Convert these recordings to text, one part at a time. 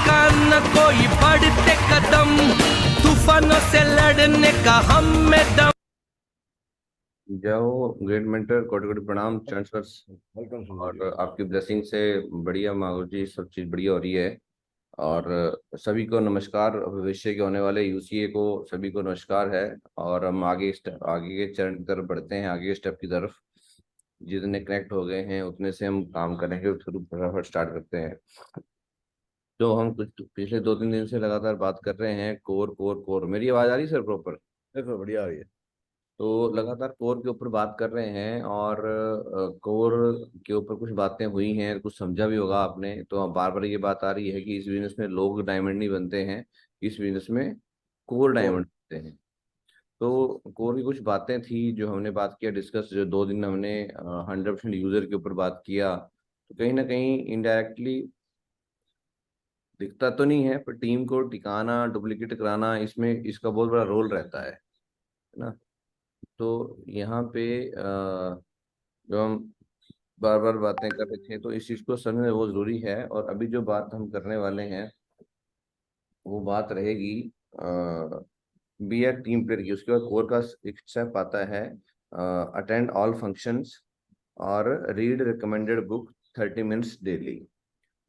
रुका न कोई बढ़ते कदम, तूफानों से लड़ने का हम में दम। जय हो ग्रेट मेंटर, कोटि कोटि प्रणाम चरण स्पर्श। वेलकम और आपकी ब्लेसिंग से बढ़िया मांगो जी, सब चीज़ बढ़िया हो रही है। और सभी को नमस्कार, भविष्य के होने वाले यूसीए को सभी को नमस्कार है। और हम आगे के चरण की तरफ बढ़ते हैं, आगे के स्टेप की तरफ। जितने कनेक्ट हो गए हैं उतने से हम काम करेंगे, शुरू फटाफट स्टार्ट करते हैं। तो हम कुछ पिछले 2-3 दिन से लगातार बात कर रहे हैं कोर कोर कोर। मेरी आवाज़ आ रही है सर प्रॉपर? देखो बढ़िया आ रही है। तो लगातार कोर के ऊपर बात कर रहे हैं, और कोर के ऊपर कुछ बातें हुई हैं, कुछ समझा भी होगा आपने। तो बार बार ये बात आ रही है कि इस बिजनेस में लोग डायमंड नहीं बनते हैं, इस बिजनेस में कोर डायमंड बनते हैं। तो कोर की कुछ बातें थी जो हमने बात किया, डिस्कस, जो 2 दिन हमने 100% यूजर के ऊपर बात किया। तो कहीं ना कहीं इनडायरेक्टली दिखता तो नहीं है, पर टीम को टिकाना, डुप्लीकेट कराना, इसमें इसका बहुत बड़ा रोल रहता है ना। तो यहाँ पे जो हम बार बार बातें कर रहे थे, तो इस चीज़ को समझना बहुत ज़रूरी है। और अभी जो बात हम करने वाले हैं वो बात रहेगी बी ए टीम प्लेयर की। उसके बाद कोर का एक स्टेप आता है, अटेंड ऑल फंक्शंस और read recommended book 30 minutes daily.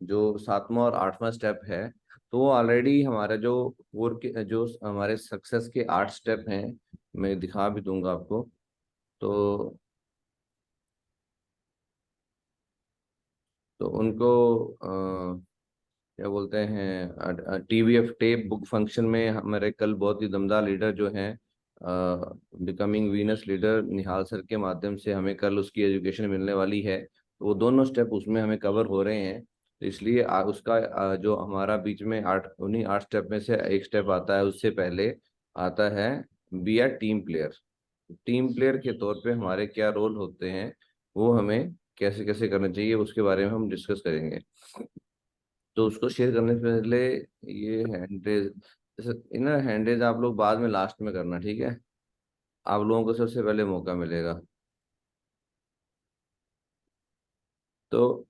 जो 7वां और 8वां स्टेप है, तो वो ऑलरेडी हमारा जो कोर के जो हमारे सक्सेस के 8 स्टेप हैं, मैं दिखा भी दूंगा आपको। तो उनको क्या बोलते हैं, टीवीएफ टेप बुक फंक्शन में हमारे कल बहुत ही दमदार लीडर जो हैं, बिकमिंग वीनस लीडर निहाल सर के माध्यम से हमें कल उसकी एजुकेशन मिलने वाली है। तो वो दोनों स्टेप उसमें हमें कवर हो रहे हैं। तो इसलिए उसका जो हमारा बीच में उन्हीं 8 स्टेप में से एक स्टेप आता है, उससे पहले आता है B a team player. Team player के तौर पे हमारे क्या रोल होते हैं, वो हमें कैसे कैसे करना चाहिए, उसके बारे में हम डिस्कस करेंगे। तो उसको शेयर करने से पहले ये हैंडरेज, जैसे ना हैंडरेज आप लोग बाद में लास्ट में करना, ठीक है? आप लोगों को सबसे पहले मौका मिलेगा। तो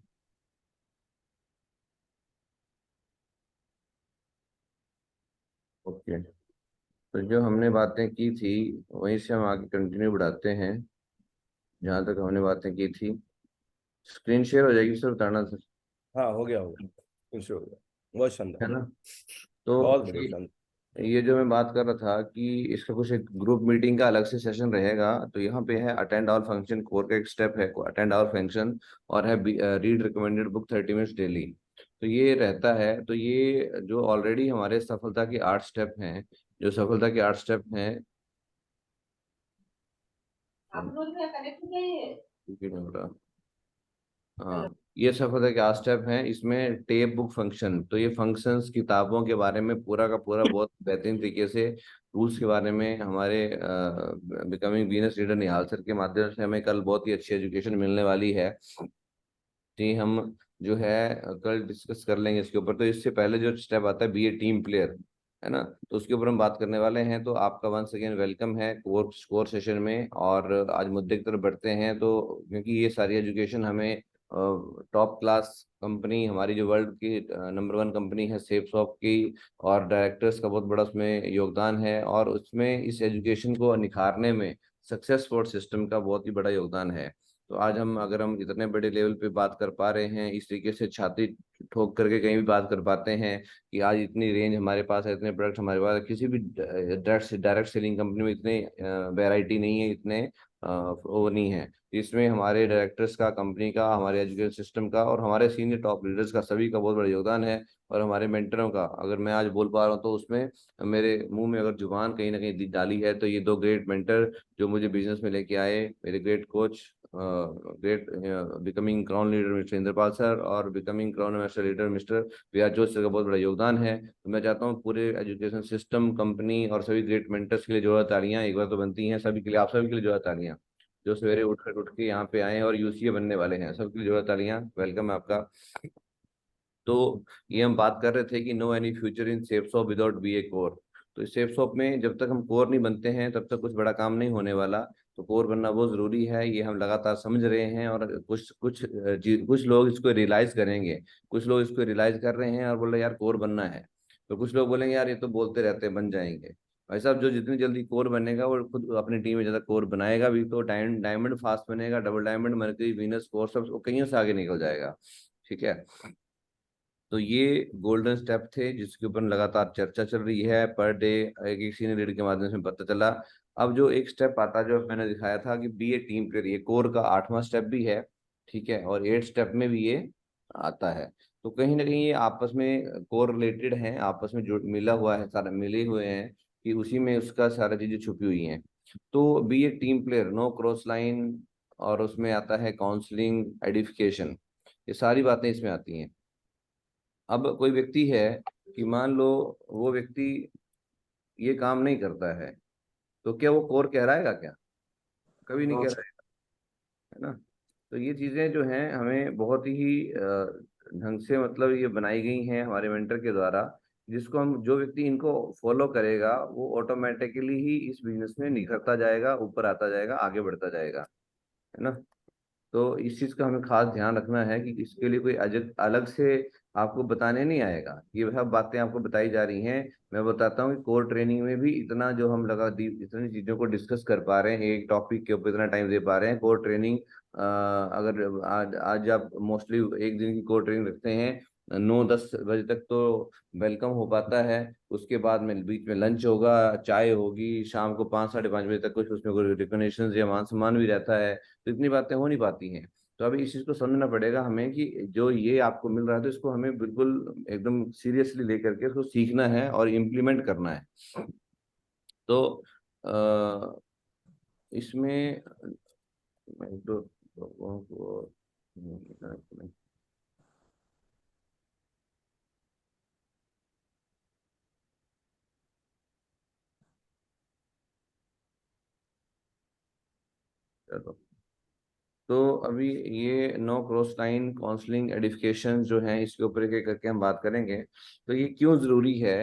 ओके, तो जो हमने बातें की थी वहीं से हम आगे कंटिन्यू बढ़ाते हैं, जहाँ तक हमने बातें की थी। स्क्रीन शेयर हो जाएगी सर, बताना सर। हाँ हो गया हो गया, कुछ हो गया। बहुत शानदार, है ना? तो बहुत बढ़िया शानदार। ये जो मैं बात कर रहा था कि इसका कुछ एक ग्रुप मीटिंग का अलग से सेशन रहेगा। तो यहाँ पे है अटेंड ऑल फंक्शन, कोर का एक स्टेप है अटेंड ऑल फंक्शन, और है read recommended book 30 minutes daily. तो ये रहता है। तो ये जो ऑलरेडी हमारे सफलता के 8 स्टेप हैं, जो सफलता के 8 स्टेप हैं, आप लोग का कनेक्ट नहीं है। ठीक है, हो रहा। हाँ, ये सफलता के 8 स्टेप हैं। इसमें टेप बुक फंक्शन, तो ये फंक्शंस किताबों के बारे में पूरा का पूरा बहुत बेहतरीन तरीके से, टूल्स के बारे में हमारे बिकमिंग बिजनेस लीडर निहाल सर के माध्यम से हमें कल बहुत ही अच्छी एजुकेशन मिलने वाली है। जी, हम जो है कल डिस्कस कर लेंगे इसके ऊपर। तो इससे पहले जो स्टेप आता है बी ए टीम प्लेयर, है ना, तो उसके ऊपर हम बात करने वाले हैं। तो आपका वंस अगेन वेलकम है कोर सेशन में। और आज मुद्दे की तरफ बढ़ते हैं। तो क्योंकि ये सारी एजुकेशन हमें टॉप क्लास कंपनी, हमारी जो वर्ल्ड की नंबर 1 कंपनी है सेफ सॉफ्ट की, और डायरेक्टर्स का बहुत बड़ा उसमें योगदान है, और उसमें इस एजुकेशन को निखारने में सक्सेस सपोर्ट सिस्टम का बहुत ही बड़ा योगदान है। तो आज हम, अगर हम इतने बड़े लेवल पे बात कर पा रहे हैं, इस तरीके से छाती ठोक करके कहीं भी बात कर पाते हैं कि आज इतनी रेंज हमारे पास है, इतने प्रोडक्ट हमारे पास है, किसी भी डायरेक्ट सेलिंग कंपनी में इतने वैरायटी नहीं है, इतने वो नहीं है। इसमें हमारे डायरेक्टर्स का, कंपनी का, हमारे एजुकेशन सिस्टम का, और हमारे सीनियर टॉप लीडर्स का, सभी का बहुत बड़ा योगदान है। और हमारे मेंटरों का, अगर मैं आज बोल पा रहा हूँ तो उसमें मेरे मुंह में अगर जुबान कहीं ना कहीं डाली है, तो ये 2 ग्रेट मेंटर जो मुझे बिजनेस में लेके आए, मेरे great coach, great becoming crown leader mister Indrapal sir, और becoming crown master leader mister Vyas Josh sir का बहुत बड़ा योगदान है। तो मैं चाहता हूँ पूरे एजुकेशन सिस्टम, कंपनी और सभी ग्रेट मेंटर्स के लिए जोड़ा तालियां एक बार तो बनती हैं सभी के लिए। आप सभी के लिए जोड़ा तालियां, जो सवेरे उठ के यहाँ पे आए और यूसीए बनने वाले हैं, सबके लिए जोड़ा तालियां, वेलकम है आपका। तो ये हम बात कर रहे थे कि no any future in safes of without be a core. तो इस सेफ शॉप में जब तक हम कोर नहीं बनते हैं तब तक कुछ बड़ा काम नहीं होने वाला। तो कोर बनना बहुत जरूरी है, ये हम लगातार समझ रहे हैं, और कुछ लोग इसको रियलाइज करेंगे। कुछ लोग इसको रियलाइज कर रहे हैं और बोल रहे हैं यार कोर बनना है। तो कुछ लोग बोलेंगे यार ये तो बोलते रहते हैं, बन जाएंगे। भाई साहब, जो जितनी जल्दी कोर बनेगा वो खुद अपनी टीम में ज्यादा कोर बनाएगा भी, तो डायमंड फास्ट बनेगा, double diamond, mercury, Venus, core सब वो कईयों से आगे निकल जाएगा। ठीक है। तो ये गोल्डन स्टेप थे जिसके ऊपर लगातार चर्चा चल रही है पर डे, एक एक सीनियर लीडर के माध्यम से पता चला। अब जो एक स्टेप आता, जो मैंने दिखाया था कि बी ए टीम प्लेयर, ये कोर का 8वां स्टेप भी है। ठीक है। और 8 स्टेप में भी ये आता है। तो कहीं ना कहीं ये आपस में कोर रिलेटेड हैं, आपस में जुड़ मिला हुआ है, सारा मिले हुए हैं कि उसी में उसका सारा चीजें छुपी हुई हैं। तो be a team player, no cross line, और उसमें आता है काउंसलिंग, एडिफिकेशन, ये सारी बातें इसमें आती हैं। अब कोई व्यक्ति है कि मान लो वो व्यक्ति ये काम नहीं करता है, तो क्या वो कोर कहलाएगा क्या? कभी नहीं कहलाएगा, है ना। तो ये चीजें जो हैं हमें बहुत ही ढंग से मतलब ये बनाई गई हैं हमारे मेंटर के द्वारा, जिसको हम, जो व्यक्ति इनको फॉलो करेगा वो ऑटोमेटिकली ही इस बिजनेस में निखरता जाएगा, ऊपर आता जाएगा, आगे बढ़ता जाएगा, है ना। तो इस चीज का हमें खास ध्यान रखना है कि इसके लिए कोई अलग से आपको बताने नहीं आएगा, ये सब बातें आपको बताई जा रही हैं। मैं बताता हूँ कि कोर ट्रेनिंग में भी इतना जो हम इतनी चीजों को डिस्कस कर पा रहे हैं, एक टॉपिक के ऊपर इतना टाइम दे पा रहे हैं। कोर ट्रेनिंग अगर आज आप मोस्टली एक दिन की कोर ट्रेनिंग रखते हैं 9-10 बजे तक तो वेलकम हो पाता है। उसके बाद में बीच में लंच होगा, चाय होगी, शाम को 5-5:30 बजे तक कुछ उसमें कोई रिकॉग्निशन या मान सम्मान भी रहता है। तो इतनी बातें हो नहीं पाती हैं। तो अभी इस चीज को समझना पड़ेगा हमें कि जो ये आपको मिल रहा है तो इसको हमें बिल्कुल एकदम सीरियसली लेकर के इसको सीखना है और इम्प्लीमेंट करना है। तो इसमें मैं तो लोगों को चलो, तो अभी ये no cross line, counselling, edification जो है इसके ऊपर एक एक करके हम बात करेंगे। तो ये क्यों जरूरी है,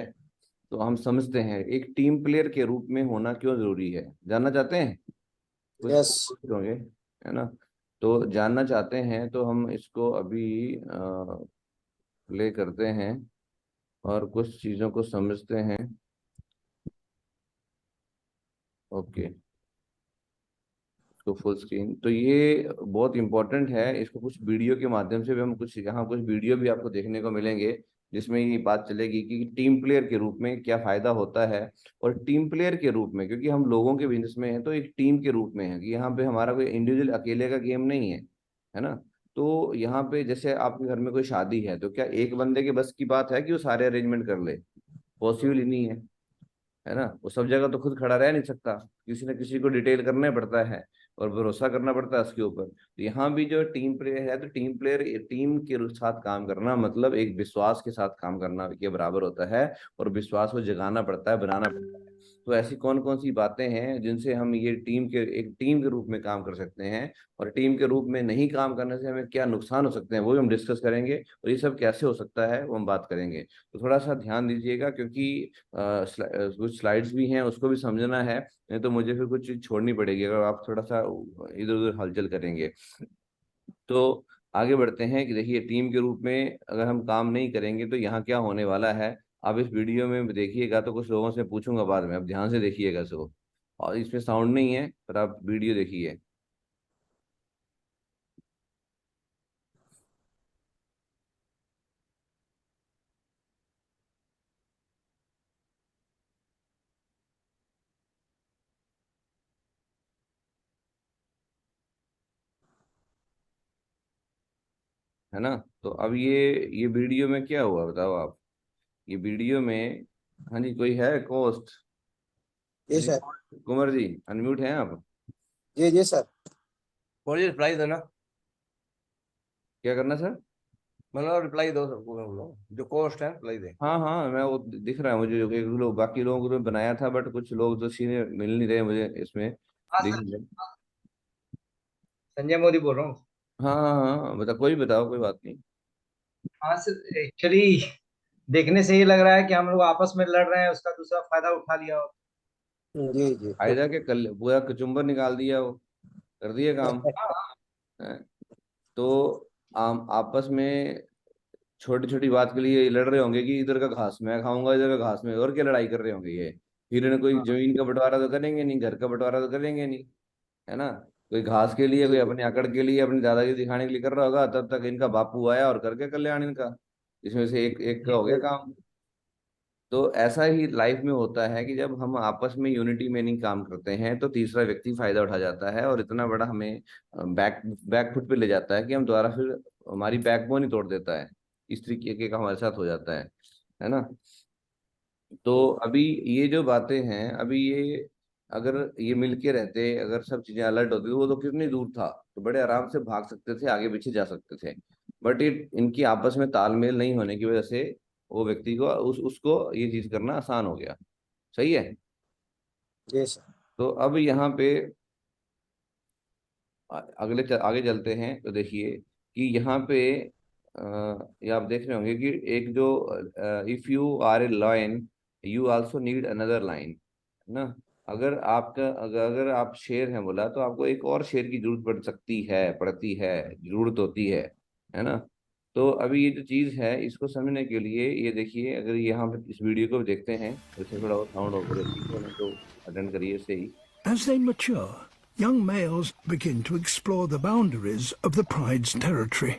तो हम समझते हैं एक टीम प्लेयर के रूप में होना क्यों जरूरी है, जानना चाहते हैं? कुछ यस। होंगे, है ना। तो जानना चाहते हैं तो हम इसको अभी प्ले करते हैं और कुछ चीजों को समझते हैं। ओके, तो फुल स्क्रीन, तो ये बहुत इंपॉर्टेंट है। इसको कुछ वीडियो के माध्यम से भी हम कुछ यहाँ कुछ वीडियो भी आपको देखने को मिलेंगे जिसमें ये बात चलेगी कि टीम प्लेयर के रूप में क्या फायदा होता है। और टीम प्लेयर के रूप में, क्योंकि हम लोगों के बिजनेस में हैं तो एक टीम के रूप में है कि यहाँ पे हमारा कोई इंडिविजुअल अकेले का गेम नहीं है ना। तो यहाँ पे जैसे आपके घर में कोई शादी है तो क्या एक बंदे के बस की बात है कि वो सारे अरेंजमेंट कर ले? पॉसिबल ही नहीं है ना। वो सब जगह तो खुद खड़ा रह नहीं सकता, किसी न किसी को डिटेल करना पड़ता है और भरोसा करना पड़ता है उसके ऊपर। तो यहाँ भी जो टीम प्लेयर है, तो टीम प्लेयर टीम के साथ काम करना मतलब एक विश्वास के साथ काम करना के बराबर होता है। और विश्वास को जगाना पड़ता है, बनाना पड़ता है। तो ऐसी कौन कौन सी बातें हैं जिनसे हम ये एक टीम के रूप में काम कर सकते हैं, और टीम के रूप में नहीं काम करने से हमें क्या नुकसान हो सकते हैं वो भी हम डिस्कस करेंगे, और ये सब कैसे हो सकता है वो हम बात करेंगे। तो थोड़ा सा ध्यान दीजिएगा क्योंकि कुछ स्लाइड्स भी हैं उसको भी समझना है, नहीं तो मुझे फिर कुछ चीज छोड़नी पड़ेगी अगर आप थोड़ा सा इधर उधर हलचल करेंगे। तो आगे बढ़ते हैं कि देखिए टीम के रूप में अगर हम काम नहीं करेंगे तो यहाँ क्या होने वाला है। आप इस वीडियो में देखिएगा, तो कुछ लोगों से पूछूंगा बाद में, आप ध्यान से देखिएगा इसको। और इसमें साउंड नहीं है पर आप वीडियो देखिए। है ना। तो अब ये वीडियो में क्या हुआ बताओ आप। ये वीडियो में, हाँ जी, कोई है कोस्ट? जी सर। कुंवर जी अनम्यूट हैं आप? जी जी सर। और ये रिप्लाई देना, क्या करना सर? मतलब रिप्लाई दो सबको, मैं बोल रहा हूँ जो कॉस्ट है रिप्लाई दे। हाँ हाँ, मैं वो दिख रहा है मुझे, जो एक लोग बाकी लोगों को तो बनाया था बट कुछ लोग तो सीनियर मिल नहीं रहे मुझे इसमें, हाँ दिख सर, नहीं रहे। संजय मोदी बोल रहा हूँ। हाँ हाँ हाँ, बता, कोई बताओ, कोई बात नहीं। हाँ सर, एक्चुअली देखने से ये लग रहा है कि हम लोग आपस में लड़ रहे हैं, उसका दूसरा फायदा उठा लिया हो। जी जी फायदा के कल पूरा कचुम्बर निकाल दिया वो, कर दिया काम। हैं? तो आम आपस में छोटी छोटी बात के लिए लड़ रहे होंगे कि इधर का घास मैं खाऊंगा, इधर का घास में, और क्या लड़ाई कर रहे होंगे ये। फिर इन्हें कोई हाँ। जमीन का बंटवारा तो करेंगे नहीं, घर का बंटवारा तो करेंगे नहीं, है ना। कोई घास के लिए, कोई जी अपनी अकड़ के लिए, अपनी दादागिरी दिखाने के लिए कर रहा होगा, तब तक इनका बापू आया और करके कल्याण इनका, इसमें से एक एक का जी। हो गया काम। तो ऐसा ही लाइफ में होता है कि जब हम आपस में यूनिटी में नहीं काम करते हैं तो तीसरा व्यक्ति फायदा उठा जाता है और इतना बड़ा हमें बैकफुट पे ले जाता है कि हम दोबारा फिर हमारी बैकबोन ही तोड़ देता है। इस तरीके का हमारे साथ हो जाता है ना। तो अभी ये जो बातें हैं, अभी ये अगर ये मिलके रहते, अगर सब चीजें अलर्ट होती तो वो तो कितनी दूर था, तो बड़े आराम से भाग सकते थे, आगे पीछे जा सकते थे। बट ये इनकी आपस में तालमेल नहीं होने की वजह से वो व्यक्ति को उसको ये चीज करना आसान हो गया। सही है। जी सर। तो अब यहाँ पे आगे चलते हैं तो देखिए कि यहाँ पे ये आप देख रहे होंगे कि एक जो if you are a lion you also need another line, है ना। अगर आप शेर हैं बोला तो आपको एक और शेर की जरूरत पड़ती है, जरूरत होती है ना। तो अभी ये जो चीज है इसको समझने के लिए ये देखिए, अगर यहाँ पे इस वीडियो को देखते हैं, जैसे थोड़ा और साउंड हो तो अटेंड करिए इससे ही। As they mature, young males begin to explore the boundaries of the pride's territory.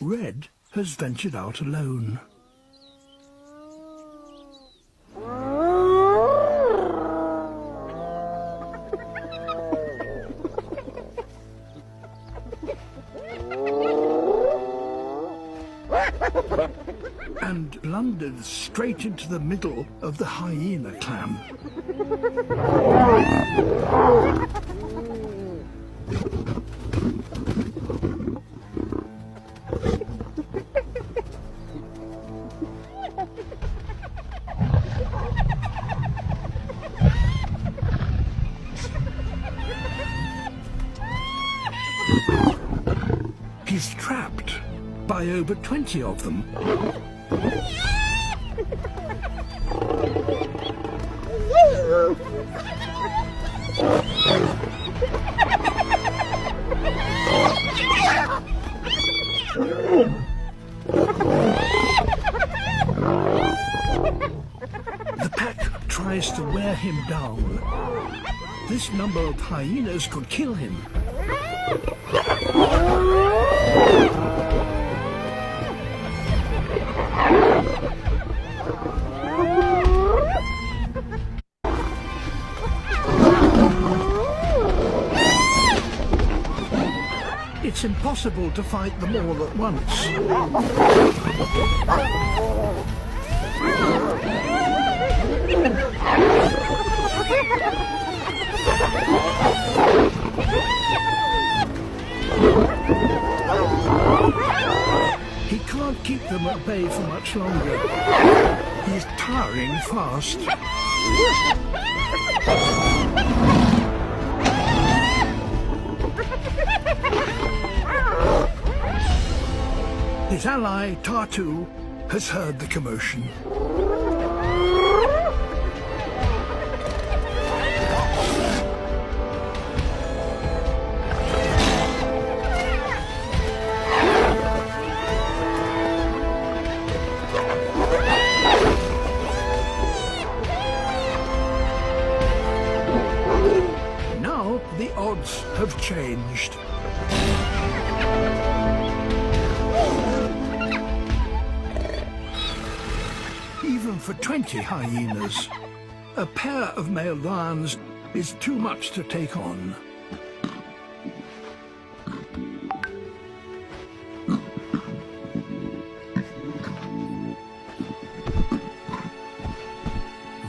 Red has ventured out alone. And blundered straight into the middle of the hyena clan. He's trapped by over 20 of them. The pack tries to wear him down. This number of hyenas could kill him. It's impossible to fight them all at once. He can't keep them at bay for much longer. He's tiring fast. His ally, Tartu, has heard the commotion. Now the odds have changed. Even for 20 hyenas, a pair of male lions is too much to take on.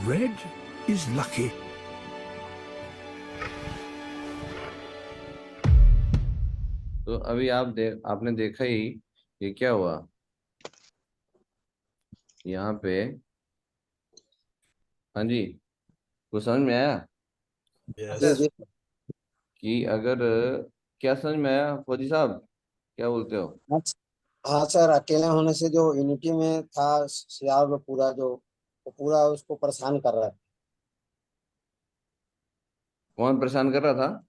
Red is lucky. तो अभी आपने देखा ही ये क्या हुआ यहाँ पे। हाँ जी, कुछ समझ में आया जी जी कि अगर क्या समझ में आया फौजी साहब? क्या बोलते हो? हाँ हाँ सर, अकेले होने से जो यूनिटी में था सियार वो पूरा जो वो पूरा उसको परेशान कर रहा है। कौन परेशान कर रहा था?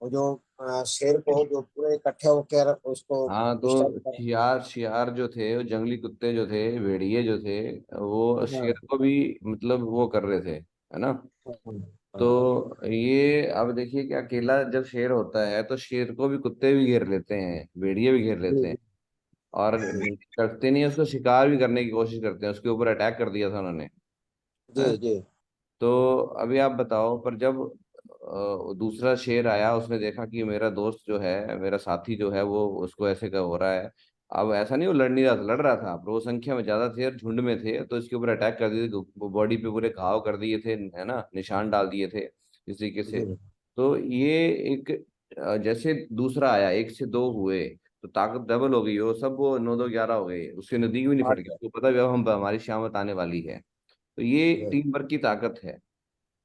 वो जो शेर को जो पूरे इकट्ठे होकर उसको हाँ, डिस्टर्ब तो कर शियार शियार जो थे, वो जंगली कुत्ते जो थे, भेड़िए जो थे, वो रहा शेर है। को भी मतलब वो कर रहे थे, है ना? हाँ हाँ तो ये अब देखिए कि अकेला जब शेर होता है तो शेर को भी कुत्ते भी घेर लेते हैं, भेड़िए भी घेर जी लेते हैं, और करते नहीं है उसको, शिकार भी करने की कोशिश करते हैं, उसके ऊपर अटैक कर दिया था उन्होंने। जी हैं? जी तो अभी आप बताओ, पर जब दूसरा शेर आया, उसने देखा कि मेरा दोस्त जो है, मेरा साथी जो है, वो उसको ऐसे का हो रहा है। अब ऐसा नहीं वो लड़ नहीं रहा था, लड़ रहा था, पर वो संख्या में ज्यादा थे और झुंड में थे, तो इसके ऊपर अटैक कर दिए थे, वो बॉडी पे पूरे घाव कर दिए थे, है ना, निशान डाल दिए थे इस तरीके से। जी तो ये एक जैसे दूसरा आया, एक से दो हुए, तो ताकत डबल हो गई, वो सब वो 9 2 11 हो गए, उसके नजदीक भी नहीं हाँ फट गया, सर, उसको पता भी अब हम हमारी शामत आने वाली है। तो ये जी टीम वर्क की ताकत है।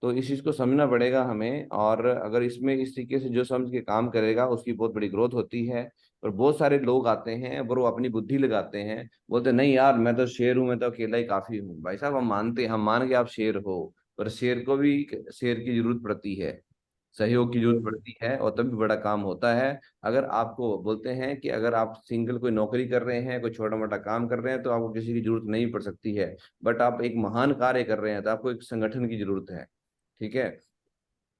तो इस चीज को समझना पड़ेगा हमें, और अगर इसमें इस तरीके से जो समझ के काम करेगा उसकी बहुत बड़ी ग्रोथ होती है। और बहुत सारे लोग आते हैं पर वो अपनी बुद्धि लगाते हैं, बोलते नहीं यार मैं तो शेर हूं, मैं तो अकेला ही काफी हूँ। भाई साहब, हम मानते हैं, हम मान के आप शेर हो, पर शेर को भी शेर की जरूरत पड़ती है, सहयोग की जी जरूरत जी पड़ती है, और तभी बड़ा काम होता है। अगर आपको बोलते हैं कि अगर आप सिंगल कोई नौकरी कर रहे हैं, कोई छोटा मोटा काम कर रहे हैं, तो आपको किसी की जरूरत नहीं पड़ सकती है। बट आप एक महान कार्य कर रहे हैं तो आपको एक संगठन की जरूरत है। ठीक है?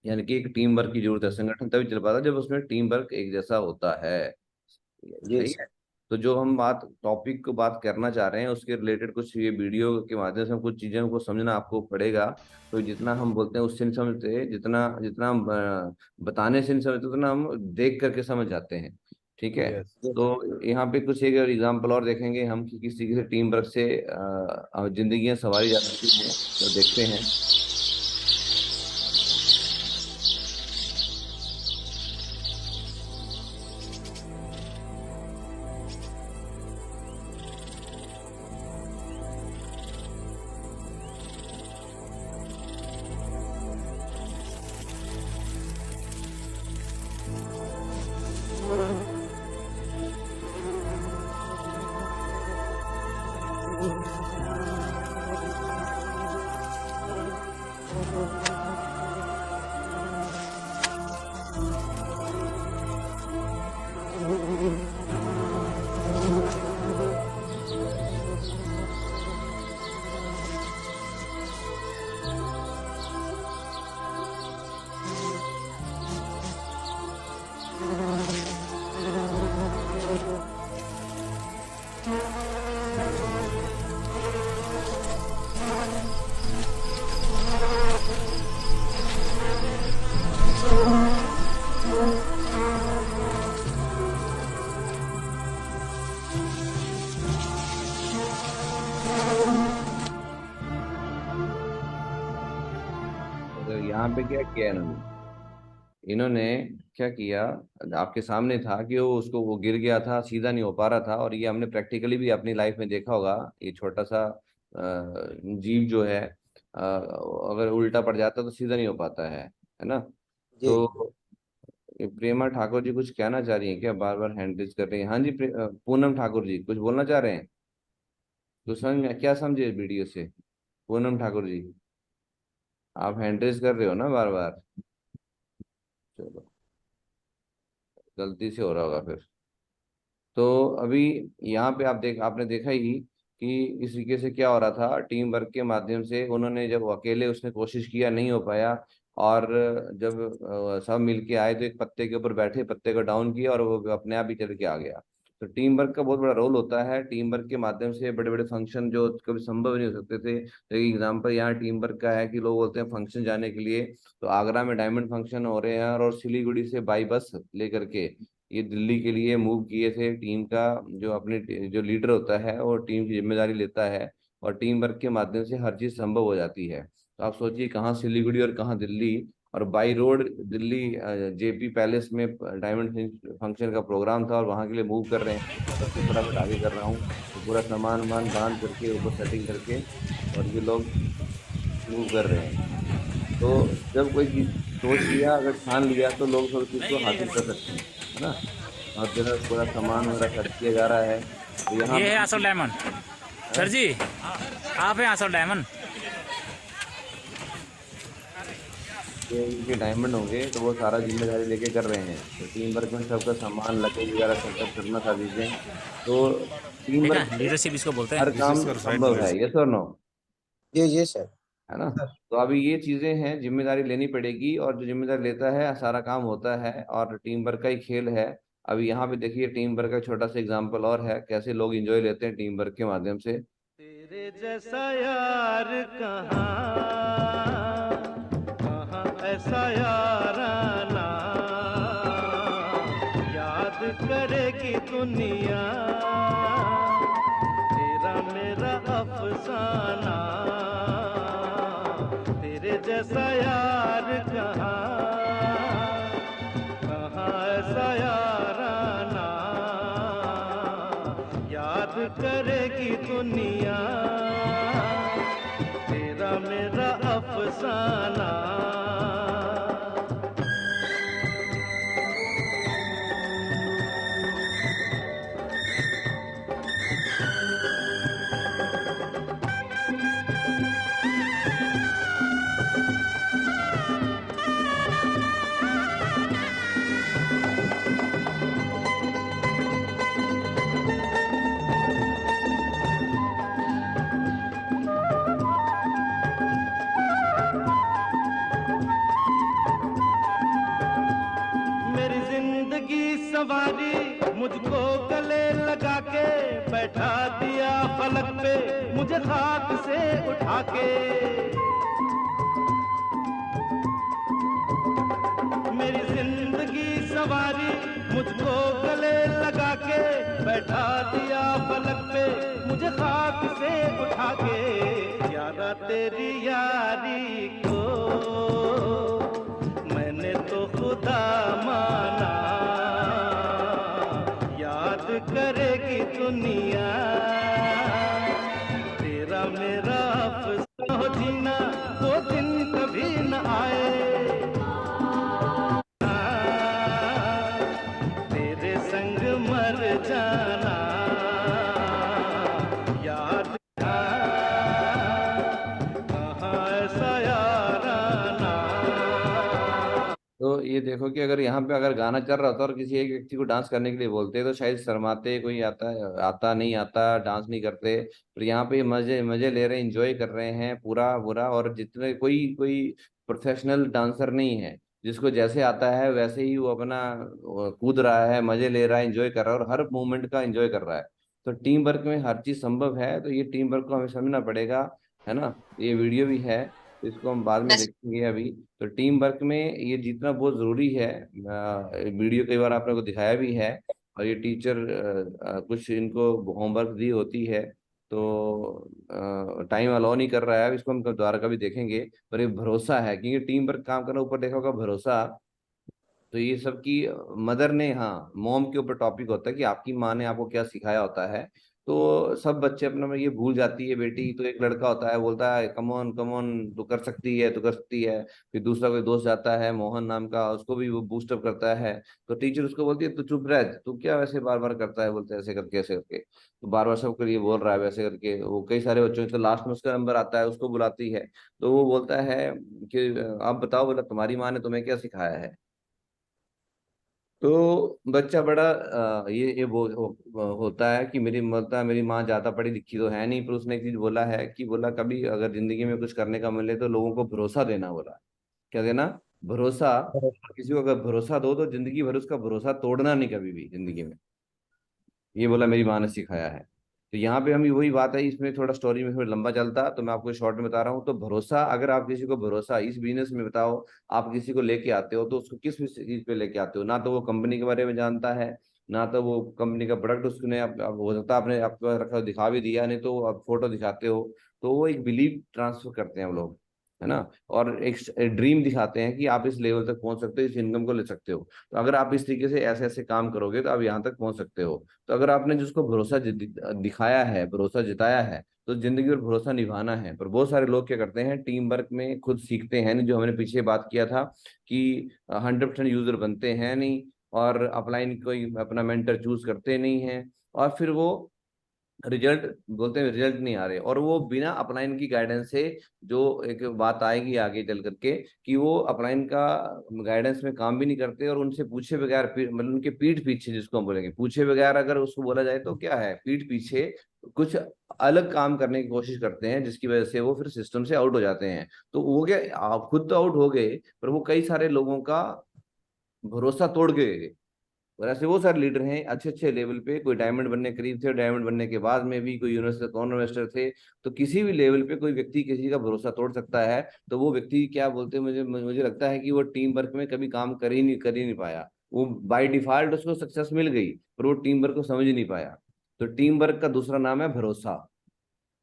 यानी कि एक टीम वर्क की जरूरत है, संगठन तभी चल पाता है जब उसमें टीम वर्क एक जैसा होता है। जी सही सर। है। तो जो हम बात टॉपिक को बात करना चाह रहे हैं उसके रिलेटेड कुछ ये वीडियो के माध्यम से हम कुछ चीज़ों को समझना आपको पड़ेगा। तो जितना हम बोलते हैं उससे नहीं समझते, जितना जितना हम बताने से नहीं समझते, उतना हम देख करके समझ जाते हैं। ठीक है? यस। जी तो यहाँ पे कुछ एक एग्जाम्पल और देखेंगे हम कि किस तरीके से टीम वर्क से जिंदगियां संवारी जा सकती हैं, तो देखते हैं। तो यहाँ पे क्या किया इन्होंने, इन्होंने क्या किया, आपके सामने था कि वो उसको वो गिर गया था, सीधा नहीं हो पा रहा था, और ये हमने प्रैक्टिकली भी अपनी लाइफ में देखा होगा। ये छोटा सा जीव जो है, अगर उल्टा पड़ जाता तो सीधा नहीं हो पाता है ना? जी तो ये प्रेमा ठाकुर जी कुछ कहना चाह रही हैं क्या? बार बार हैंड रेज कर रही हैं। हाँ जी, पूनम ठाकुर जी कुछ बोलना चाह रहे हैं? तो समझ क्या समझे इस वीडियो से? पूनम ठाकुर जी, आप हैंड रेज कर रहे हो ना बार बार? चलो, गलती से हो रहा होगा फिर। तो अभी यहाँ पे आपने देखा ही कि इस तरीके से क्या हो रहा था, टीम वर्क के माध्यम से उन्होंने, जब वो अकेले उसने कोशिश किया, नहीं हो पाया, और जब सब मिलके आए तो एक पत्ते के ऊपर बैठे, पत्ते को डाउन किया और वो अपने आप ही चल के आ गया। तो टीम वर्क का बहुत बड़ा रोल होता है। टीम वर्क के माध्यम से बड़े बड़े फंक्शन जो कभी संभव नहीं हो सकते थे, तो एक एग्जाम्पल यहाँ टीम वर्क का है कि लोग बोलते हैं फंक्शन जाने के लिए, तो आगरा में डायमंड फंक्शन हो रहे हैं, और सिलीगुड़ी से बाई बस लेकर के ये दिल्ली के लिए मूव किए थे। टीम का जो अपने जो लीडर होता है वो टीम की जिम्मेदारी लेता है, और टीम वर्क के माध्यम से हर चीज़ संभव हो जाती है। तो आप सोचिए, कहाँ सिलीगुड़ी और कहाँ दिल्ली, और by road Delhi JP palace में डायमंड फंक्शन का प्रोग्राम था, और वहाँ के लिए मूव कर रहे हैं। तो सबसे फटाफट आगे कर रहा हूँ, तो पूरा सामान वामान बांध करके ऊपर सेटिंग करके, और ये लोग मूव कर रहे हैं। तो जब कोई चीज सोच लिया, अगर ठान लिया, तो लोग सब चीज को हासिल कर सकते हैं, है ना? और जो है पूरा सामान वगैरह खर्च किया जा रहा है। तो यहाँ ये है पे असल डायमंड। सर जी आप हैं असल डायमंड। जो इनके डायमंड होंगे तो वो सारा जिम्मेदारी लेके कर रहे हैं। तो टीम वर्क में सबका सामान लगेज वगैरह सेटअप करना था चीजें। तो टीम ठीक वर्क है, में लीडरशिप इसको बोलते हर हैं। काम संभव है, यस और नो, जी सर। है ना। तो अभी ये चीजें हैं, जिम्मेदारी लेनी पड़ेगी, और जो जिम्मेदारी लेता है सारा काम होता है, और टीम वर्क का ही खेल है। अभी यहाँ पे देखिए टीम वर्क का छोटा सा एग्जांपल और है, कैसे लोग एंजॉय लेते हैं टीम वर्क के माध्यम से। तेरे जैसा यार कहाँ, कहाँ ऐसा याराना, याद करेगी दुनिया तेरा मेरा अफसाना। तेरे जैसा यार कहाँ, कहाँ ऐसा याराना, याद करेगी दुनिया तेरा मेरा अफसाना। मेरी जिंदगी सवारी मुझको गले लगा के बैठा दिया फलक पे मुझे खाक से उठा के। मेरी जिंदगी सवारी मुझको गले लगा के बैठा दिया फलक पे मुझे खाक से उठा के। यारा तेरी यारी को मैंने तो खुदा माना, याद करेगी दुनिया तेरा मेरा अफसाना। हो जीना वो दिन कभी न आए, तेरे संग मर जाना, याद कहाँ ऐसा याराना। तो ये देखो कि अगर यहाँ पे अगर गाना चल रहा होता और किसी एक व्यक्ति को डांस करने के लिए बोलते तो शायद शर्माते, कोई आता आता नहीं आता, डांस नहीं करते। पर यहाँ पे मजे मजे ले रहे हैं, एंजॉय कर रहे हैं पूरा पूरा। और जितने कोई कोई प्रोफेशनल डांसर नहीं है, जिसको जैसे आता है वैसे ही वो अपना कूद रहा है, मजे ले रहा है, एंजॉय कर रहा है, और हर मोमेंट का एंजॉय कर रहा है। तो टीम वर्क में हर चीज संभव है, तो ये टीम वर्क को हमें समझना पड़ेगा, है ना। ये वीडियो भी है, तो इसको हम बाद में देखेंगे अभी। तो टीम वर्क में ये जीतना बहुत जरूरी है। वीडियो कई बार आपने को दिखाया भी है, और ये टीचर कुछ इनको होमवर्क दी होती है, तो टाइम अलाउ नहीं कर रहा है, इसको हम दोबारा कभी देखेंगे। पर ये भरोसा है, क्योंकि टीम वर्क काम करना, ऊपर देखा होगा भरोसा। तो ये सब की मदर ने, हाँ मॉम के ऊपर टॉपिक होता है कि आपकी माँ ने आपको क्या सिखाया होता है। तो सब बच्चे अपने में ये भूल जाती है बेटी। तो एक लड़का होता है, बोलता है कमोन कमोन, तू कर सकती है, तू कर सकती है। फिर दूसरा कोई दोस्त जाता है मोहन नाम का, उसको भी वो बूस्टअप करता है। तो टीचर उसको बोलती है तू चुप रह, तू क्या वैसे बार बार करता है, बोलते हैं ऐसे करके ऐसे करके। तो बार बार सबके लिए बोल रहा है वैसे करके, वो कई सारे बच्चों के, तो लास्ट में उसका नंबर आता है, उसको बुलाती है। तो वो बोलता है कि आप बताओ, बोला तुम्हारी माँ ने तुम्हें क्या सिखाया है। तो बच्चा बड़ा ये होता है कि मेरी बोलता है मेरी माँ ज्यादा पढ़ी लिखी तो है नहीं, पर उसने एक चीज बोला है कि बोला कभी अगर जिंदगी में कुछ करने का मिले तो लोगों को भरोसा देना। बोला क्या देना? भरोसा। किसी को अगर भरोसा दो तो जिंदगी भर उसका भरोसा तोड़ना नहीं कभी भी जिंदगी में। ये बोला मेरी माँ ने सिखाया है। तो यहाँ पे हम वही बात है, इसमें थोड़ा स्टोरी में थोड़ा लंबा चलता, तो मैं आपको शॉर्ट में बता रहा हूँ। तो भरोसा, अगर आप किसी को भरोसा इस बिजनेस में बताओ, आप किसी को लेके आते हो तो उसको किस चीज पे लेके आते हो? ना तो वो कंपनी के बारे में जानता है, ना तो वो कंपनी का प्रोडक्ट उसने हो सकता है आपने आपको रखा दिखा भी दिया, नहीं तो आप फोटो दिखाते हो। तो वो एक बिलीव ट्रांसफर करते हैं हम लोग, है ना। और एक ड्रीम दिखाते हैं कि आप इस लेवल तक पहुंच सकते हो, इस इनकम को ले सकते हो। तो अगर आप इस तरीके से ऐसे ऐसे काम करोगे तो आप यहाँ तक पहुंच सकते हो। तो अगर आपने जिसको भरोसा दिखाया है, भरोसा जिताया है, तो जिंदगी में भरोसा निभाना है। पर बहुत सारे लोग क्या करते हैं, टीम वर्क में खुद सीखते हैं नहीं, जो हमने पीछे बात किया था कि 100% यूजर बनते हैं नहीं, और अपलाइन कोई अपना मेंटर चूज करते नहीं हैं, और फिर वो रिजल्ट बोलते हैं रिजल्ट नहीं आ रहे, और वो बिना अपलाइन की गाइडेंस से, जो एक बात आएगी आगे चल करके कि वो अपलाइन का गाइडेंस में काम भी नहीं करते, और उनसे पूछे बगैर मतलब उनके पीठ पीछे, जिसको हम बोलेंगे पूछे बगैर अगर उसको बोला जाए तो क्या है, पीठ पीछे कुछ अलग काम करने की कोशिश करते हैं, जिसकी वजह से वो फिर सिस्टम से आउट हो जाते हैं। तो वो क्या, आप खुद तो आउट हो गए, पर वो कई सारे लोगों का भरोसा तोड़ गए। और ऐसे वो सारे लीडर हैं अच्छे अच्छे लेवल पे, कोई डायमंड बनने के करीब थे, डायमंड बनने के बाद में भी कोई यूनिवर्सिटी कॉर्नर इन्वेस्टर थे। तो किसी भी लेवल पे कोई व्यक्ति किसी का भरोसा तोड़ सकता है, तो वो व्यक्ति क्या बोलते हैं, मुझे लगता है कि वो टीम वर्क में कभी काम कर ही नहीं पाया। वो बाय डिफॉल्ट उसको सक्सेस मिल गई, पर वो टीम वर्क को समझ ही नहीं पाया। तो टीम वर्क का दूसरा नाम है भरोसा,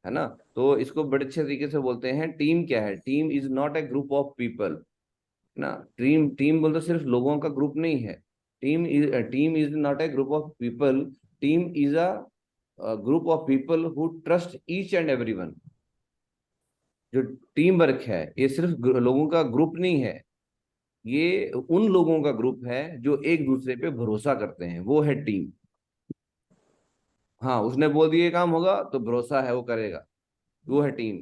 है ना। तो इसको बड़े अच्छे तरीके से बोलते हैं, टीम क्या है, team is not a group of people ना। टीम बोलते सिर्फ लोगों का ग्रुप नहीं है। Team is not a group of people, team is a group of people who trust each and everyone. जो टीम वर्क है ये सिर्फ लोगों का ग्रुप नहीं है, ये उन लोगों का ग्रुप है जो एक दूसरे पे भरोसा करते हैं, वो है टीम। हाँ, उसने बोल दिया काम होगा तो भरोसा है वो करेगा, वो है टीम।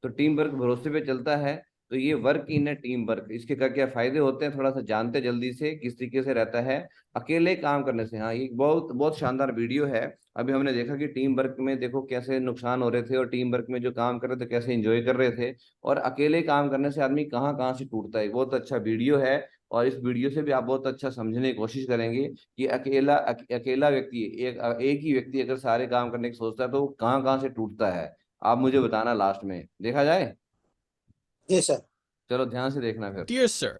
तो टीम वर्क भरोसे पे चलता है। तो ये वर्क इन है टीम वर्क, इसके क्या क्या फायदे होते हैं थोड़ा सा जानते जल्दी से किस तरीके से रहता है अकेले काम करने से। हाँ, ये बहुत बहुत शानदार वीडियो है। अभी हमने देखा कि टीम वर्क में देखो कैसे नुकसान हो रहे थे, और टीम वर्क में जो काम कर रहे थे कैसे एंजॉय कर रहे थे, और अकेले काम करने से आदमी कहाँ कहाँ से टूटता है। बहुत अच्छा वीडियो है, और इस वीडियो से भी आप बहुत अच्छा समझने की कोशिश करेंगे कि अकेला व्यक्ति, एक ही व्यक्ति अगर सारे काम करने की सोचता है तो वो कहाँ कहाँ से टूटता है। आप मुझे बताना लास्ट में, देखा जाए। जी सर। चलो ध्यान से देखना फिर। Dear sir,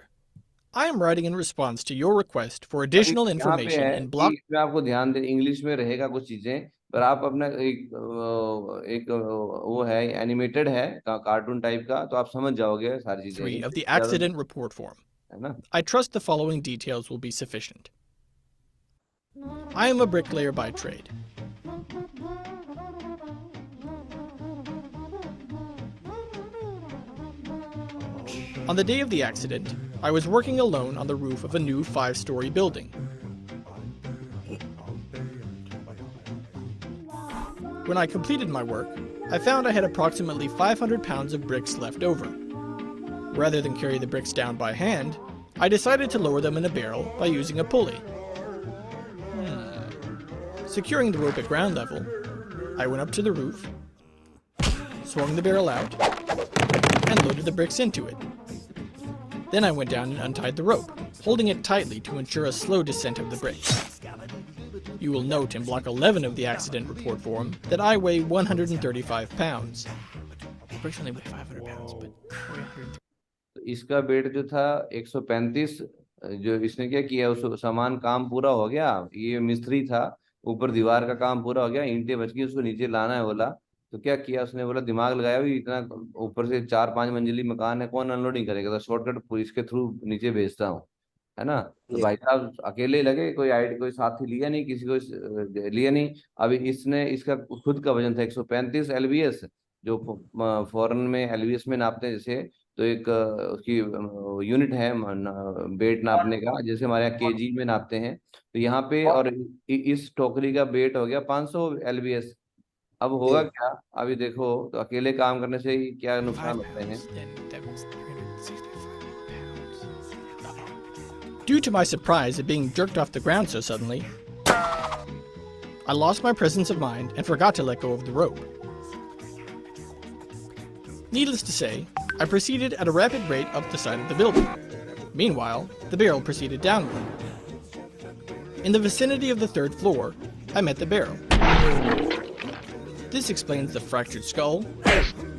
I am writing in response to your request for additional यहाँ पे information है in कि block. इसमें आपको ध्यान दे, इंग्लिश में रहेगा कुछ चीजें, पर आप अपना एक वो है एनिमेटेड है कार्टून टाइप का, तो आप समझ जाओगे सारी 3 चीजें, of the accident report form. है ना। I trust the following details will be sufficient. I am a bricklayer by trade. On the day of the accident, I was working alone on the roof of a new 5-story building. When I completed my work, I found I had approximately 500 pounds of bricks left over. Rather than carry the bricks down by hand, I decided to lower them in a barrel by using a pulley. Securing the rope at ground level, I went up to the roof, swung the barrel out, and loaded the bricks into it. Then I went down and untied the rope, holding it tightly to ensure a slow descent of the bricks. You will note in block 11 of the accident report form that I weigh 135 pounds. Bricks only weigh 500 pounds, but इसका wait जो था 135, जो इसने क्या किया, उस सामान काम पूरा हो गया, ये मिस्त्री था, ऊपर दीवार का काम पूरा हो गया, ईंटें बच गई, उसको नीचे लाना है बोला। तो क्या किया उसने, बोला दिमाग लगाया भी, इतना ऊपर से 4-5 मंजिली मकान है, कौन अनलोडिंग करेगा, तो शॉर्टकट पुलिस के थ्रू नीचे भेजता हूँ, है ना। तो भाई साहब अकेले लगे, कोई साथी लिया नहीं, किसी को लिया नहीं। अभी इसने, इसका खुद का वजन था 135 LBS, जो फॉरेन में LBS में नापते हैं जैसे, तो एक उसकी यूनिट है वेट नापने का, जैसे हमारे यहाँ केजी में नापते हैं, तो यहाँ पे, और इस टोकरी का वेट हो गया 500 LBS। अब होगा क्या, अभी देखो, तो अकेले काम करने से क्या नुकसान होते हैं। due to my surprise at being jerked off the ground so suddenly, I lost my presence of mind and forgot to let go of the rope. Needless to say, I proceeded at a rapid rate up the side of the building. Meanwhile, the barrel proceeded downward. In the vicinity of the 3rd floor, I met the barrel. This explains the fractured skull,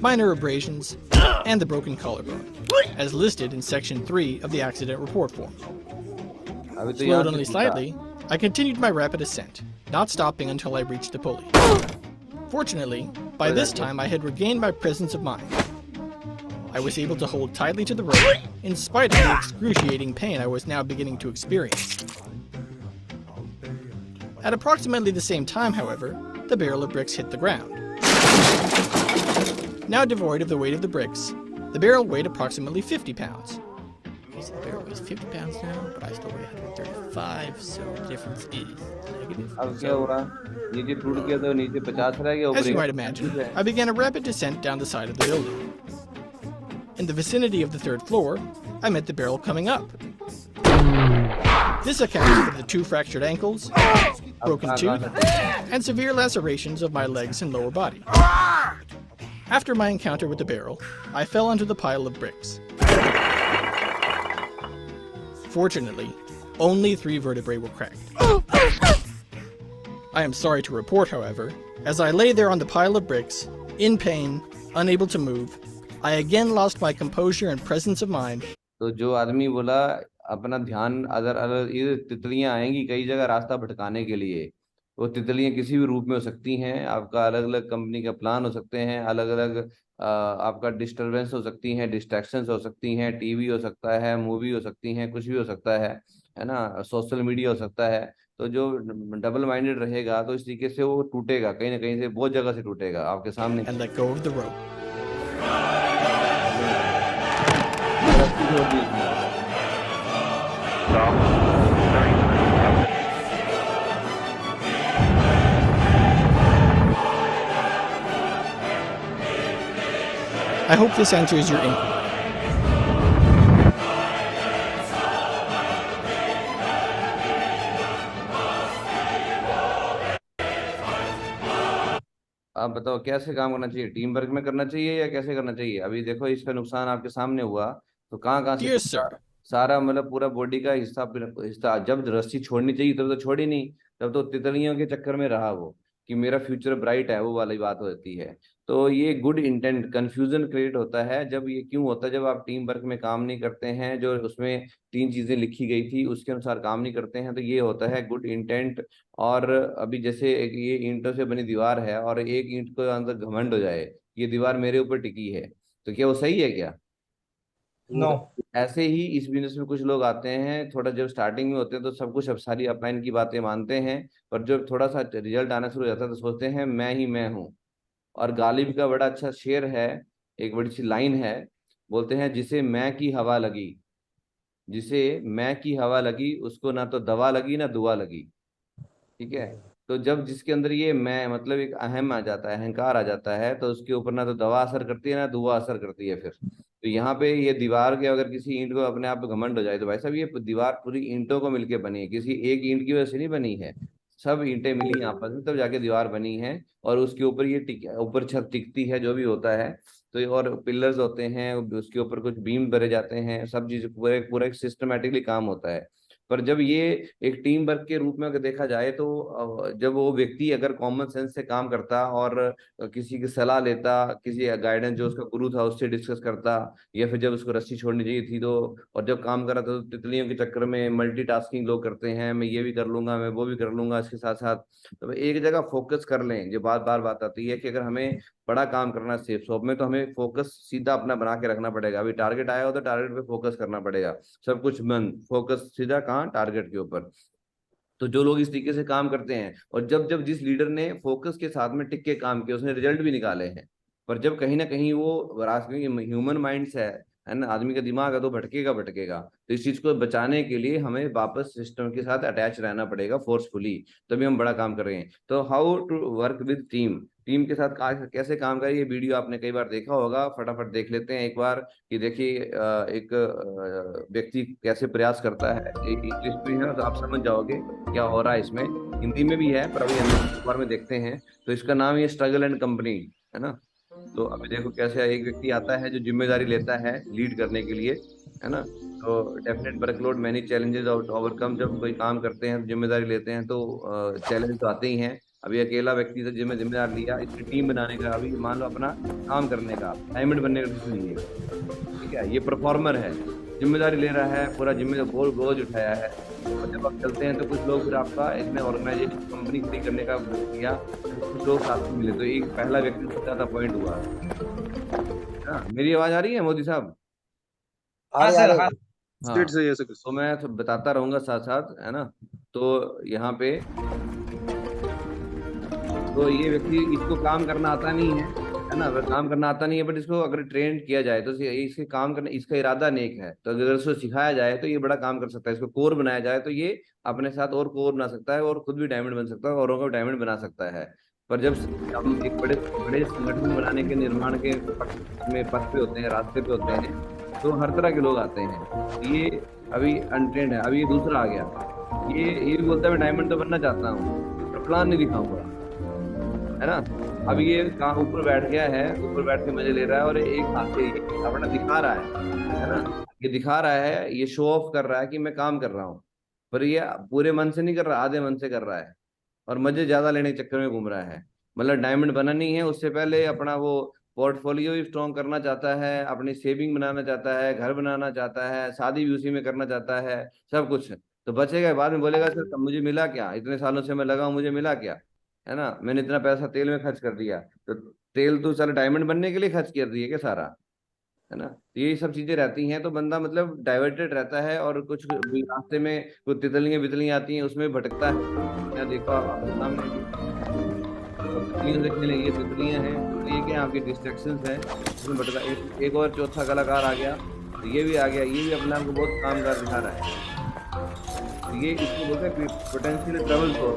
minor abrasions, and the broken collarbone, as listed in Section 3 of the accident report form. Slowed only slightly, I continued my rapid ascent, not stopping until I reached the pulley. Fortunately, by this time I had regained my presence of mind. I was able to hold tightly to the rope, in spite of the excruciating pain I was now beginning to experience. At approximately the same time, however, the barrel of bricks hit the ground. Now devoid of the weight of the bricks, the barrel weighed approximately 50 pounds. Okay, so the barrel weighs 50 pounds now, but I still weigh 135, so the difference is negative. अब क्या हुआ, नीचे टूट गया तो नीचे 50 रह गया, As ऊपर you might imagine, I began a rapid descent down the side of the building. In the vicinity of the 3rd floor, I met the barrel coming up. This accounts for the 2 fractured ankles, broken tooth, and severe lacerations of my legs and lower body. After my encounter with the barrel, I fell onto the pile of bricks. Fortunately, only 3 vertebrae were cracked. I am sorry to report, however, as I lay there on the pile of bricks, in pain, unable to move, I again lost my composure and presence of mind. तो जो आदमी बोला अपना ध्यान अगर अगर ये तितलियां आएंगी कई जगह रास्ता भटकाने के लिए, वो तितलियां किसी भी रूप में हो सकती हैं, आपका अलग अलग कंपनी का प्लान हो सकते हैं, अलग अलग आपका डिस्टरबेंस हो सकती हैं, डिस्ट्रैक्शंस हो सकती हैं, टीवी हो सकता है, मूवी हो सकती हैं, कुछ भी हो सकता है ना, सोशल मीडिया हो सकता है। तो जो डबल माइंडेड रहेगा तो इस तरीके से वो टूटेगा, कहीं ना कहीं से बहुत जगह से टूटेगा आपके सामने। And let go of the rope. I hope this answers your inquiry. आप बताओ कैसे काम करना चाहिए, टीम वर्क में करना चाहिए या कैसे करना चाहिए? अभी देखो इसका नुकसान आपके सामने हुआ तो कहाँ से Dear sir, सारा मतलब पूरा बॉडी का हिस्सा जब रस्सी छोड़नी चाहिए तब तो छोड़ी नहीं, तब तो तितलियों के चक्कर में रहा वो कि मेरा फ्यूचर ब्राइट है, वो वाली बात होती है। तो ये गुड इंटेंट कंफ्यूजन क्रिएट होता है जब ये क्यों होता है, जब आप टीम वर्क में काम नहीं करते हैं, जो उसमें 3 चीजें लिखी गई थी उसके अनुसार काम नहीं करते हैं, तो ये होता है गुड इंटेंट। और अभी जैसे एक ये ईंटों से बनी दीवार है और एक ईंट को अंदर घमंड हो जाए ये दीवार मेरे ऊपर टिकी है, तो क्या वो सही है क्या? नो। ऐसे ही इस बिजनेस में कुछ लोग आते हैं, थोड़ा जब स्टार्टिंग में होते हैं तो सब कुछ अब सारी अपलाइन की बातें मानते हैं, पर जब थोड़ा सा रिजल्ट आना शुरू हो जाता है तो सोचते हैं मैं ही मैं हूँ। और गालिब का बड़ा अच्छा शेर है, एक बड़ी सी लाइन है, बोलते हैं जिसे मैं की हवा लगी, जिसे मैं की हवा लगी उसको ना तो दवा लगी ना दुआ लगी। ठीक है, तो जब जिसके अंदर ये मैं मतलब एक अहम आ जाता है, अहंकार आ जाता है, तो उसके ऊपर ना तो दवा असर करती है ना दुआ असर करती है। फिर तो यहाँ पे ये दीवार के अगर किसी ईंट को अपने आप पे घमंड हो जाए तो भाई साहब ये दीवार पूरी ईंटों को मिलके बनी है, किसी एक ईंट की वजह से नहीं बनी है, सब ईंटें मिली आपस में तब जाके दीवार बनी है। और उसके ऊपर ये ऊपर छत टिकती है जो भी होता है, तो और पिलर्स होते हैं, उसके ऊपर कुछ बीम भरे जाते हैं, सब चीज पूरे पूरा एक सिस्टमेटिकली काम होता है। पर जब ये एक टीम वर्क के रूप में अगर देखा जाए तो जब वो व्यक्ति अगर कॉमन सेंस से काम करता और किसी की सलाह लेता, किसी गाइडेंस जो उसका गुरु था उससे डिस्कस करता, या फिर जब उसको रस्सी छोड़नी चाहिए थी तो, और जब काम कर रहा था तो तितलियों के चक्कर में मल्टीटास्किंग लोग करते हैं, मैं ये भी कर लूंगा मैं वो भी कर लूंगा इसके साथ साथ, तो एक जगह फोकस कर लें। जो बात आती है कि अगर हमें बड़ा काम करना सेफ शॉप में तो हमें फोकस सीधा अपना बना के रखना पड़ेगा। अभी टारगेट आया हो तो टारगेट पे फोकस करना पड़ेगा, सब कुछ बंद, फोकस सीधा कहाँ, टारगेट के ऊपर। तो जो लोग इस तरीके से काम करते हैं, और जब जिस लीडर ने फोकस के साथ में टिक के काम किया उसने रिजल्ट भी निकाले हैं, पर जब कहीं ना कहीं वो ह्यूमन माइंड्स है ना, आदमी का दिमाग है तो भटकेगा। तो इस चीज को बचाने के लिए हमें वापस सिस्टम के साथ अटैच रहना पड़ेगा फोर्सफुली, तभी हम बड़ा काम कर रहे हैं। तो how to work with team के साथ कैसे काम करें, ये वीडियो आपने कई बार देखा होगा, फटाफट देख लेते हैं एक बार कि देखिए एक व्यक्ति कैसे प्रयास करता है। इंग्लिश में है तो आप समझ जाओगे क्या हो रहा है, इसमें हिंदी में भी है पर अभी हम एक बार में देखते हैं। तो इसका नाम ये स्ट्रगल एंड कंपनी है ना। तो अभी देखो कैसे एक व्यक्ति आता है जो जिम्मेदारी लेता है लीड करने के लिए, है ना। तो definite workload many challenges overcome, जब कोई काम करते हैं जिम्मेदारी लेते हैं तो चैलेंज तो आते ही हैं। अभी अकेला व्यक्ति से जिम्मेदार लिया, इसकी टीम बनाने का, अभी मान लो अपना काम करने का, असाइनमेंट बनने का डिसीजन लिया, ठीक है, ये परफॉर्मर है, जिम्मेदारी ले रहा है, पूरा जिम्मेदार बोझ उठाया है। और जब आप चलते हैं तो कुछ लोग फिर आपका इसमें ऑर्गेनाइजेशन कंपनी खड़ी करने का किया, कुछ लोग साथ में मिले, तो एक पहला व्यक्ति सबसे ज्यादा पॉइंट हुआ। मेरी आवाज आ रही है मोदी साहब? हाँ सर, हाँ। हाँ, तो मैं तो बताता रहूंगा साथ साथ, है ना। तो यहाँ पे तो ये व्यक्ति, इसको काम करना आता नहीं है है ना, अगर काम करना आता नहीं है, बट इसको अगर ट्रेन किया जाए तो इसके काम करने, इसका इरादा नेक है, तो अगर इसको सिखाया जाए तो ये बड़ा काम कर सकता है। इसको कोर बनाया जाए तो ये अपने साथ और कोर बना सकता है और खुद भी डायमंड बन सकता है, औरों को डायमंड बना सकता है। पर जब हम एक बड़े बड़े संगठन बनाने के निर्माण के पथ पे होते हैं, रास्ते पे होते हैं, तो हर तरह के लोग आते हैं। ये अभी अनट्रेंड है, अभी ये दूसरा आ गया, ये भी बोलता है मैं डायमंड तो बनना चाहता हूँ, पर प्लान नहीं दिखाऊंगा, है ना। अब ये कहाँ ऊपर बैठ गया है, ऊपर बैठ के मजे ले रहा है, और एक हाथ से अपना दिखा रहा है ना, ये दिखा रहा है, ये शो ऑफ कर रहा है कि मैं काम कर रहा हूँ, पर ये पूरे मन से नहीं कर रहा, आधे मन से कर रहा है, और मजे ज्यादा लेने के चक्कर में घूम रहा है। मतलब डायमंड बना नहीं है, उससे पहले अपना वो पोर्टफोलियो भी स्ट्रॉन्ग करना चाहता है, अपनी सेविंग बनाना चाहता है, घर बनाना चाहता है, शादी भी उसी में करना चाहता है, सब कुछ। तो बचेगा, बाद में बोलेगा सर तब मुझे मिला क्या, इतने सालों से मैं लगा हूं, मुझे मिला क्या, है ना, मैंने इतना पैसा तेल में खर्च कर दिया। तो तेल तो सारा डायमंड बनने के लिए खर्च कर दिए क्या सारा, है ना। तो यही सब चीजें रहती हैं, तो बंदा मतलब डाइवर्टेड रहता है, और कुछ भी रास्ते में कुछ तितलियां बितलियां आती हैं, उसमें भटकता है। क्या देखो आप सामने तितलियां देखने लगी, तितलियां हैं, तो ये क्या आपकी डिस्ट्रैक्शंस है, उसमें भटका। एक और चौथा कलाकार आ गया, तो ये भी आ गया, ये भी अपने आप को बहुत कामगार दिखा रहा है। तो ये इसको बोलते हैं पोटेंशियल ट्रबल को,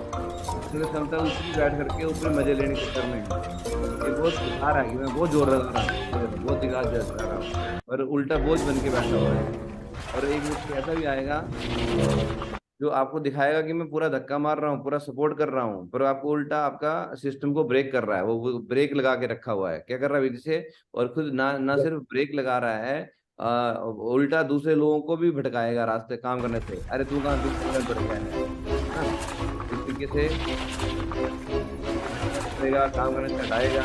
क्षमता उसकी बैठ करके ऊपर मजे लेने के चक्कर में ये बहुत दिखा रहा है कि मैं बहुत जोर लगा रहा हूँ, बहुत दिखा रहा हूँ, और उल्टा बोझ बन के बैठा हुआ है। और एक व्यक्ति ऐसा भी आएगा जो आपको दिखाएगा कि मैं पूरा धक्का मार रहा हूँ, पूरा सपोर्ट कर रहा हूँ, पर आपको उल्टा आपका सिस्टम को ब्रेक कर रहा है, वो ब्रेक लगा के रखा हुआ है, क्या कर रहा है विधि से, और खुद ना सिर्फ ब्रेक लगा रहा है, उल्टा दूसरे लोगों को भी भटकाएगा रास्ते काम करने से। अरे तू कहाँ भटक गया है, इस तरीके से करेगा, काम करने से हटाएगा।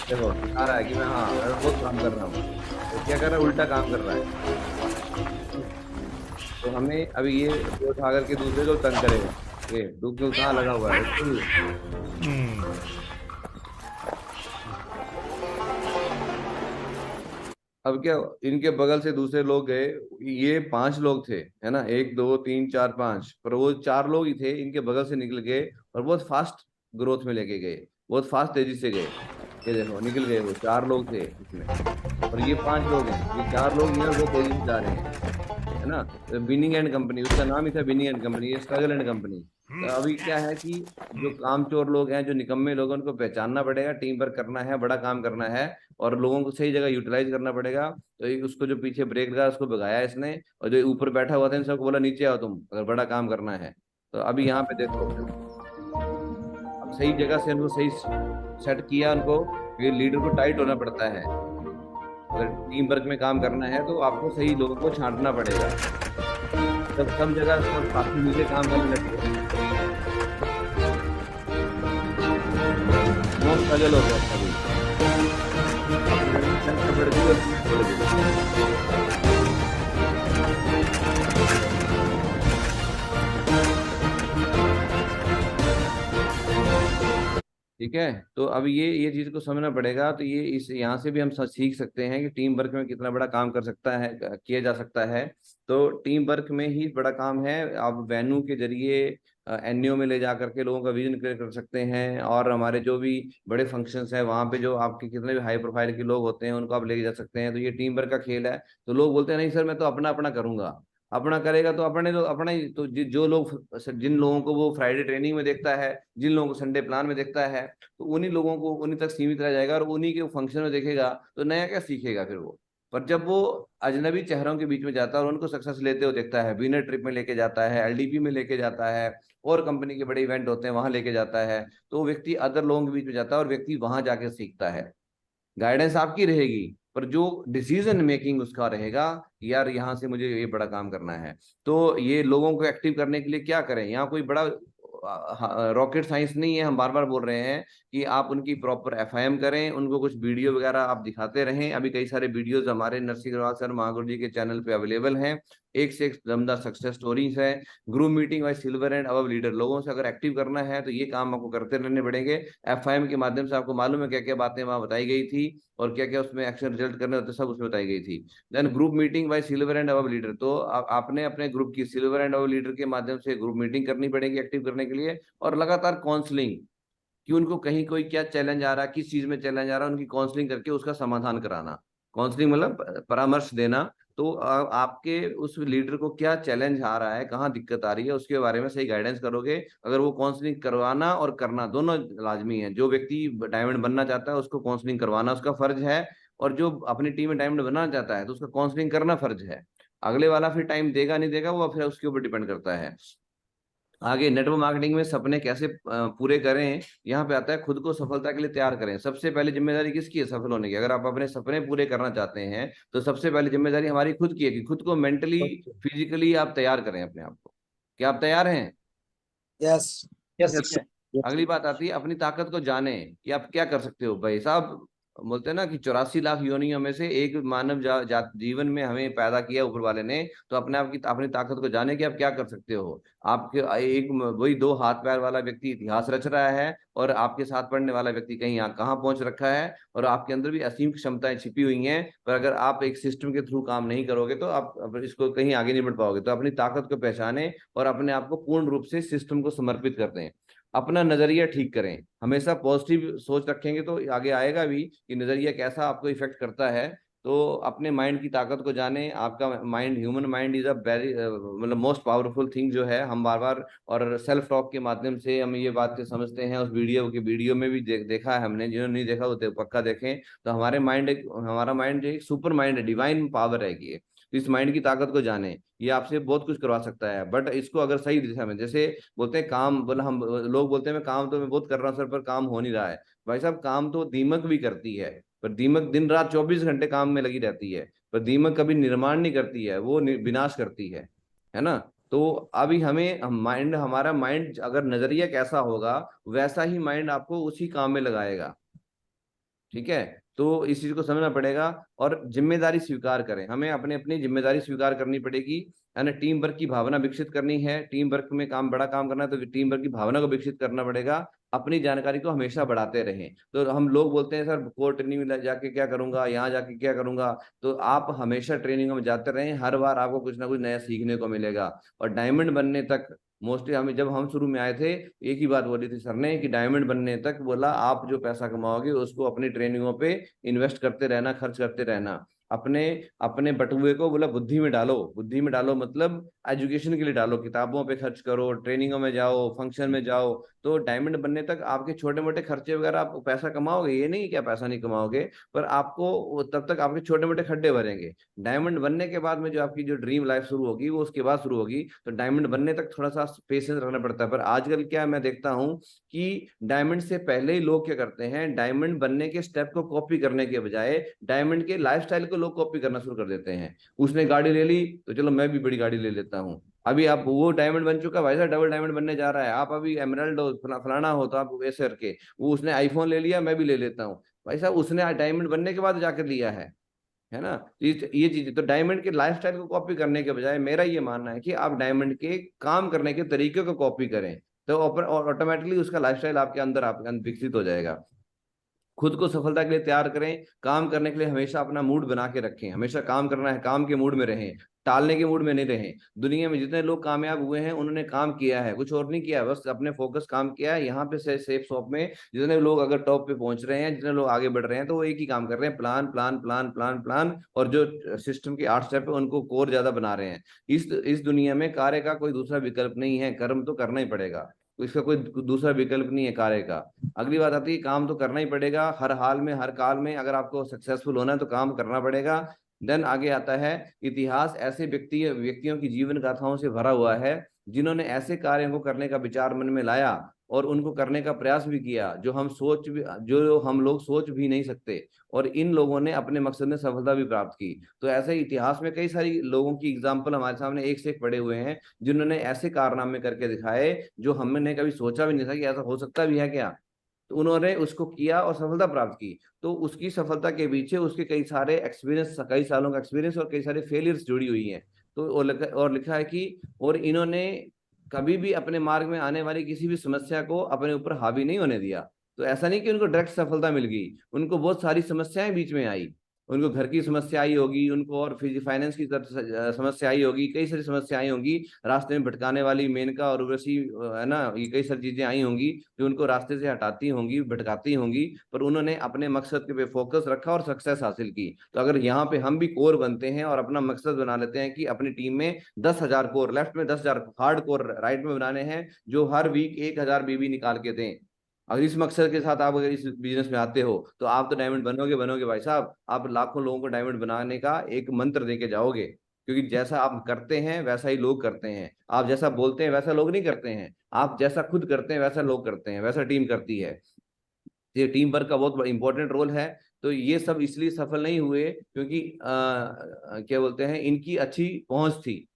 देखो आ रहा है कि मैं बहुत काम कर रहा हूँ, तो क्या कर रहा है, उल्टा काम कर रहा है। तो हमें अभी ये उठा करके दूसरे को तंग करेगा, ये दूसरे कहाँ लगा हुआ है। अब क्या, इनके बगल से दूसरे लोग गए, ये 5 लोग थे, है ना, 1 2 3 4 5, पर वो 4 लोग ही थे, इनके बगल से निकल गए और बहुत फास्ट ग्रोथ में लेके गए, बहुत फास्ट तेजी से गए। ये देखो निकल गए, वो 4 लोग थे इसमें, और ये 5 लोग हैं, ये 4 लोग यहाँ बहुत तेजी से जा रहे हैं, है ना। विनिंग एंड कंपनी, उसका नाम ही था विनिंग एंड कंपनी, ये स्ट्रगल एंड कंपनी। तो अभी क्या है कि जो कामचोर लोग हैं, जो निकम्मे लोग हैं, उनको पहचानना पड़ेगा, टीम वर्क करना है, बड़ा काम करना है, और लोगों को सही जगह यूटिलाइज करना पड़ेगा। तो उसको जो पीछे ब्रेक लगा उसको भगाया इसने, और जो ऊपर बैठा हुआ था इन सबको बोला नीचे आओ तुम, अगर बड़ा काम करना है। तो अभी यहाँ पे देखो, अब सही जगह से उनको सही सेट किया, उनको ये लीडर को टाइट होना पड़ता है। अगर टीम वर्क में काम करना है तो आपको सही लोगों को छांटना पड़ेगा। सब जगह सब काफी मिलकर काम करने लगते हैं, बहुत स्ट्रगल हो गया अभी। ठीक है, तो अब ये चीज को समझना पड़ेगा। तो ये इस यहाँ से भी हम सीख सकते हैं कि टीम वर्क में कितना बड़ा काम कर सकता है, किया जा सकता है। तो टीम वर्क में ही बड़ा काम है। आप वेन्यू के जरिए एनईओ में ले जा करके लोगों का विजन क्लियर कर सकते हैं, और हमारे जो भी बड़े फंक्शंस हैं वहाँ पे जो आपके कितने भी हाई प्रोफाइल के लोग होते हैं उनको आप लेके जा सकते हैं। तो ये टीम वर्क का खेल है। तो लोग बोलते हैं नहीं सर मैं तो अपना अपना करूंगा, अपना करेगा तो अपने तो अपना ही, तो जो लोग जिन लोगों को वो फ्राइडे ट्रेनिंग में देखता है, जिन लोगों को संडे प्लान में देखता है, तो उन्हीं लोगों को उन्हीं तक सीमित रह जाएगा और उन्हीं के फंक्शन में देखेगा, तो नया क्या सीखेगा फिर वो। पर जब वो अजनबी चेहरों के बीच में जाता है और उनको सक्सेस लेते हुए देखता है, विनर ट्रिप में लेके जाता है, एलडीपी में लेके जाता है, और कंपनी के बड़े इवेंट होते हैं वहां लेके जाता है, तो वो व्यक्ति अदर लोगों के बीच में जाता है और व्यक्ति वहां जाके सीखता है। गाइडेंस आपकी रहेगी, पर जो डिसीजन मेकिंग उसका रहेगा, यार यहाँ से मुझे ये बड़ा काम करना है। तो ये लोगों को एक्टिव करने के लिए क्या करें, यहाँ कोई बड़ा रॉकेट साइंस नहीं है। हम बार बार बोल रहे हैं कि आप उनकी प्रॉपर एफआईएम करें, उनको कुछ वीडियो वगैरह आप दिखाते रहें। अभी कई सारे वीडियोस हमारे नरसिंह अग्रवाल सर महागुरु जी के चैनल पे अवेलेबल हैं, एक से एक दमदार सक्सेस स्टोरीज है। Group meeting wise silver and above leader, लोगों से अगर एक्टिव करना है तो ये काम आपको करते रहने पड़ेंगे। एफआईएम के माध्यम से आपको मालूम है क्या क्या बातें वहां बताई गई थी और क्या क्या उसमें एक्शन रिजल्ट करने होते, सब उसमें बताई गई थी। Then group meeting by silver and above leader, तो आपने अपने ग्रुप की सिल्वर एंड अबव लीडर के माध्यम से ग्रुप मीटिंग करनी पड़ेगी एक्टिव करने के लिए, और लगातार काउंसलिंग। कि उनको कहीं कोई क्या चैलेंज आ रहा है, किस चीज में चैलेंज आ रहा है, उनकी काउंसलिंग करके उसका समाधान कराना। काउंसलिंग मतलब परामर्श देना। तो आपके उस लीडर को क्या चैलेंज आ रहा है, कहाँ दिक्कत आ रही है, उसके बारे में सही गाइडेंस करोगे। अगर वो काउंसलिंग करवाना और करना दोनों लाजमी है। जो व्यक्ति डायमंड बनना चाहता है उसको काउंसलिंग करवाना उसका फर्ज है, और जो अपनी टीम में डायमंड बनाना चाहता है तो उसका काउंसलिंग करना फर्ज है। अगले वाला फिर टाइम देगा नहीं देगा वो फिर उसके ऊपर डिपेंड करता है। आगे नेटवर्क मार्केटिंग में सपने कैसे पूरे करें, यहाँ पे आता है खुद को सफलता के लिए तैयार करें। सबसे पहले जिम्मेदारी किसकी है सफल होने की? अगर आप अपने सपने पूरे करना चाहते हैं तो सबसे पहले जिम्मेदारी हमारी खुद की है कि खुद को मेंटली फिजिकली आप तैयार करें अपने आप को। क्या आप तैयार हैं? यस। यस। अगली बात आती है अपनी ताकत को जाने कि आप क्या कर सकते हो। भाई साहब बोलते हैं ना कि 84 लाख योनियों में से एक मानव जीवन में हमें पैदा किया ऊपर वाले ने, तो अपने आप की अपनी ताकत को जाने कि आप क्या कर सकते हो। आपके एक वही 2 हाथ पैर वाला व्यक्ति इतिहास रच रहा है, और आपके साथ पढ़ने वाला व्यक्ति कहीं यहाँ कहाँ पहुंच रखा है, और आपके अंदर भी असीम क्षमताएं छिपी हुई हैं। पर अगर आप एक सिस्टम के थ्रू काम नहीं करोगे तो आप इसको कहीं आगे नहीं बढ़ पाओगे। तो अपनी ताकत को पहचाने और अपने आप को पूर्ण रूप से सिस्टम को समर्पित कर दें। अपना नजरिया ठीक करें, हमेशा पॉजिटिव सोच रखेंगे तो आगे आएगा भी कि नजरिया कैसा आपको इफेक्ट करता है। तो अपने माइंड की ताकत को जाने। आपका mind, human mind is a very मतलब मोस्ट पावरफुल थिंग जो है। हम बार बार और सेल्फ टॉक के माध्यम से हम ये बात समझते हैं। उस वीडियो में भी देखा है हमने, जिन्होंने नहीं देखा वो पक्का देखें। तो हमारा माइंड एक सुपर माइंड है, डिवाइन पावर है कि तो इस माइंड की ताकत को जाने। ये आपसे बहुत कुछ करवा सकता है, बट इसको अगर सही दिशा में, जैसे बोलते हैं काम, बोला हम लोग बोलते हैं मैं काम तो मैं बहुत कर रहा हूँ सर, पर काम हो नहीं रहा है। भाई साहब काम तो दीमक भी करती है, पर दीमक दिन रात 24 घंटे काम में लगी रहती है, पर दीमक कभी निर्माण नहीं करती है, वो विनाश करती है ना। तो अभी हमारा माइंड अगर नजरिया कैसा होगा वैसा ही माइंड आपको उसी काम में लगाएगा। ठीक है, तो इस चीज को समझना पड़ेगा। और जिम्मेदारी स्वीकार करें, हमें अपने अपनी जिम्मेदारी स्वीकार करनी पड़ेगी, है ना। टीम वर्क की भावना विकसित करनी है। टीम वर्क में बड़ा काम करना है तो टीम वर्क की भावना को विकसित करना पड़ेगा। अपनी जानकारी को हमेशा बढ़ाते रहें। तो हम लोग बोलते हैं सर कोर ट्रेनिंग में जाके क्या करूंगा, यहाँ जाके क्या करूंगा। तो आप हमेशा ट्रेनिंगों में जाते रहें, हर बार आपको कुछ ना कुछ नया सीखने को मिलेगा। और डायमंड बनने तक मोस्टली हमें, जब हम शुरू में आए थे एक ही बात बोली थी सर ने कि डायमंड बनने तक बोला आप जो पैसा कमाओगे उसको अपनी ट्रेनिंगों पे इन्वेस्ट करते रहना, खर्च करते रहना। अपने अपने बटुए को बोला बुद्धि में डालो। बुद्धि में डालो मतलब एजुकेशन के लिए डालो, किताबों पे खर्च करो, ट्रेनिंगों में जाओ, फंक्शन में जाओ। तो डायमंड बनने तक आपके छोटे मोटे खर्चे वगैरह आप पैसा कमाओगे, ये नहीं क्या पैसा नहीं कमाओगे, पर आपको तब तक आपके छोटे मोटे खड्डे भरेंगे। डायमंड बनने के बाद में जो आपकी जो ड्रीम लाइफ शुरू होगी वो उसके बाद शुरू होगी। तो डायमंड बनने तक थोड़ा सा पेशेंस रखना पड़ता है। पर आजकल क्या मैं देखता हूँ कि डायमंड से पहले ही लोग क्या करते हैं, डायमंड बनने के स्टेप को कॉपी करने के बजाय डायमंड के लाइफस्टाइल को लोग कॉपी करना शुरू कर देते हैं। उसने गाड़ी ले ली तो चलो मैं भी बड़ी गाड़ी ले लेता हूँ। अभी आप, वो डायमंड बन चुका भाई साहब, डबल डायमंड बनने जा रहा है। आप अभी एमराल्ड हो, फलाना हो, तो आप ऐसे करके, वो उसने आईफोन ले लिया मैं भी ले लेता हूँ। भाई साहब उसने डायमंड बनने के बाद जाकर लिया है ना। ये चीज तो डायमंड के लाइफस्टाइल को कॉपी करने के बजाय मेरा ये मानना है कि आप डायमंड के काम करने के तरीके को कॉपी करें, तो ऑटोमेटिकली उसका लाइफस्टाइल आपके अंदर विकसित हो जाएगा। खुद को सफलता के लिए तैयार करें। काम करने के लिए हमेशा अपना मूड बना के रखें। हमेशा काम करना है, काम के मूड में रहें, टालने के मूड में नहीं रहें। दुनिया में जितने लोग कामयाब हुए हैं उन्होंने काम किया है, कुछ और नहीं किया, बस अपने फोकस काम किया है। यहाँ पे सेफ शॉप में जितने लोग अगर टॉप पे पहुंच रहे हैं, जितने लोग आगे बढ़ रहे हैं, तो वो एक ही काम कर रहे हैं, plan plan plan plan plan. और जो सिस्टम के 8 स्टेप है उनको कोर ज्यादा बना रहे हैं। इस दुनिया में कार्य का कोई दूसरा विकल्प नहीं है, कर्म तो करना ही पड़ेगा, इसका कोई दूसरा विकल्प नहीं है कार्य का। अगली बात आती है काम तो करना ही पड़ेगा, हर हाल में हर काल में। अगर आपको सक्सेसफुल होना है तो काम करना पड़ेगा। देन आगे आता है इतिहास ऐसे व्यक्तियों की जीवन गाथाओं से भरा हुआ है जिन्होंने ऐसे कार्यों को करने का विचार मन में लाया और उनको करने का प्रयास भी किया जो हम लोग सोच भी नहीं सकते। और इन लोगों ने अपने मकसद में सफलता भी प्राप्त की। तो ऐसे इतिहास में कई सारी लोगों की एग्जाम्पल हमारे सामने एक से एक पड़े हुए हैं जिन्होंने ऐसे कारनामे करके दिखाए जो हमने कभी सोचा भी नहीं था कि ऐसा हो सकता भी है क्या। तो उन्होंने उसको किया और सफलता प्राप्त की। तो उसकी सफलता के पीछे उसके कई सारे एक्सपीरियंस, कई सालों का एक्सपीरियंस और कई सारे फेलियर्स जुड़ी हुई हैं। तो और लिखा है कि और इन्होंने कभी भी अपने मार्ग में आने वाली किसी भी समस्या को अपने ऊपर हावी नहीं होने दिया। तो ऐसा नहीं कि उनको डायरेक्ट सफलता मिल गई, उनको बहुत सारी समस्याएं बीच में आई उनको घर की समस्या आई होगी, उनको और फाइनेंस की समस्या आई होगी, कई सारी समस्याएं होंगी, रास्ते में भटकाने वाली मेनका और उर्वशी है ना, ये कई सारी चीजें आई होंगी जो उनको रास्ते से हटाती होंगी, भटकाती होंगी, पर उन्होंने अपने मकसद पे फोकस रखा और सक्सेस हासिल की। तो अगर यहाँ पे हम भी कोर बनते हैं और अपना मकसद बना लेते हैं कि अपनी टीम में 10,000 कोर, लेफ्ट में 10,000 हार्ड कोर राइट में बनाने हैं, जो हर वीक 1,000 बीबी निकाल के दें, अगर इस मकसद के साथ आप अगर इस बिजनेस में आते हो तो आप तो डायमंड बनोगे भाई साहब। आप लाखों लोगों को डायमंड बनाने का एक मंत्र देके जाओगे, क्योंकि जैसा आप करते हैं वैसा ही लोग करते हैं, आप जैसा बोलते हैं वैसा लोग नहीं करते हैं, आप जैसा खुद करते हैं वैसा लोग करते हैं, वैसा टीम करती है। ये टीम वर्क का बहुत इंपॉर्टेंट रोल है। तो ये सब इसलिए सफल नहीं हुए क्योंकि क्या बोलते हैं, इनकी अच्छी पहुंच थी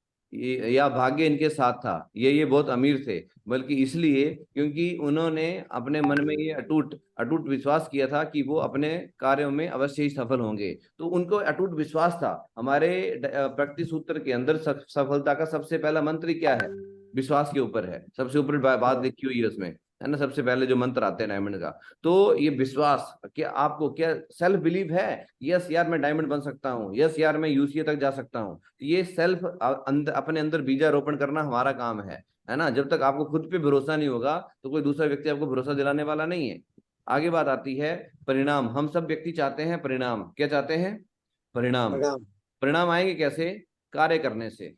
या भाग्य इनके साथ था, ये बहुत अमीर थे, बल्कि इसलिए क्योंकि उन्होंने अपने मन में ये अटूट अटूट विश्वास किया था कि वो अपने कार्यों में अवश्य ही सफल होंगे। तो उनको अटूट विश्वास था। हमारे प्रकृति सूत्र के अंदर सफलता का सबसे पहला मंत्र ही क्या है? विश्वास के ऊपर है, सबसे ऊपर बात लिखी हुई है उसमें, है ना, सबसे पहले जो मंत्र आते हैं डायमंड का। तो ये विश्वास, क्या आपको क्या सेल्फ बिलीव है? यस यार मैं डायमंड बन सकता हूँ, यस यार मैं यूसीए तक जा सकता हूँ। ये सेल्फ अपने अंदर बीजारोपण करना हमारा काम है ना। जब तक आपको खुद पे भरोसा नहीं होगा तो कोई दूसरा व्यक्ति आपको भरोसा दिलाने वाला नहीं है। आगे बात आती है परिणाम। हम सब व्यक्ति चाहते हैं परिणाम। क्या चाहते हैं? परिणाम। परिणाम आएंगे कैसे? कार्य करने से।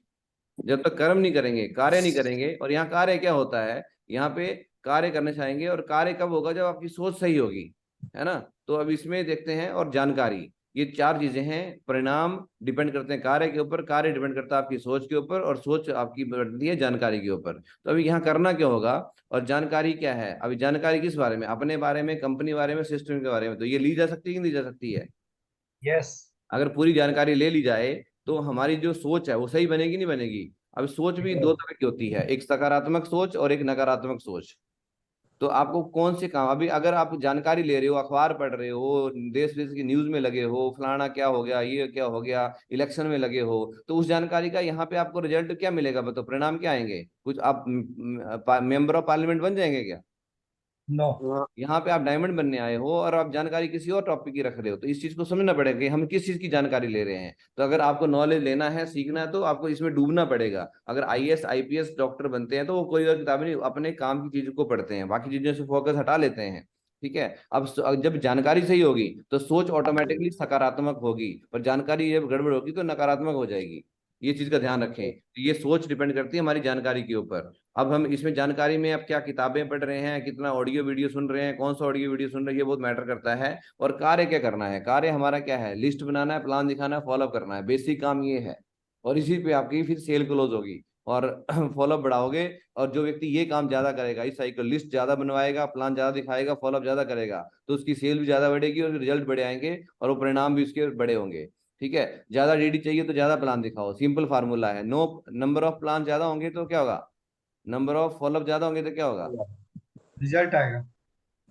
जब तक कर्म नहीं करेंगे, कार्य नहीं करेंगे, और यहाँ कार्य क्या होता है, यहाँ पे कार्य करने चाहेंगे, और कार्य कब होगा? जब आपकी सोच सही होगी, है ना। तो अब इसमें देखते हैं, और जानकारी, ये चार चीजें हैं। परिणाम डिपेंड करते हैं कार्य के ऊपर, कार्य डिपेंड करता है आपकी सोच के ऊपर, और सोच आपकी बढ़ती है जानकारी के ऊपर। तो अभी यहाँ करना क्या होगा, और जानकारी क्या है? अभी जानकारी किस बारे में? अपने बारे में, कंपनी बारे में, सिस्टम के बारे में। तो ये ली जा सकती है कि नहीं ली जा सकती है? यस। अगर पूरी जानकारी ले ली जाए तो हमारी जो सोच है वो सही बनेगी नहीं बनेगी? अब सोच भी दो तरह की होती है, एक सकारात्मक सोच और एक नकारात्मक सोच। तो आपको कौन से काम, अभी अगर आप जानकारी ले रहे हो, अखबार पढ़ रहे हो, देश विदेश की न्यूज में लगे हो, फलाना क्या हो गया, ये क्या हो गया, इलेक्शन में लगे हो, तो उस जानकारी का यहाँ पे आपको रिजल्ट क्या मिलेगा? बताओ, परिणाम क्या आएंगे? कुछ आप मेंबर ऑफ पार्लियामेंट बन जाएंगे क्या? नो। यहाँ पे आप डायमंड बनने आए हो और आप जानकारी किसी और टॉपिक की रख रहे हो। तो इस चीज को समझना पड़ेगा कि हम किस चीज की जानकारी ले रहे हैं। तो अगर आपको नॉलेज लेना है, सीखना है, तो आपको इसमें डूबना पड़ेगा। अगर आईएएस आईपीएस डॉक्टर बनते हैं तो वो कोई और किताब नहीं, अपने काम की चीज को पढ़ते हैं, बाकी चीजों से फोकस हटा लेते हैं। ठीक है। अब जब जानकारी सही होगी तो सोच ऑटोमेटिकली सकारात्मक होगी, पर जानकारी जब गड़बड़ होगी तो नकारात्मक हो जाएगी। ये चीज का ध्यान रखें। ये सोच डिपेंड करती है हमारी जानकारी के ऊपर। अब हम इसमें जानकारी में अब क्या किताबें पढ़ रहे हैं, कितना ऑडियो वीडियो सुन रहे हैं, कौन सा ऑडियो वीडियो सुन रहे हैं, ये बहुत मैटर करता है। और कार्य क्या करना है? कार्य हमारा क्या है? लिस्ट बनाना है, प्लान दिखाना है, फॉलोअप करना है। बेसिक काम ये है, और इसी पे आपकी फिर सेल क्लोज होगी और फॉलोअप बढ़ाओगे। और जो व्यक्ति ये काम ज्यादा करेगा, इस साइकिल लिस्ट ज्यादा बनवाएगा, प्लान ज्यादा दिखाएगा, फॉलोअप ज्यादा करेगा, तो उसकी सेल भी ज्यादा बढ़ेगी और रिजल्ट बड़े आएंगे और वो परिणाम भी उसके बड़े होंगे। ठीक है। ज्यादा डीडी चाहिए तो ज्यादा प्लान दिखाओ, सिंपल फार्मूला है। नो नंबर ऑफ प्लान ज्यादा होंगे तो क्या होगा? नंबर ऑफ फॉलोअप ज्यादा होंगे तो क्या होगा? रिजल्ट आएगा।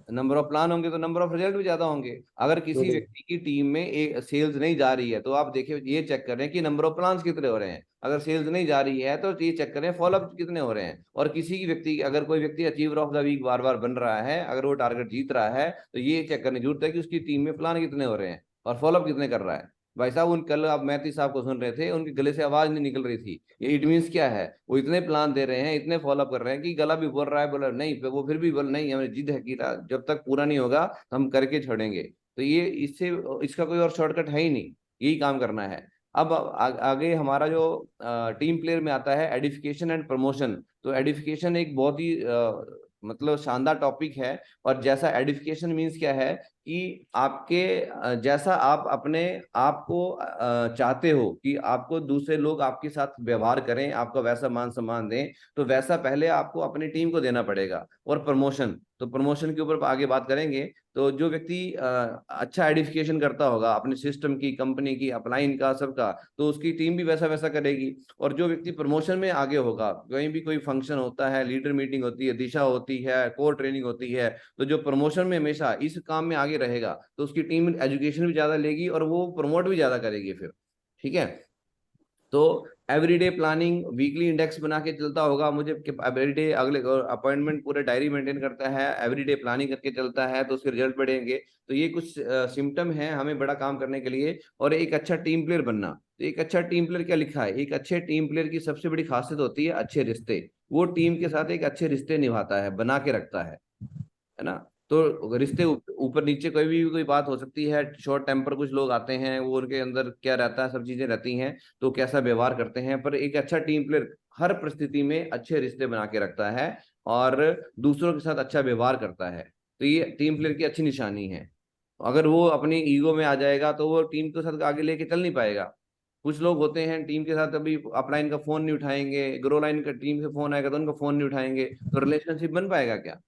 नंबर ऑफ प्लान होंगे तो नंबर ऑफ रिजल्ट भी ज्यादा होंगे। अगर किसी व्यक्ति की टीम में एक सेल्स नहीं जा रही है तो आप देखिए, ये चेक करें कि नंबर ऑफ प्लान्स कितने हो रहे हैं। अगर सेल्स नहीं जा रही है तो ये चेक करें फॉलोअप कितने हो रहे हैं। और किसी की व्यक्ति, अगर कोई व्यक्ति अचीवर ऑफ द वीक बार बार बन रहा है, अगर वो टारगेट जीत रहा है, तो ये चेक करने की जरूरत है कि उसकी टीम में प्लान कितने हो रहे हैं और फॉलोअप कितने कर रहा है। भाई साहब, उन कल आप मैथी साहब को सुन रहे थे, उनके गले से आवाज नहीं निकल रही थी। ये इट मीन्स क्या है? वो इतने प्लान दे रहे हैं, इतने फॉलोअप कर रहे हैं कि गला भी बोल रहा है, बोला नहीं, वो फिर भी बोल नहीं, हमें जिद है कि जब तक पूरा नहीं होगा तो हम करके छोड़ेंगे। तो ये इससे इसका कोई और शॉर्टकट है ही नहीं, यही काम करना है। अब आगे हमारा जो टीम प्लेयर में आता है एडिफिकेशन एंड प्रमोशन। तो एडिफिकेशन एक बहुत ही मतलब शानदार टॉपिक है। और जैसा एडिफिकेशन मीन्स क्या है कि आपके जैसा आप अपने आप को चाहते हो कि आपको दूसरे लोग आपके साथ व्यवहार करें, आपका वैसा मान सम्मान दें, तो वैसा पहले आपको अपनी टीम को देना पड़ेगा। और प्रमोशन, तो प्रमोशन के ऊपर आगे बात करेंगे। तो जो व्यक्ति अच्छा एडिफिकेशन करता होगा अपने सिस्टम की, कंपनी की, अपलाइन का, सबका, तो उसकी टीम भी वैसा वैसा करेगी। और जो व्यक्ति प्रमोशन में आगे होगा, कहीं भी कोई फंक्शन होता है, लीडर मीटिंग होती है, दिशा होती है, कोर ट्रेनिंग होती है, तो जो प्रमोशन में हमेशा इस काम में आगे रहेगा तो उसकी टीम एजुकेशन भी ज्यादा लेगी और वो प्रमोट भी ज्यादा करेगी फिर। ठीक है। तो एवरीडे प्लानिंग, वीकली इंडेक्स बना के चलता होगा, मुझे एवरीडे अगले अपॉइंटमेंट पूरे डायरी मेंटेन करता है, एवरीडे प्लानिंग करके चलता है, तो उसके रिजल्ट बढ़ेंगे। तो ये कुछ सिम्टम है हमें बड़ा काम करने के लिए। और एक अच्छा टीम प्लेयर बनना, तो एक अच्छा टीम प्लेयर क्या लिखा है, एक अच्छे टीम प्लेयर की सबसे बड़ी खासियत होती है अच्छे रिश्ते। वो टीम के साथ एक अच्छे रिश्ते निभाता है, बना के रखता है ना। तो रिश्ते ऊपर नीचे कोई बात हो सकती है, शॉर्ट टेम्पर कुछ लोग आते हैं, वो उनके अंदर क्या रहता है, सब चीजें रहती हैं, तो कैसा व्यवहार करते हैं। पर एक अच्छा टीम प्लेयर हर परिस्थिति में अच्छे रिश्ते बना के रखता है और दूसरों के साथ अच्छा व्यवहार करता है। तो ये टीम प्लेयर की अच्छी निशानी है। अगर वो अपनी ईगो में आ जाएगा तो वो टीम के साथ आगे लेके चल नहीं पाएगा। कुछ लोग होते हैं टीम के साथ अभी अपलाइन का फोन नहीं उठाएंगे, ग्रो लाइन का टीम से फोन आएगा तो उनका फोन नहीं उठाएंगे, तो रिलेशनशिप बन पाएगा क्या?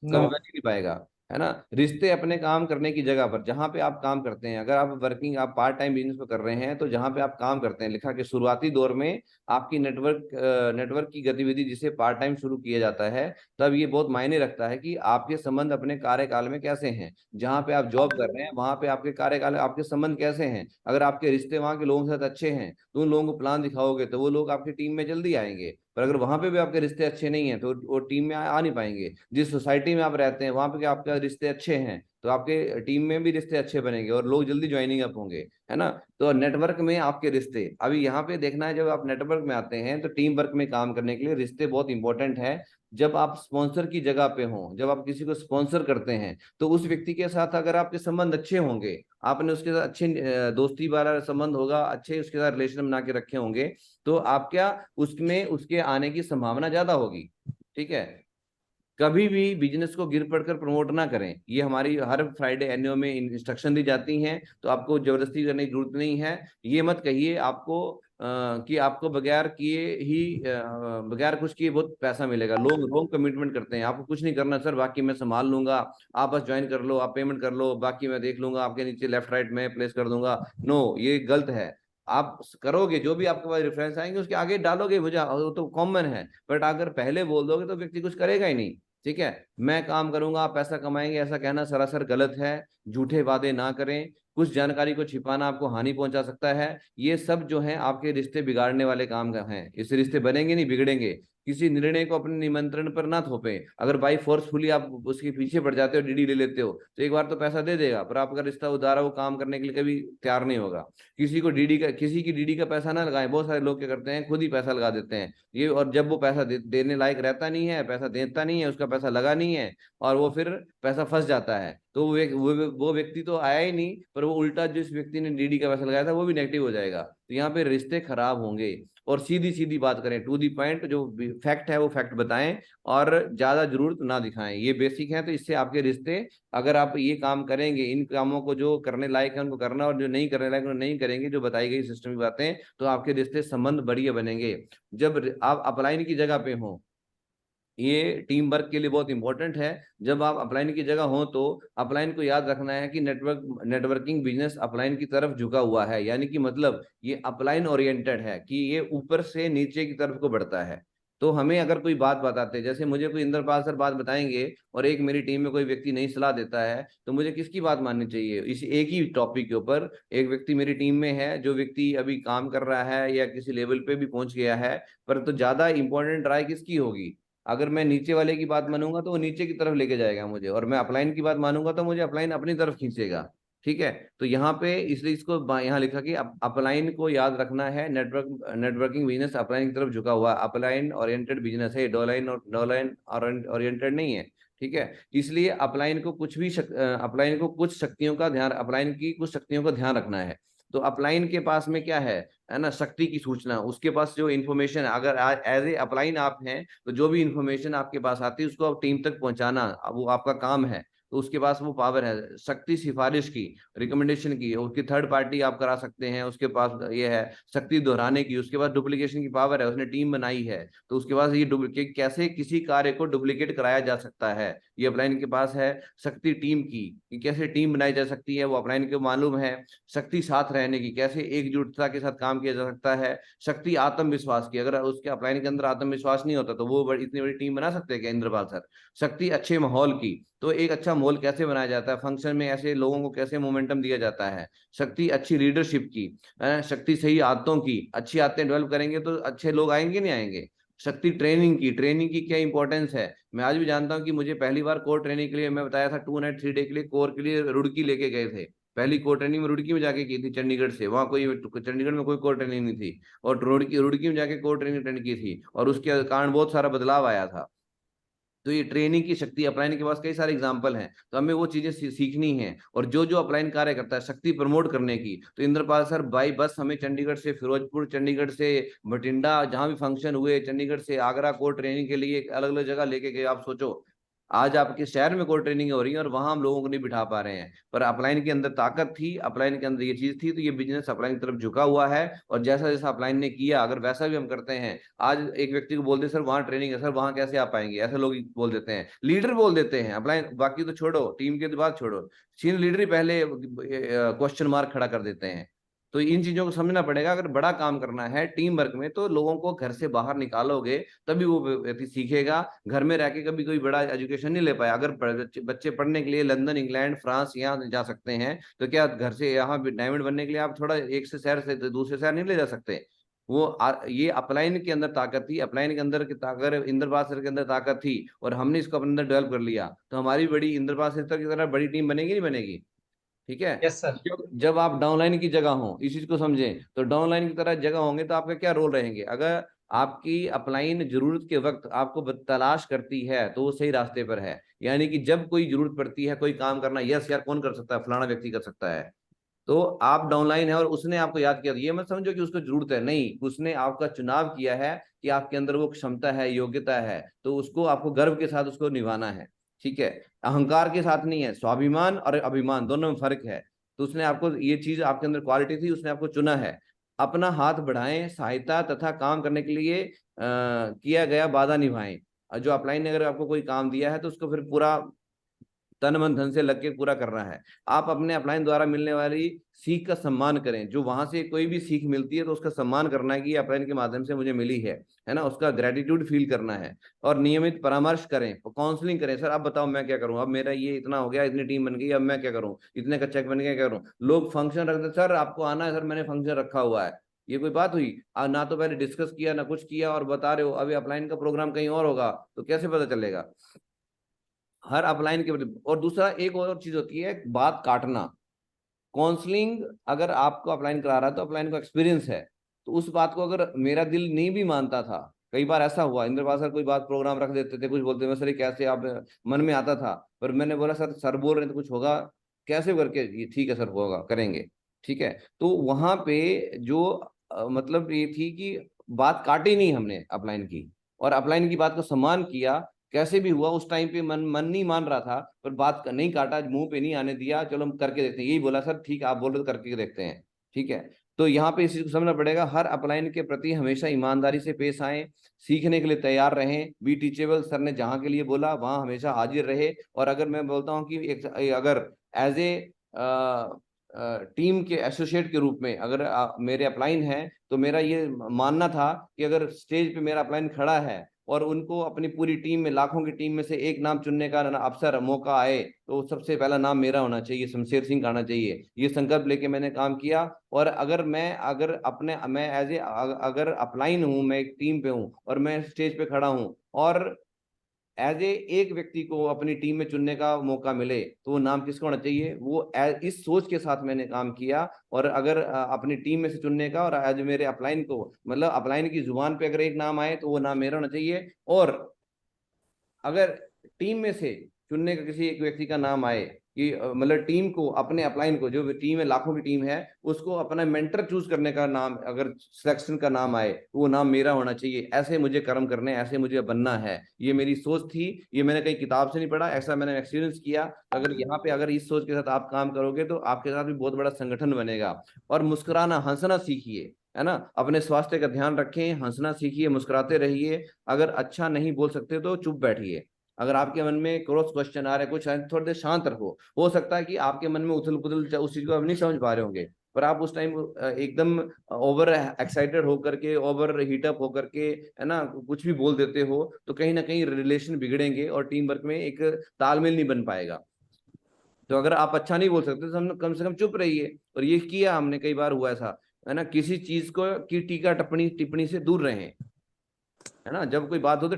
कभी बन ही नहीं पाएगा, है ना। रिश्ते अपने काम करने की जगह पर, जहां पे आप काम करते हैं, अगर आप पार्ट टाइम बिजनेस पे कर रहे हैं, तो जहां पे आप काम करते हैं, लिखा कि शुरुआती दौर में आपकी नेटवर्क की गतिविधि जिसे पार्ट टाइम शुरू किया जाता है, तब ये बहुत मायने रखता है कि आपके संबंध अपने कार्यकाल में कैसे हैं। जहां पे आप जॉब कर रहे हैं वहां पे आपके कार्यकाल में आपके संबंध कैसे हैं। अगर आपके रिश्ते वहां के लोगों के साथ अच्छे हैं तो उन लोगों को प्लान दिखाओगे तो वो लोग आपकी टीम में जल्दी आएंगे। पर अगर वहां पे भी आपके रिश्ते अच्छे नहीं हैं तो वो टीम में आ नहीं पाएंगे। जिस सोसाइटी में आप रहते हैं वहां पे आपके रिश्ते अच्छे हैं तो आपके टीम में भी रिश्ते अच्छे बनेंगे और लोग जल्दी ज्वाइनिंग अप होंगे, है ना। तो नेटवर्क में आपके रिश्ते, अभी यहाँ पे देखना है, जब आप नेटवर्क में आते हैं तो टीम वर्क में काम करने के लिए रिश्ते बहुत इंपॉर्टेंट है। जब आप स्पॉन्सर की जगह पे हों, जब आप किसी को स्पॉन्सर करते हैं, तो उस व्यक्ति के साथ अगर आपके संबंध अच्छे होंगे, आपने उसके साथ अच्छे दोस्ती वाला संबंध होगा, अच्छे उसके साथ रिलेशन बना के रखे होंगे, तो आप क्या उसमें उसके आने की संभावना ज्यादा होगी। ठीक है। कभी भी बिजनेस को गिर पड़कर प्रमोट ना करें, ये हमारी हर फ्राइडे एनओ में इंस्ट्रक्शन दी जाती हैं, तो आपको जबरदस्ती करने की जरूरत नहीं है। ये मत कहिए आपको कि आपको बगैर किए ही बगैर कुछ किए बहुत पैसा मिलेगा। लोग रोंग कमिटमेंट करते हैं, आपको कुछ नहीं करना सर, बाकी मैं संभाल लूंगा, आप बस ज्वाइन कर लो, आप पेमेंट कर लो, बाकी मैं देख लूंगा, आपके नीचे लेफ्ट राइट में प्लेस कर दूंगा। नो, ये गलत है। आप करोगे, जो भी आपके पास रेफरेंस आएंगे उसके आगे डालोगे, मुझे वो तो कॉमन है, बट अगर पहले बोल दोगे तो व्यक्ति कुछ करेगा ही नहीं। ठीक है। मैं काम करूंगा आप पैसा कमाएंगे, ऐसा कहना सरासर गलत है। झूठे वादे ना करें, कुछ जानकारी को छिपाना आपको हानि पहुंचा सकता है। ये सब जो है आपके रिश्ते बिगाड़ने वाले काम का हैं। इससे रिश्ते बनेंगे नहीं, बिगड़ेंगे। किसी निर्णय को अपने निमंत्रण पर ना थोपे। अगर बाई फोर्सफुली आप उसके पीछे पड़ जाते हो, डीडी ले लेते हो, तो एक बार तो पैसा दे देगा, पर आपका रिश्ता उधारा वो काम करने के लिए कभी तैयार नहीं होगा। किसी की डीडी का पैसा ना लगाएं। बहुत सारे लोग क्या करते हैं, खुद ही पैसा लगा देते हैं ये, और जब वो पैसा देने लायक रहता नहीं है, पैसा देता नहीं है, उसका पैसा लगा नहीं है, और वो फिर पैसा फंस जाता है, तो वो व्यक्ति तो आया ही नहीं, पर वो उल्टा जिस व्यक्ति ने डीडी का पैसा लगाया था वो भी नेगेटिव हो जाएगा। तो यहाँ पे रिश्ते खराब होंगे। और सीधी सीधी बात करें, टू दी पॉइंट, जो फैक्ट है वो फैक्ट बताएं और ज्यादा जरूरत ना दिखाएं। ये बेसिक है। तो इससे आपके रिश्ते, अगर आप ये काम करेंगे, इन कामों को जो करने लायक है उनको करना, और जो नहीं करने लायक उनको नहीं करेंगे, जो बताई गई सिस्टम की बातें, तो आपके रिश्ते संबंध बढ़िया बनेंगे। जब आप अपलाइन की जगह पे हों, ये टीम वर्क के लिए बहुत इंपॉर्टेंट है। जब आप अपलाइन की जगह हो तो अपलाइन को याद रखना है कि नेटवर्किंग बिजनेस अपलाइन की तरफ झुका हुआ है, यानी कि मतलब ये अपलाइन ओरिएंटेड है, कि ये ऊपर से नीचे की तरफ को बढ़ता है। तो हमें अगर कोई बात बताते हैं, जैसे मुझे कोई इंद्रपाल सर बात बताएंगे और एक मेरी टीम में कोई व्यक्ति नई सलाह देता है, तो मुझे किसकी बात माननी चाहिए? इस एक ही टॉपिक के ऊपर एक व्यक्ति मेरी टीम में है, जो व्यक्ति अभी काम कर रहा है या किसी लेवल पे भी पहुंच गया है, पर तो ज्यादा इंपॉर्टेंट राय किसकी होगी? अगर मैं नीचे वाले की बात मानूंगा तो वो नीचे की तरफ लेके जाएगा मुझे, और मैं अपलाइन की बात मानूंगा तो मुझे अपलाइन अपनी तरफ खींचेगा। ठीक है। तो यहाँ पे इसलिए इसको यहाँ लिखा कि अपलाइन को याद रखना है। नेटवर्किंग बिजनेस अपलाइन की तरफ झुका हुआ, अपलाइन ओरिएंटेड बिजनेस है, डोलाइन ओरिएंटेड नहीं है। ठीक है। इसलिए अपलाइन को कुछ शक्तियों का ध्यान, अपलाइन की कुछ शक्तियों का ध्यान रखना है। तो अपलाइन के पास में क्या है ना, शक्ति की सूचना। उसके पास जो इन्फॉर्मेशन, अगर एज ए अपलाइन आप हैं तो जो भी इन्फॉर्मेशन आपके पास आती है उसको आप टीम तक पहुंचाना, वो आपका काम है। तो उसके पास वो पावर है। शक्ति सिफारिश की, रिकमेंडेशन की, उसकी थर्ड पार्टी आप करा सकते हैं, उसके पास ये है। शक्ति दोहराने की, उसके पास डुप्लीकेशन की पावर है, उसने टीम बनाई है, तो उसके पास ये डुप्लीकेट, कैसे किसी कार्य को डुप्लीकेट कराया जा सकता है, ये अपलाइन के पास है। शक्ति टीम की, कि कैसे टीम बनाई जा सकती है, वो अपलाइन को मालूम है। शक्ति साथ रहने की, कैसे एकजुटता के साथ काम किया जा सकता है। शक्ति आत्मविश्वास की, अगर उसके अपलाइन के अंदर आत्मविश्वास नहीं होता तो वो इतनी बड़ी टीम बना सकते हैं क्या इंद्रपाल सर? शक्ति अच्छे माहौल की, तो एक अच्छा माहौल कैसे बनाया जाता है, फंक्शन में ऐसे लोगों को कैसे मोमेंटम दिया जाता है। शक्ति अच्छी लीडरशिप की, शक्ति सही आदतों की, अच्छी आदतें डेवलप करेंगे तो अच्छे लोग आएंगे नहीं आएंगे। शक्ति ट्रेनिंग की क्या इंपॉर्टेंस है, मैं आज भी जानता हूँ कि मुझे पहली बार कोर ट्रेनिंग के लिए, मैं बताया था 2 नाइट 3 डे के लिए कोर के लिए रुड़की लेके गए थे। पहली कोर ट्रेनिंग में रुड़की में जाके की थी चंडीगढ़ से, वहाँ कोई चंडीगढ़ में कोई कोर ट्रेनिंग नहीं थी, और रुड़की में जाके कोर ट्रेनिंग अटेंड की थी, और उसके कारण बहुत सारा बदलाव आया था। तो ये ट्रेनिंग की शक्ति अपलाइन के पास कई सारे एग्जाम्पल हैं, तो हमें वो चीजें सीखनी है। और जो जो अपलाइन कार्य करता है शक्ति प्रमोट करने की, तो इंद्रपाल सर बाई बस हमें चंडीगढ़ से फिरोजपुर, चंडीगढ़ से बठिंडा, जहां भी फंक्शन हुए, चंडीगढ़ से आगरा कोर ट्रेनिंग के लिए अलग अलग जगह लेके गए। आप सोचो आज आपके शहर में कोर ट्रेनिंग हो रही है और वहां हम लोगों को नहीं बिठा पा रहे हैं, पर अपलाइन के अंदर ताकत थी, अपलाइन के अंदर ये चीज थी, तो ये बिजनेस अपलाइन की तरफ झुका हुआ है। और जैसा जैसा अपलाइन ने किया, अगर वैसा भी हम करते हैं, आज एक व्यक्ति को बोलते सर वहां ट्रेनिंग है, सर वहां कैसे आ पाएंगे, ऐसे लोग बोल देते हैं, लीडर बोल देते हैं अपलाइन, बाकी तो छोड़ो, टीम के बाद छोड़ो, सीनियर लीडर ही पहले क्वेश्चन मार्क खड़ा कर देते हैं। तो इन चीजों को समझना पड़ेगा। अगर बड़ा काम करना है टीम वर्क में, तो लोगों को घर से बाहर निकालोगे तभी वो व्यक्ति सीखेगा। घर में रह के कभी कोई बड़ा एजुकेशन नहीं ले पाया। अगर बच्चे पढ़ने के लिए लंदन, इंग्लैंड, फ्रांस यहाँ जा सकते हैं, तो क्या घर से यहाँ डायमंड बनने के लिए आप थोड़ा एक से शहर से दूसरे शहर नहीं ले जा सकते। ये अपलाइन के अंदर ताकत थी, अपलाइन के अंदर अगर इंद्रपाल सर के अंदर ताकत थी और हमने इसको अपने अंदर डेवलप कर लिया, तो हमारी बड़ी इंद्रपाल सर की तरह बड़ी टीम बनेगी नहीं बनेगी। ठीक है। Yes sir. जब आप डाउनलाइन की जगह हो, इस चीज को समझें, तो डाउनलाइन की तरह जगह होंगे तो आपका क्या रोल रहेंगे। अगर आपकी अपलाइन जरूरत के वक्त आपको तलाश करती है तो वो सही रास्ते पर है। यानी कि जब कोई जरूरत पड़ती है कोई काम करना, यस यार कौन कर सकता है, फलाना व्यक्ति कर सकता है, तो आप डाउनलाइन है और उसने आपको याद किया, ये मत समझो कि उसको जरूरत है, नहीं, उसने आपका चुनाव किया है कि आपके अंदर वो क्षमता है, योग्यता है, तो उसको आपको गर्व के साथ उसको निभाना है। ठीक है, अहंकार के साथ नहीं है, स्वाभिमान और अभिमान दोनों में फर्क है। तो उसने आपको ये चीज आपके अंदर क्वालिटी थी, उसने आपको चुना है। अपना हाथ बढ़ाएं, सहायता तथा काम करने के लिए किया गया वादा निभाएं। जो अपलाइन ने अगर आपको कोई काम दिया है तो उसको फिर पूरा तन मन धन से लग के पूरा करना है। आप अपने अपलाइन द्वारा मिलने वाली सीख का सम्मान करें। जो वहां से कोई भी सीख मिलती है तो उसका सम्मान करना है कि अपलाइन के माध्यम से मुझे मिली है ना, उसका ग्रेटिट्यूड फील करना है। और नियमित परामर्श करें, काउंसलिंग करें, सर आप बताओ मैं क्या करूं, अब मेरा ये इतना हो गया, इतनी टीम बन गई, अब मैं क्या करूं, इतने का चेक बन गया, क्या करूं। लोग फंक्शन रखते, सर आपको आना है, सर मैंने फंक्शन रखा हुआ है, ये कोई बात हुई। ना तो पहले डिस्कस किया ना कुछ किया और बता रहे हो अभी अपलाइन का प्रोग्राम कहीं और होगा, तो कैसे पता चलेगा। हर अपलाइन के। और दूसरा एक और चीज होती है बात काटना। काउंसलिंग अगर आपको अपलाइन करा रहा है तो अपलाइन को एक्सपीरियंस है, तो उस बात को अगर मेरा दिल नहीं भी मानता था, कई बार ऐसा हुआ इंद्रपाल सर कोई बात प्रोग्राम रख देते थे, कुछ बोलते थे, सर कैसे आप मन में आता था, पर मैंने बोला सर बोल रहे थे कुछ होगा, कैसे करके, ये ठीक है सर होगा करेंगे। ठीक है, तो वहां पे जो मतलब ये थी कि बात काटी नहीं हमने अपलाइन की, और अपलाइन की बात को सम्मान किया। कैसे भी हुआ उस टाइम पे मन नहीं मान रहा था, पर बात नहीं काटा, मुंह पे नहीं आने दिया, चलो हम करके देखते हैं, यही बोला सर ठीक है आप बोल रहे तो करके देखते हैं। ठीक है, तो यहाँ पे इस चीज को समझना पड़ेगा। हर अपलाइन के प्रति हमेशा ईमानदारी से पेश आए, सीखने के लिए तैयार रहें, बी टीचेबल, सर ने जहाँ के लिए बोला वहां हमेशा हाजिर रहे। और अगर मैं बोलता हूँ कि अगर एज ए टीम के एसोसिएट के रूप में अगर मेरे अपलाइन है, तो मेरा ये मानना था कि अगर स्टेज पे मेरा अपलाइन खड़ा है और उनको अपनी पूरी टीम में, लाखों की टीम में से एक नाम चुनने का अवसर मौका आए, तो सबसे पहला नाम मेरा होना चाहिए, शमशेर सिंह का आना चाहिए। ये संकल्प लेके मैंने काम किया। और अगर मैं एज ए अगर अपलाइन हूँ, मैं एक टीम पे हूँ और मैं स्टेज पे खड़ा हूँ और एज ए एक व्यक्ति को अपनी टीम में चुनने का मौका मिले, तो वो नाम किसका होना चाहिए, वो इस सोच के साथ मैंने काम किया। और अगर अपनी टीम में से चुनने का, और एज मेरे अपलाइन को, मतलब अपलाइन की जुबान पे अगर एक नाम आए तो वो नाम मेरा होना चाहिए। और अगर टीम में से चुनने का किसी एक व्यक्ति का नाम आए कि मतलब टीम को, अपने अपलाइन को, जो टीम है लाखों की टीम है, उसको अपना मेंटर चूज करने का नाम, अगर सिलेक्शन का नाम आए तो वो नाम मेरा होना चाहिए। ऐसे मुझे कर्म करने, ऐसे मुझे बनना है, ये मेरी सोच थी। ये मैंने कहीं किताब से नहीं पढ़ा, ऐसा मैंने एक्सपीरियंस किया। अगर यहाँ पे अगर इस सोच के साथ आप काम करोगे तो आपके साथ भी बहुत बड़ा संगठन बनेगा। और मुस्कुराना, हंसना सीखिए, है ना, अपने स्वास्थ्य का ध्यान रखें, हंसना सीखिए, मुस्कुराते रहिए। अगर अच्छा नहीं बोल सकते तो चुप बैठिए। अगर आपके मन में क्रॉस क्वेश्चन आ रहा है कुछ, थोड़ी देर शांत रखो। हो सकता है कि आपके मन में उथल पुथल, उस चीज को आप नहीं समझ पा रहे होंगे, पर आप उस टाइम एकदम ओवर एक्साइटेड होकर के, ओवर हीटअप होकर के, है ना, कुछ भी बोल देते हो, तो कहीं ना कहीं रिलेशन बिगड़ेंगे और टीम वर्क में एक तालमेल नहीं बन पाएगा। तो अगर आप अच्छा नहीं बोल सकते तो हम कम से कम चुप रहिए। और ये किया हमने, कई बार हुआ ऐसा, है ना, किसी चीज को की टीका टिप्पणी से दूर रहें, है ना। जब कोई बात हो तो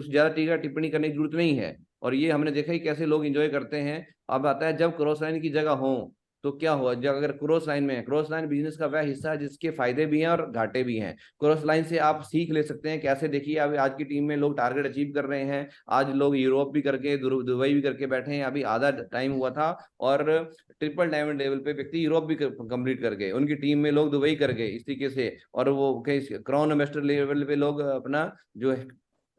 ज्यादा टीका टिप्पणी करने की जरूरत नहीं है। और ये हमने देखा ही कैसे लोग एंजॉय करते हैं। अब आता है जब क्रॉस लाइन की जगह हो तो क्या हुआ, जब अगर क्रॉस लाइन में है, क्रॉस लाइन बिजनेस का वह हिस्सा है जिसके फायदे भी हैं और घाटे भी हैं। क्रॉस लाइन से आप सीख ले सकते हैं कैसे। देखिए अभी आज की टीम में लोग टारगेट अचीव कर रहे हैं। आज लोग यूरोप भी करके, दुबई भी करके बैठे हैं। अभी आधा टाइम हुआ था और ट्रिपल डायमंड लेवल पे व्यक्ति यूरोप भी कंप्लीट कर गए, उनकी टीम में लोग दुबई कर गए इस तरीके से। और वो क्राउन मास्टर लेवल पे लोग अपना जो है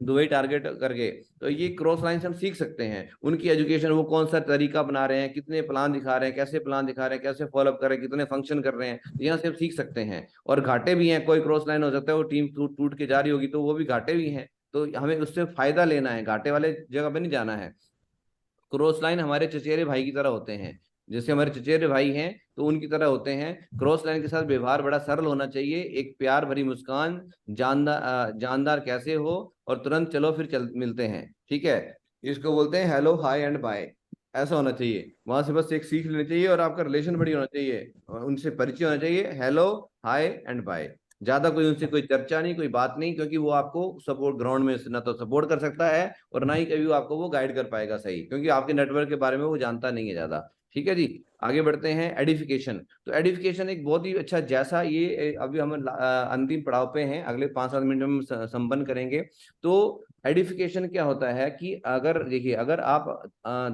दुबई टारगेट कर गए। तो ये क्रॉस लाइन से हम सीख सकते हैं उनकी एजुकेशन, वो कौन सा तरीका बना रहे हैं, कितने प्लान दिखा रहे हैं, कैसे प्लान दिखा रहे हैं, कैसे फॉलोअप कर रहे हैं, कितने फंक्शन कर रहे हैं, यहाँ से हम सीख सकते हैं। और घाटे भी हैं, कोई क्रॉस लाइन हो सकता है वो टीम टूट टूट के जा रही होगी तो वो भी घाटे भी हैं, तो हमें उससे फायदा लेना है, घाटे वाले जगह पे नहीं जाना है। क्रॉस लाइन हमारे चचेरे भाई की तरह होते हैं, जैसे हमारे चचेरे भाई हैं तो उनकी तरह होते हैं। क्रॉस लाइन के साथ व्यवहार बड़ा सरल होना चाहिए, एक प्यार भरी मुस्कान, जानदार कैसे हो, और तुरंत चलो फिर मिलते हैं, ठीक है। इसको बोलते हैं हेलो हाय एंड बाय, ऐसा होना चाहिए। वहां से बस एक सीख लेनी चाहिए और आपका रिलेशन बड़ी होना चाहिए, उनसे परिचय होना चाहिए, हेलो हाय एंड बाय। ज्यादा कोई उनसे कोई चर्चा नहीं, कोई बात नहीं, क्योंकि वो आपको सपोर्ट ग्राउंड में ना तो सपोर्ट कर सकता है और ना ही कभी वो आपको वो गाइड कर पाएगा सही, क्योंकि आपके नेटवर्क के बारे में वो जानता नहीं है ज्यादा। ठीक है जी, आगे बढ़ते हैं। एडिफिकेशन, तो एडिफिकेशन एक बहुत ही अच्छा, जैसा ये अभी हम अंतिम पड़ाव पे हैं, अगले 5-7 मिनट में हम संपन्न करेंगे। तो एडिफिकेशन क्या होता है कि अगर देखिए, अगर आप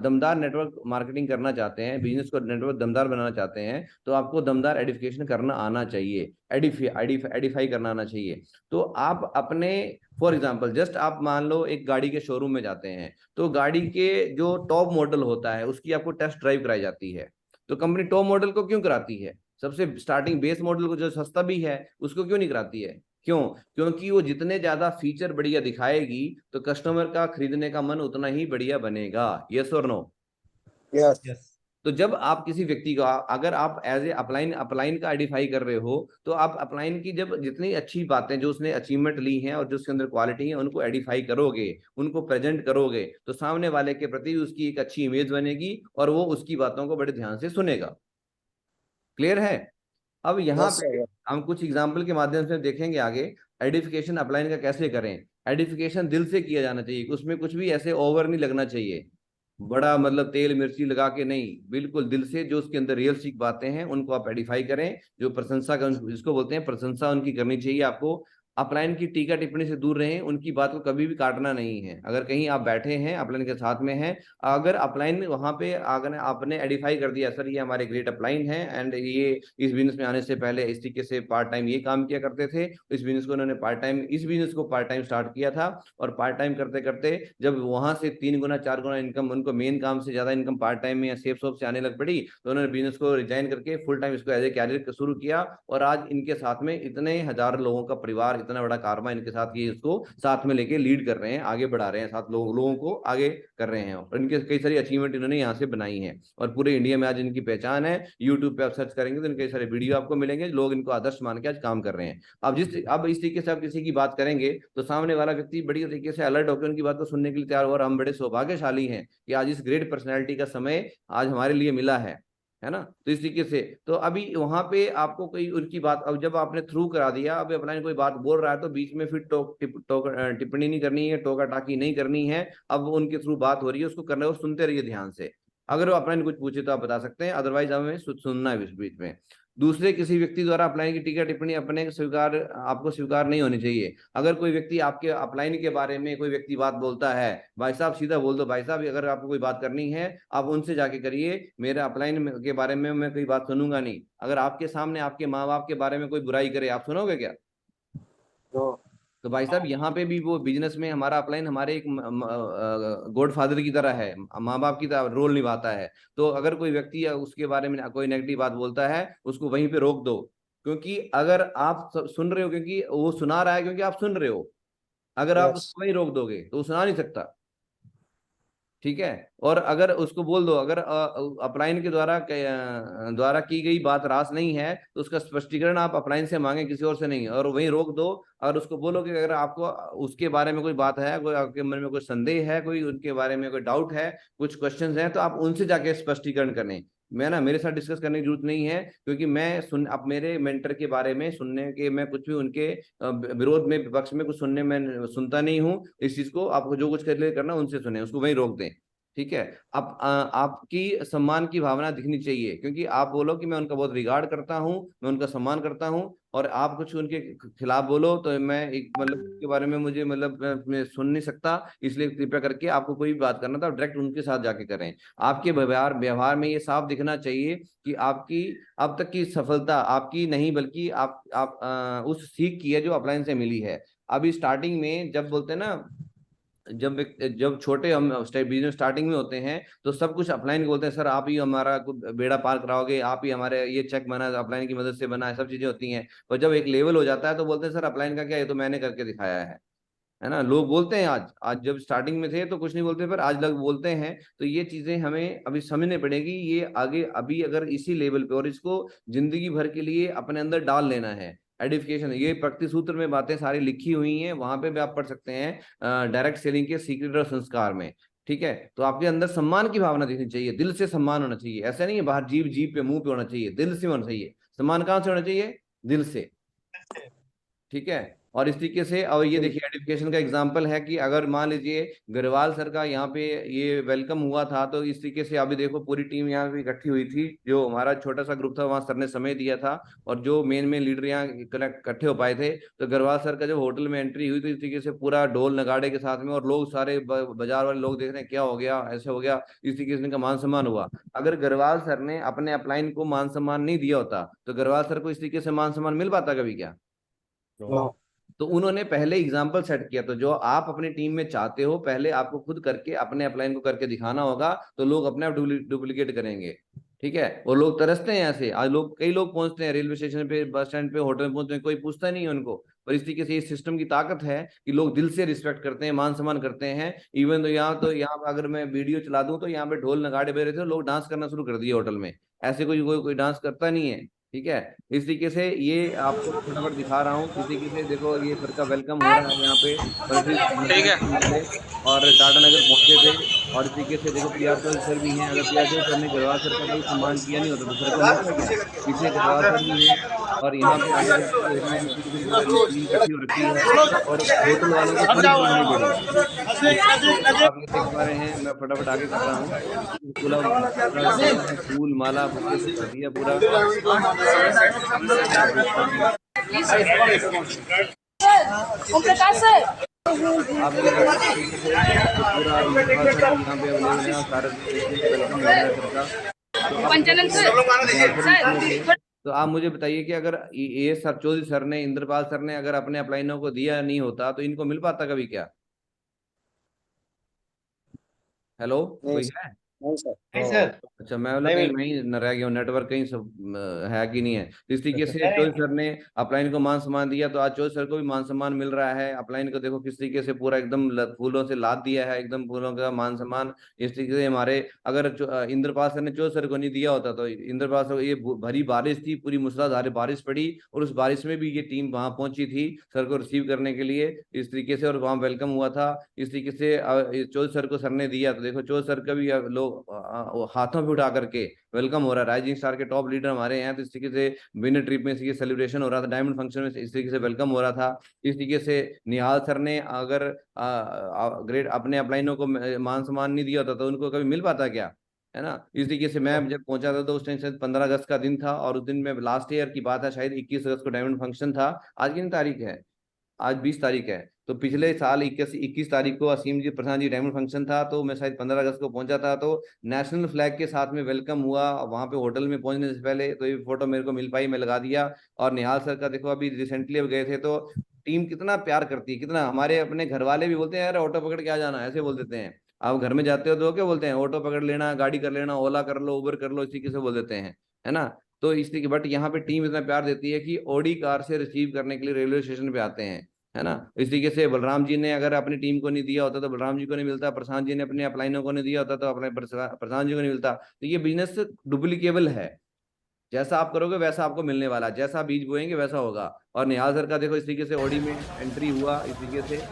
दमदार नेटवर्क मार्केटिंग करना चाहते हैं, बिजनेस को नेटवर्क दमदार बनाना चाहते हैं, तो आपको दमदार एडिफिकेशन करना आना चाहिए, एडिफाई करना आना चाहिए। तो आप अपने, फॉर एग्जाम्पल जस्ट आप मान लो एक गाड़ी के शोरूम में जाते हैं, तो गाड़ी के जो टॉप मॉडल होता है उसकी आपको टेस्ट ड्राइव कराई जाती है। तो कंपनी टॉप मॉडल को क्यों कराती है? सबसे स्टार्टिंग बेस मॉडल को जो सस्ता भी है उसको क्यों नहीं कराती है? क्यों? क्योंकि वो जितने ज्यादा फीचर बढ़िया दिखाएगी तो कस्टमर का खरीदने का मन उतना ही बढ़िया बनेगा। यस और नो? यस। तो जब आप किसी व्यक्ति को, अगर आप एज ए अपलाइन का आइडेंटिफाई कर रहे हो, तो आप अपलाइन की जब जितनी अच्छी बातें जो उसने अचीवमेंट ली हैं और जो उसके अंदर क्वालिटी है उनको आइडेंटिफाई करोगे, उनको प्रेजेंट करोगे, तो सामने वाले के प्रति उसकी एक अच्छी इमेज बनेगी और वो उसकी बातों को बड़े ध्यान से सुनेगा। क्लियर है? अब यहाँ पे हम कुछ एग्जाम्पल के माध्यम से देखेंगे आगे आइडेंटिफिकेशन अपलाइन का कैसे करें। आइडेंटिफिकेशन दिल से किया जाना चाहिए, उसमें कुछ भी ऐसे ओवर नहीं लगना चाहिए, बड़ा मतलब तेल मिर्ची लगा के नहीं, बिल्कुल दिल से जो उसके अंदर रियलिस्टिक बातें हैं उनको आप आइडेंटिफाई करें। जो प्रशंसा का, जिसको बोलते हैं प्रशंसा, उनकी करनी चाहिए आपको। अपलाइन की टीका टिप्पणी से दूर रहें, उनकी बात को कभी भी काटना नहीं है। अगर कहीं आप बैठे हैं, अपलाइन के साथ में हैं, अगर अपलाइन वहां पे अगर आपने आइडेंटिफाई कर दिया सर ये हमारे ग्रेट अपलाइन है एंड ये इस बिजनेस में आने से पहले इस तरीके से पार्ट टाइम ये काम किया करते थे, इस बिजनेस को उन्होंने पार्ट टाइम, इस बिजनेस को पार्ट टाइम स्टार्ट किया था, और पार्ट टाइम करते करते जब वहां से 3 गुना 4 गुना इनकम, उनको मेन काम से ज्यादा इनकम पार्ट टाइम में या सेफ शॉप से आने लग पड़ी, तो उन्होंने बिजनेस को रिजाइन करके फुल टाइम इसको एज ए कैरियर शुरू किया। और आज इनके साथ में इतने हजार लोगों का परिवार, इतना बड़ा कारवा इनके साथ, ये इसको साथ में लेके लीड कर रहे हैं, आगे बढ़ा रहे हैं, साथ लोगों को आगे कर रहे हैं। और इनके कई सारी अचीवमेंट इन्होंने यहाँ से बनाई है और पूरे इंडिया में आज इनकी पहचान है। यूट्यूब पे आप सर्च करेंगे तो इनके सारे वीडियो आपको मिलेंगे, लोग इनको आदर्श मान के आज काम कर रहे हैं। अब इस तरीके से आप किसी की बात करेंगे तो सामने वाला व्यक्ति बड़ी तरीके से अलर्ट होकर उनकी बात को सुनने के लिए तैयार हो। और हम बड़े सौभाग्यशाली हैं कि आज इस ग्रेट पर्सनैलिटी का समय आज हमारे लिए मिला है ना। तो इस तरीके से तो अभी वहां पे आपको कोई उनकी बात, अब जब आपने थ्रू करा दिया, अब अपलाइन कोई बात बोल रहा है तो बीच में फिर टिप्पणी नहीं करनी है, टोका टाकी नहीं करनी है। अब उनके थ्रू बात हो रही है, उसको करना है, सुनते रहिए ध्यान से। अगर वो अपलाइन कुछ पूछे तो आप बता सकते हैं, अदरवाइज हमें सुनना है इस बीच में। दूसरे किसी व्यक्ति द्वारा अपलाइन की टीका टिप्पणी अपने आपको स्वीकार नहीं होनी चाहिए। अगर कोई व्यक्ति आपके अपलाइन के बारे में कोई व्यक्ति बात बोलता है, भाई साहब सीधा बोल दो, भाई साहब अगर आपको कोई बात करनी है आप उनसे जाके करिए, मेरे अपलाइन के बारे में मैं कोई बात सुनूंगा नहीं। अगर आपके सामने आपके माँ बाप के बारे में कोई बुराई करे, आप सुनोगे क्या? तो भाई साहब यहाँ पे भी वो बिजनेस में हमारा अपलाइन हमारे एक गॉड फादर की तरह है, माँ बाप की तरह रोल निभाता है। तो अगर कोई व्यक्ति उसके बारे में कोई नेगेटिव बात बोलता है, उसको वहीं पे रोक दो, क्योंकि अगर आप सुन रहे हो, क्योंकि वो सुना रहा है क्योंकि आप सुन रहे हो, अगर आप उसको वहीं रोक दोगे तो वो सुना नहीं सकता। ठीक है। और अगर उसको बोल दो, अगर अपलाइन के द्वारा की गई बात रास नहीं है तो उसका स्पष्टीकरण आप अपलाइन से मांगे, किसी और से नहीं, और वहीं रोक दो। और उसको बोलो कि अगर आपको उसके बारे में कोई बात है, कोई आपके मन में कोई संदेह है, कोई उनके बारे में कोई डाउट है, कुछ क्वेश्चंस हैं, तो आप उनसे जाके स्पष्टीकरण करें। मैं ना, मेरे साथ डिस्कस करने की जरूरत नहीं है, क्योंकि मैं अब मेरे मेंटर के बारे में सुनने के, मैं कुछ भी उनके विरोध में, विपक्ष में कुछ मैं सुनता नहीं हूँ। इस चीज को आपको जो कुछ करना उनसे सुने, उसको वहीं रोक दें। ठीक है। अब आपकी सम्मान की भावना दिखनी चाहिए, क्योंकि आप बोलो कि मैं उनका बहुत रिगार्ड करता हूँ, मैं उनका सम्मान करता हूँ, और आप कुछ उनके खिलाफ बोलो तो मैं एक मतलब के बारे में मुझे मतलब मैं सुन नहीं सकता। इसलिए कृपया करके आपको कोई भी बात करना था डायरेक्ट उनके साथ जाके करें। आपके व्यवहार में ये साफ दिखना चाहिए कि आपकी अब तक की सफलता आपकी नहीं, बल्कि आप उस सीख की है जो अपलाइन से मिली है। अभी स्टार्टिंग में जब बोलते हैं ना, जब छोटे हम बिजनेस स्टार्टिंग में होते हैं तो सब कुछ अपलाइन बोलते हैं, सर आप ही हमारा बेड़ा पार कराओगे, आप ही हमारे ये चेक बना अपलाइन की मदद से बना है, सब चीजें होती हैं। पर जब एक लेवल हो जाता है तो बोलते हैं सर अपलाइन का क्या, ये तो मैंने करके दिखाया है ना। लोग बोलते हैं आज जब स्टार्टिंग में थे तो कुछ नहीं बोलते, पर आज लोग बोलते हैं। तो ये चीजें हमें अभी समझने पड़ेगी, ये आगे अभी अगर इसी लेवल पे और इसको जिंदगी भर के लिए अपने अंदर डाल लेना है। एडिफिकेशन, ये प्रकृति सूत्र में बातें सारी लिखी हुई हैं, वहां पे भी आप पढ़ सकते हैं, डायरेक्ट सेलिंग के सीक्रेट और संस्कार में। ठीक है। तो आपके अंदर सम्मान की भावना दिखनी चाहिए, दिल से सम्मान होना चाहिए। ऐसा नहीं है बाहर जीभ पे मुंह पे होना चाहिए, दिल से होना चाहिए। सम्मान कहाँ से होना चाहिए? दिल से। ठीक है। और इस तरीके से, और ये देखिए एडिफिकेशन का एग्जांपल है कि अगर मान लीजिए गरवाल सर का यहाँ पे ये वेलकम हुआ था, तो इस तरीके से अभी देखो पूरी टीम यहाँ पे इकट्ठी हुई थी। जो हमारा छोटा सा ग्रुप था वहाँ सर ने समय दिया था, और जो मेन लीडर यहाँ इकट्ठे हो पाए थे। तो गरवाल सर का जब होटल में एंट्री हुई तो इस तरीके से पूरा ढोल नगाड़े के साथ में, और लोग सारे बाजार वाले लोग देख रहे हैं क्या हो गया, ऐसे हो गया, इस तरीके से इनका मान सम्मान हुआ। अगर गरवाल सर ने अपने अपलाइन को मान सम्मान नहीं दिया होता तो गरवाल सर को इस तरीके से मान सम्मान मिल पाता कभी क्या? तो उन्होंने पहले एग्जाम्पल सेट किया। तो जो आप अपनी टीम में चाहते हो, पहले आपको खुद करके अपने अपलाइन को करके दिखाना होगा, तो लोग अपने आप डुप्लीकेट करेंगे। ठीक है। और लोग तरसते हैं ऐसे, आज कई लोग पहुंचते हैं रेलवे स्टेशन पे, बस स्टैंड पे, होटल में पहुंचते हैं, कोई पूछता नहीं है उनको। पर इस तरीके से ये सिस्टम की ताकत है कि लोग दिल से रिस्पेक्ट करते हैं, मान सम्मान करते हैं। इवन तो यहाँ अगर मैं वीडियो चला दूं तो यहाँ पे ढोल नगाड़े बज रहे थे, लोग डांस करना शुरू कर दिए होटल में। ऐसे कोई डांस करता नहीं है। ठीक है। इस तरीके से ये आपको फटाफट दिखा रहा हूँ। इस तरीके से देखो ये सर का वेलकम हो रहा है यहाँ पे। ठीक है। और टाटा नगर पहुंचे थे, और इस तरीके से देखो पीआर सर भी हैं। अगर पीआर सर ने गरवाल सर का कोई सम्मान किया नहीं होता तो सर को मिलता क्या? पीछे गरवाल सर भी है, और यहाँ पे इकट्ठी हो रखी है, और होटल वालों को थोड़ी बोलनी पड़ी। आप ये देख पा रहे हैं, मैं फटाफट आगे कर रहा हूँ। फूल माला दिया पूरा। ओम प्रकाश सर, आप पूरा यहाँ पे अवेलेबल है, सारे पंचानन सर। तो आप मुझे बताइए कि अगर ये सर चौधरी सर ने, इंद्रपाल सर ने अगर अपने अपलाइनों को दिया नहीं होता तो इनको मिल पाता कभी क्या? हेलो, कोई है? नहीं सर। नहीं सर। अच्छा, मैं बोला कहीं मैं ही न रह गया हूँ, नेटवर्क कहीं सब है कि नहीं है। तो इस तरीके से चौधरी सर ने अपलाइन को मान सम्मान दिया, तो आज चौधरी सर को भी मान सम्मान मिल रहा है। अपलाइन को देखो किस तरीके से पूरा एकदम फूलों से लाद दिया है, एकदम फूलों का मान सम्मान। इस तरीके से हमारे, अगर इंद्रपाल सर ने चौधरी सर को नहीं दिया होता तो इंद्रपाल सर, ये भरी बारिश थी, पूरी मूसलाधार बारिश पड़ी, और उस बारिश में भी ये टीम वहां पहुंची थी सर को रिसीव करने के लिए इस तरीके से, और वहां वेलकम हुआ था। इस तरीके से चौधरी सर को सर ने दिया, तो देखो चौधरी सर का भी लोग हाथों पे उठा करके वेलकम हो रहा है। राइजिंग स्टार के टॉप लीडर हमारे हैं, तो इस तरीके से विनर ट्रिप में इस सेलिब्रेशन हो रहा था, डायमंड फंक्शन में इस तरीके से वेलकम हो रहा था। इस तरीके से निहाल सर ने अगर ग्रेट अपने अपलाइनों को मान सम्मान नहीं दिया होता तो उनको कभी मिल पाता क्या? है ना। इस तरीके से मैं जब पहुंचा था तो उस टाइम से 15 अगस्त का दिन था, और उस दिन में लास्ट ईयर की बात है, शायद 21 अगस्त को डायमंड फंक्शन था। आज कितनी तारीख है? आज 20 तारीख है। तो पिछले साल 21 तारीख को असीम जी प्रसाद जी डायमंड फंक्शन था, तो मैं शायद 15 अगस्त को पहुंचा था। तो नेशनल फ्लैग के साथ में वेलकम हुआ वहां पे होटल में पहुंचने से पहले। तो ये फोटो मेरे को मिल पाई, मैं लगा दिया। और निहाल सर का देखो अभी रिसेंटली अब गए थे, तो टीम कितना प्यार करती है, कितना। हमारे अपने घर वाले भी बोलते हैं यार ऑटो पकड़ के आ जाना, ऐसे बोल देते हैं। आप घर में जाते हो तो क्या बोलते हैं? ऑटो पकड़ लेना, गाड़ी कर लेना, ओला कर लो, उबर कर लो, इसी के से बोल देते हैं, है ना। तो इसलिए, बट यहाँ पे टीम इतना प्यार देती है कि ऑडी कार से रिसीव करने के लिए रेलवे स्टेशन पे आते हैं। है ना। इस तरीके से बलराम जी ने अगर अपनी टीम को नहीं दिया होता तो बलराम जी को नहीं मिलता, प्रशांत जी ने अपने अपलाइनों को नहीं दिया होता तो अपने प्रशांत जी को नहीं मिलता। तो ये बिजनेस डुप्लीकेबल है, जैसा आप करोगे वैसा आपको मिलने वाला, जैसा बीज बोएंगे वैसा होगा। और निहाल सर का देखो इस तरीके से ऑडी में एंट्री हुआ इस तरीके से,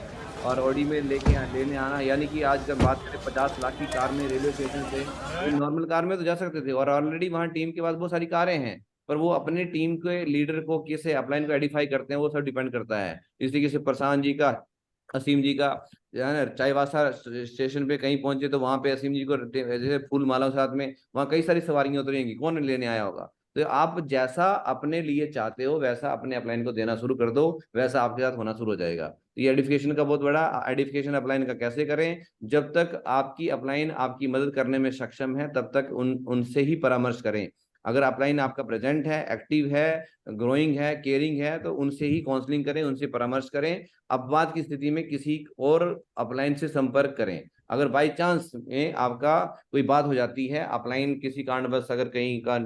और ऑडी में लेने आना, यानी कि आज जब बात करें 50 लाख की कार में रेलवे स्टेशन से, तो नॉर्मल कार में तो जा सकते थे, और ऑलरेडी वहाँ टीम के पास बहुत सारी कारें हैं, पर वो अपने टीम के लीडर को कैसे अपलाइन को एडिफाई करते हैं वो सब डिपेंड करता है। इस तरीके से प्रशांत जी का, असीम जी का, चाईवासा स्टेशन पे कहीं पहुंचे तो वहां पे असीम जी को जैसे फूल मालाओं साथ में वहां कई सारी सवारियां उतरेंगी, कौन लेने आया होगा। तो आप जैसा अपने लिए चाहते हो वैसा अपने अपलाइन को देना शुरू कर दो, वैसा आपके साथ होना शुरू हो जाएगा। तो ये एडिफिकेशन का बहुत बड़ा, एडिफिकेशन अपलाइन का कैसे करें, जब तक आपकी अपलाइन आपकी मदद करने में सक्षम है तब तक उनसे ही परामर्श करें। अगर अपलाइन आपका प्रेजेंट है, एक्टिव है, ग्रोइंग है, केयरिंग है, तो उनसे ही काउंसलिंग करें, उनसे परामर्श करें। अपवाद की स्थिति में किसी और अपलाइन से संपर्क करें। अगर बाई चांस में आपका कोई बात हो जाती है, अपलाइन किसी कारणवश अगर कहीं का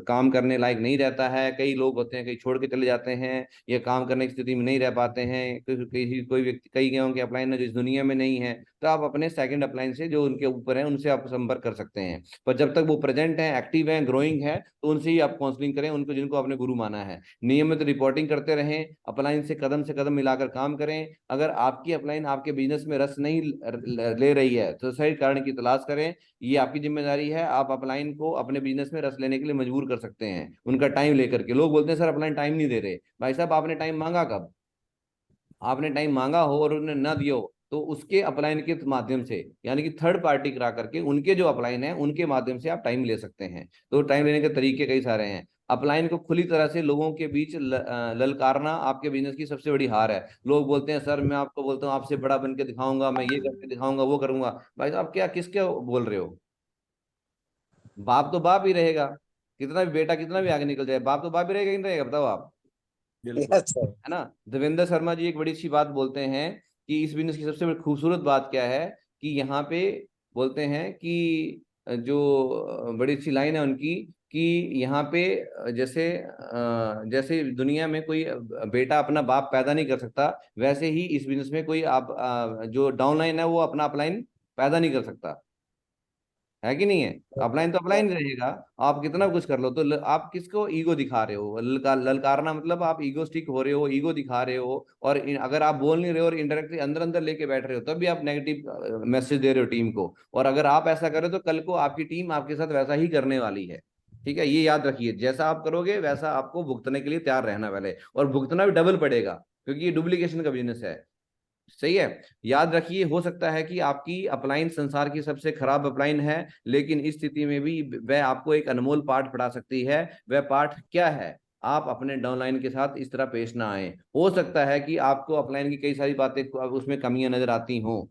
काम करने लायक नहीं रहता है, कई लोग होते हैं कहीं छोड़ के चले जाते हैं या काम करने की स्थिति में नहीं रह पाते हैं, कोई व्यक्ति कई गेहूं के अपलाइन है जो इस दुनिया में नहीं है, तो आप अपने सेकंड अपलाइन से जो उनके ऊपर है उनसे आप संपर्क कर सकते हैं। पर जब तक वो प्रेजेंट है, एक्टिव है, ग्रोइंग है, तो उनसे ही आप काउंसलिंग करें, उनको जिनको आपने गुरु माना है। नियमित रिपोर्टिंग करते रहें, अपलाइन से कदम मिलाकर काम करें। अगर आपकी अपलाइन आपके बिजनेस में रस नहीं ले रही है तो सही कारण की तलाश करें, ये आपकी जिम्मेदारी है। आप अपलाइन को अपने बिजनेस में रस लेने के लिए मजबूर कर सकते हैं उनका टाइम लेकर के। लोग बोलते हैं सर अपलाइन टाइम नहीं दे रहे। भाई साहब आपने टाइम मांगा कब? आपने टाइम मांगा हो और उन्होंने ना दिया हो तो उसके अपलाइन के माध्यम से, यानी कि थर्ड पार्टी करा करके उनके जो अपलाइन है उनके माध्यम से आप टाइम ले सकते हैं। तो टाइम लेने के तरीके कई सारे हैं। अपलाइन को खुली तरह से लोगों के बीच ललकारना आपके बिजनेस की सबसे बड़ी हार है। लोग बोलते हैं सर मैं आपको बोलता हूँ आपसे बड़ा बन के दिखाऊंगा, मैं ये करके दिखाऊंगा, वो करूंगा। भाई साहब क्या किसके बोल रहे हो? बाप तो बाप ही रहेगा, कितना भी बेटा कितना भी आगे निकल जाए, बाप तो बाप ही रहेगा, नहीं रहेगा? बताओ आप, अच्छा है ना। देवेंद्र शर्मा जी एक बड़ी अच्छी बात बोलते हैं कि इस बिजनेस की सबसे बड़ी खूबसूरत बात क्या है कि यहाँ पे बोलते हैं कि जो बड़ी अच्छी लाइन है उनकी कि यहाँ पे जैसे दुनिया में कोई बेटा अपना बाप पैदा नहीं कर सकता, वैसे ही इस बिजनेस में कोई आप जो डाउनलाइन है वो अपना अपलाइन पैदा नहीं कर सकता, है कि नहीं है। अपलाइन तो अपलाइन रहेगा, आप कितना कुछ कर लो। तो आप किसको ईगो दिखा रहे हो? ललकारना मतलब आप ईगोस्टिक हो रहे हो, ईगो दिखा रहे हो। और अगर आप बोल नहीं रहे हो और इनडायरेक्टली अंदर अंदर लेके बैठ रहे हो तब भी आप नेगेटिव मैसेज दे रहे हो टीम को। और अगर आप ऐसा करें तो कल को आपकी टीम आपके साथ वैसा ही करने वाली है। ठीक है, ये याद रखिए, जैसा आप करोगे वैसा आपको भुगतने के लिए तैयार रहना पहले, और भुगतना भी डबल पड़ेगा क्योंकि ये डुप्लीकेशन का बिजनेस है। सही है, याद रखिए। हो सकता है कि आपकी अपलाइन संसार की सबसे खराब अपलाइन है, लेकिन इस स्थिति में भी वह आपको एक अनमोल पाठ पढ़ा सकती है। वह पाठ क्या है? आप अपने डाउनलाइन के साथ इस तरह पेश ना आए। हो सकता है कि आपको अपलाइन की कई सारी बातें उसमें कमियां नजर आती हों,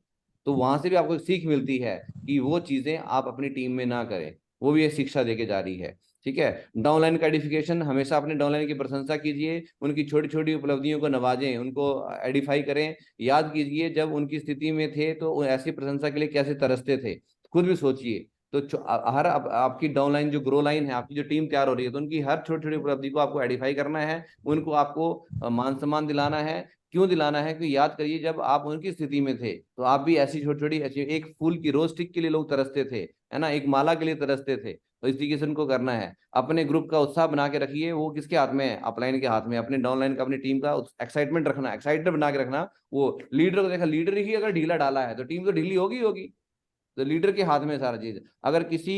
तो वहां से भी आपको सीख मिलती है कि वो चीजें आप अपनी टीम में ना करें। वो भी एक शिक्षा देके जा रही है। ठीक है, डाउनलाइन का एडिफिकेशन, हमेशा अपने डाउनलाइन की प्रशंसा कीजिए, उनकी छोटी छोटी उपलब्धियों को नवाजें, उनको एडिफाई करें। याद कीजिए जब उनकी स्थिति में थे तो ऐसी प्रशंसा के लिए कैसे तरसते थे, खुद भी सोचिए। तो हर आपकी डाउनलाइन जो ग्रो लाइन है, आपकी जो टीम तैयार हो रही है, तो उनकी हर छोटी छोटी उपलब्धि को आपको एडिफाई करना है, उनको आपको मान सम्मान दिलाना है। क्यों दिलाना है? कि याद करिए जब आप उनकी स्थिति में थे तो आप भी ऐसी छोटी छोटी, एक फूल की रोज स्टिक के लिए लोग तरसते थे, है ना, एक माला के लिए तरसते थे। तो इस तरीके से उनको करना है। अपने ग्रुप का उत्साह बना के रखिए, वो किसके हाथ में है? अपलाइन के हाथ में। अपने डाउनलाइन का, अपनी टीम का एक्साइटमेंट रखना, एक्साइटेड बना के रखना। वो लीडर को देखा, लीडर ही अगर ढीला डाला है तो टीम तो ढीली होगी होगी। तो लीडर के हाथ में सारा चीज। अगर किसी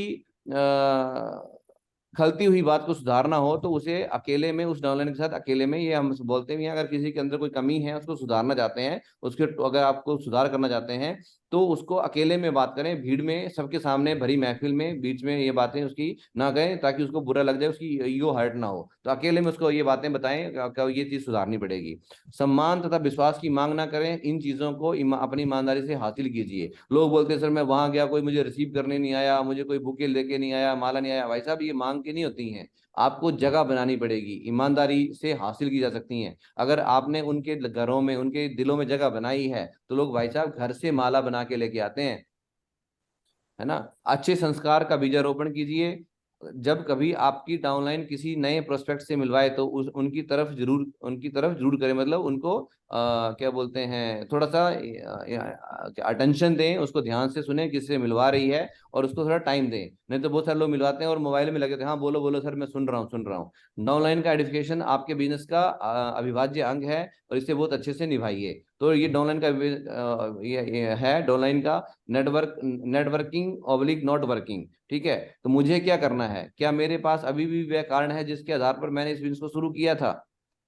खलती हुई बात को सुधारना हो तो उसे अकेले में, उस डाउनलाइन के साथ अकेले में, ये हम बोलते हैं, अगर किसी के अंदर कोई कमी है उसको सुधारना चाहते हैं, उसके अगर आपको सुधार करना चाहते हैं तो उसको अकेले में बात करें, भीड़ में, सबके सामने, भरी महफिल में, बीच में ये बातें उसकी ना कहें ताकि उसको बुरा लग जाए, उसकी ईगो हर्ट ना हो। तो अकेले में उसको ये बातें बताएं कि ये चीज सुधारनी पड़ेगी। सम्मान तथा विश्वास की मांग ना करें, इन चीजों को अपनी ईमानदारी से हासिल कीजिए। लोग बोलते हैं सर मैं वहां गया, कोई मुझे रिसीव करने नहीं आया, मुझे कोई बुके लेके नहीं आया, माला नहीं आया। भाई साहब ये मांग के नहीं होती हैं, आपको जगह बनानी पड़ेगी, ईमानदारी से हासिल की जा सकती हैं। अगर आपने उनके घरों में, उनके दिलों में जगह बनाई है तो लोग भाई साहब घर से माला बना के लेके आते हैं, है ना। अच्छे संस्कार का बीजारोपण कीजिए, जब कभी आपकी डाउनलाइन किसी नए प्रोस्पेक्ट से मिलवाए तो उनकी तरफ जरूर करें, मतलब उनको क्या बोलते हैं, थोड़ा सा अटेंशन दें, उसको ध्यान से सुने किससे मिलवा रही है और उसको थोड़ा टाइम दें। नहीं तो बहुत सारे लोग मिलवाते हैं और मोबाइल में लगे थे, हाँ बोलो बोलो सर मैं सुन रहा हूँ। डाउनलाइन का आइडेंटिफिकेशन आपके बिजनेस का अविभाज्य अंग है और इसे बहुत अच्छे से निभाइए। तो ये डाउनलाइन का ये है डाउनलाइन का नेटवर्किंग ऑब्लिक नॉट वर्किंग। ठीक है, तो मुझे क्या करना है, क्या मेरे पास अभी भी वह कारण है जिसके आधार पर मैंने इस बिजनेस को शुरू किया था?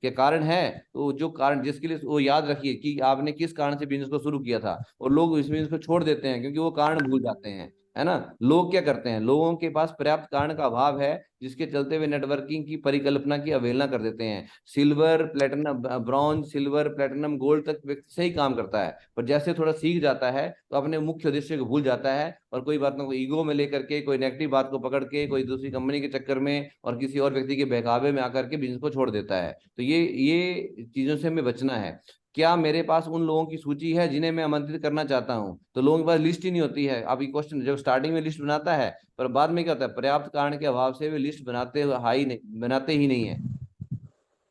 क्या कारण है? तो जो कारण जिसके लिए, वो याद रखिए कि आपने किस कारण से बिजनेस को शुरू किया था। और लोग इस बिजनेस को छोड़ देते हैं क्योंकि वो कारण भूल जाते हैं, है ना। लोग क्या करते हैं, लोगों के पास पर्याप्त कारण का अभाव है जिसके चलते वे नेटवर्किंग की परिकल्पना की अवहेलना कर देते हैं। Silver platinum bronze silver platinum gold तक व्यक्ति सही काम करता है, पर जैसे थोड़ा सीख जाता है तो अपने मुख्य उद्देश्य को भूल जाता है और कोई बातों को ईगो में लेकर के, कोई नेगेटिव बात को पकड़ के, कोई दूसरी कंपनी के चक्कर में और किसी और व्यक्ति के बहकावे में आकर के बिजनेस को छोड़ देता है। तो ये चीजों से हमें बचना है। क्या मेरे पास उन लोगों की सूची है जिन्हें मैं आमंत्रित करना चाहता हूं? तो लोगों के पास लिस्ट ही नहीं होती है। अब ये क्वेश्चन जब स्टार्टिंग में लिस्ट बनाता है, पर बाद में क्या होता है, पर्याप्त कारण के अभाव से वे लिस्ट बनाते ही नहीं है।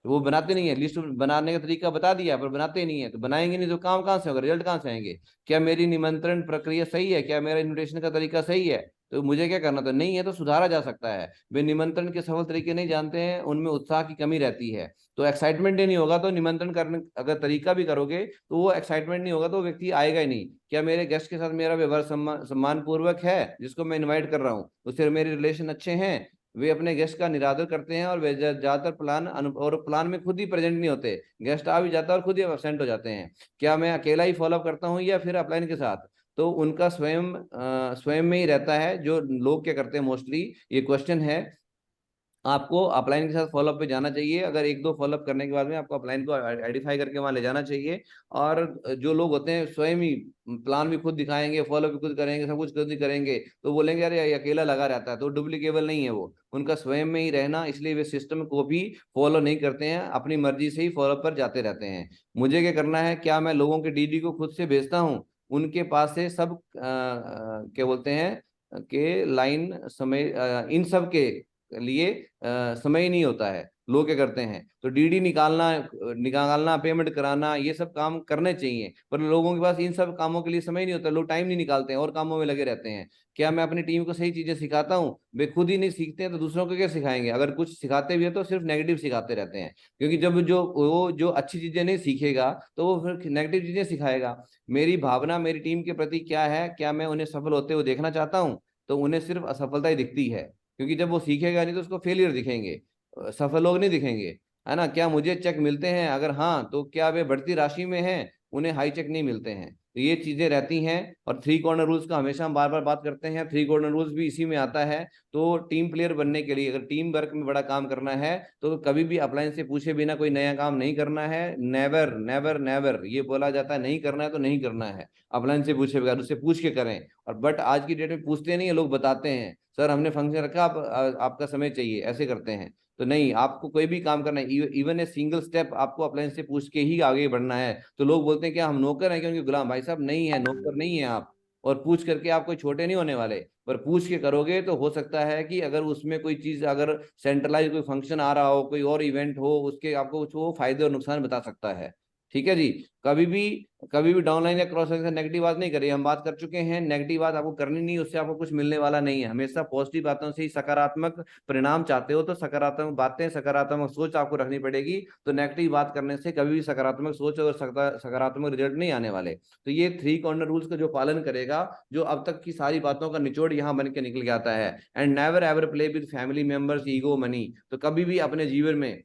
वो बनाते नहीं है, लिस्ट बनाने का तरीका बता दिया पर बनाते नहीं है। तो बनाएंगे नहीं तो काम कहाँ से होगा, रिजल्ट कहाँ से आएंगे? क्या मेरी निमंत्रण प्रक्रिया सही है? क्या मेरा इन्विटेशन का तरीका सही है? तो मुझे क्या करना था, नहीं है तो सुधारा जा सकता है। वे निमंत्रण के सफल तरीके नहीं जानते हैं, उनमें उत्साह की कमी रहती है। तो एक्साइटमेंट ही नहीं होगा तो निमंत्रण करने अगर तरीका भी करोगे तो वो एक्साइटमेंट नहीं होगा तो व्यक्ति आएगा ही नहीं। क्या मेरे गेस्ट के साथ मेरा व्यवहार सम्मान पूर्वक है, जिसको मैं इन्वाइट कर रहा हूँ उससे मेरे रिलेशन अच्छे हैं, वे अपने गेस्ट का निरादर करते हैं और वे ज्यादातर प्लान में खुद ही प्रेजेंट नहीं होते, गेस्ट आ भी जाता है और खुद ही एब्सेंट हो जाते हैं। क्या मैं अकेला ही फॉलोअप करता हूँ या फिर अपलाइन के साथ? तो उनका स्वयं में ही रहता है। जो लोग क्या करते हैं मोस्टली, ये क्वेश्चन है, आपको अपलाइन के साथ फॉलोअप पे जाना चाहिए। अगर एक दो फॉलोअप करने के बाद में आपको अपलाइन को आइडेंटिफाई करके वहां ले जाना चाहिए। और जो लोग होते हैं स्वयं ही प्लान भी खुद दिखाएंगे, फॉलो भी खुद करेंगे, सब कुछ खुद ही करेंगे, तो बोलेंगे अरे ये अकेला लगा रहता है, तो डुप्लीकेबल नहीं है वो, उनका स्वयं में ही रहना, इसलिए वे सिस्टम को भी फॉलो नहीं करते हैं, अपनी मर्जी से ही फॉलो पर जाते रहते हैं। मुझे क्या करना है, क्या मैं लोगों के डीडी को खुद से भेजता हूँ? उनके पास से सब क्या बोलते हैं के लाइन समय इन सब के लिए समय ही नहीं होता है। लोग क्या करते हैं, तो डीडी निकालना पेमेंट कराना ये सब काम करने चाहिए, पर लोगों के पास इन सब कामों के लिए समय नहीं होता, लोग टाइम नहीं निकालते हैं और कामों में लगे रहते हैं। क्या मैं अपनी टीम को सही चीजें सिखाता हूँ? वे खुद ही नहीं सीखते हैं तो दूसरों को क्या सिखाएंगे? अगर कुछ सिखाते भी है तो सिर्फ नेगेटिव सिखाते रहते हैं, क्योंकि जब जो अच्छी चीजें नहीं सीखेगा तो वो फिर नेगेटिव चीजें सिखाएगा। मेरी भावना मेरी टीम के प्रति क्या है, क्या मैं उन्हें सफल होते हुए देखना चाहता हूँ? तो उन्हें सिर्फ असफलता ही दिखती है, क्योंकि जब वो सीखेगा नहीं तो उसको फेलियर दिखेंगे, सफल लोग नहीं दिखेंगे, है ना। क्या मुझे चेक मिलते हैं? अगर हाँ तो क्या वे बढ़ती राशि में हैं? उन्हें हाई चेक नहीं मिलते हैं। तो ये चीजें रहती हैं। और 3 कॉर्नर रूल्स का हमेशा हम बार बार बात करते हैं, 3 कॉर्नर रूल्स भी इसी में आता है। तो टीम प्लेयर बनने के लिए, अगर टीम वर्क में बड़ा काम करना है तो कभी भी अपलाइन से पूछे बिना कोई नया काम नहीं करना है। नेवर नेवर नेवर ये बोला जाता है, नहीं करना है तो नहीं करना है, अपलाइन से पूछे बगैर, उससे पूछ के करें। और बट आज की डेट में पूछते नहीं है, लोग बताते हैं सर हमने फंक्शन रखा, आपका समय चाहिए, ऐसे करते हैं। तो नहीं, आपको कोई भी काम करना है, इवन ए सिंगल स्टेप आपको अपलाइन से पूछ के ही आगे बढ़ना है। तो लोग बोलते हैं क्या हम नौकर हैं क्या उनके गुलाम? भाई साहब नहीं है, नौकर नहीं है आप। और पूछ करके आप कोई छोटे नहीं होने वाले, पर पूछ के करोगे तो हो सकता है कि अगर उसमें कोई चीज, अगर सेंट्रलाइज कोई फंक्शन आ रहा हो, कोई और इवेंट हो, उसके आपको वो फायदे और नुकसान बता सकता है। ठीक है जी। कभी भी डाउनलाइन या क्रॉस से नेगेटिव बात नहीं करिए, हम बात कर चुके हैं। नेगेटिव बात आपको करनी नहीं, उससे आपको कुछ मिलने वाला नहीं है। हमेशा पॉजिटिव बातों से ही सकारात्मक परिणाम चाहते हो तो सकारात्मक बातें, सकारात्मक सोच आपको रखनी पड़ेगी। तो नेगेटिव बात करने से कभी भी सकारात्मक सोच और सकारात्मक रिजल्ट नहीं आने वाले। तो ये 3 कॉर्नर रूल्स का जो पालन करेगा, जो अब तक की सारी बातों का निचोड़ यहाँ बन के निकल के आता है। And never ever play with family members ego money. तो कभी भी अपने जीवन में,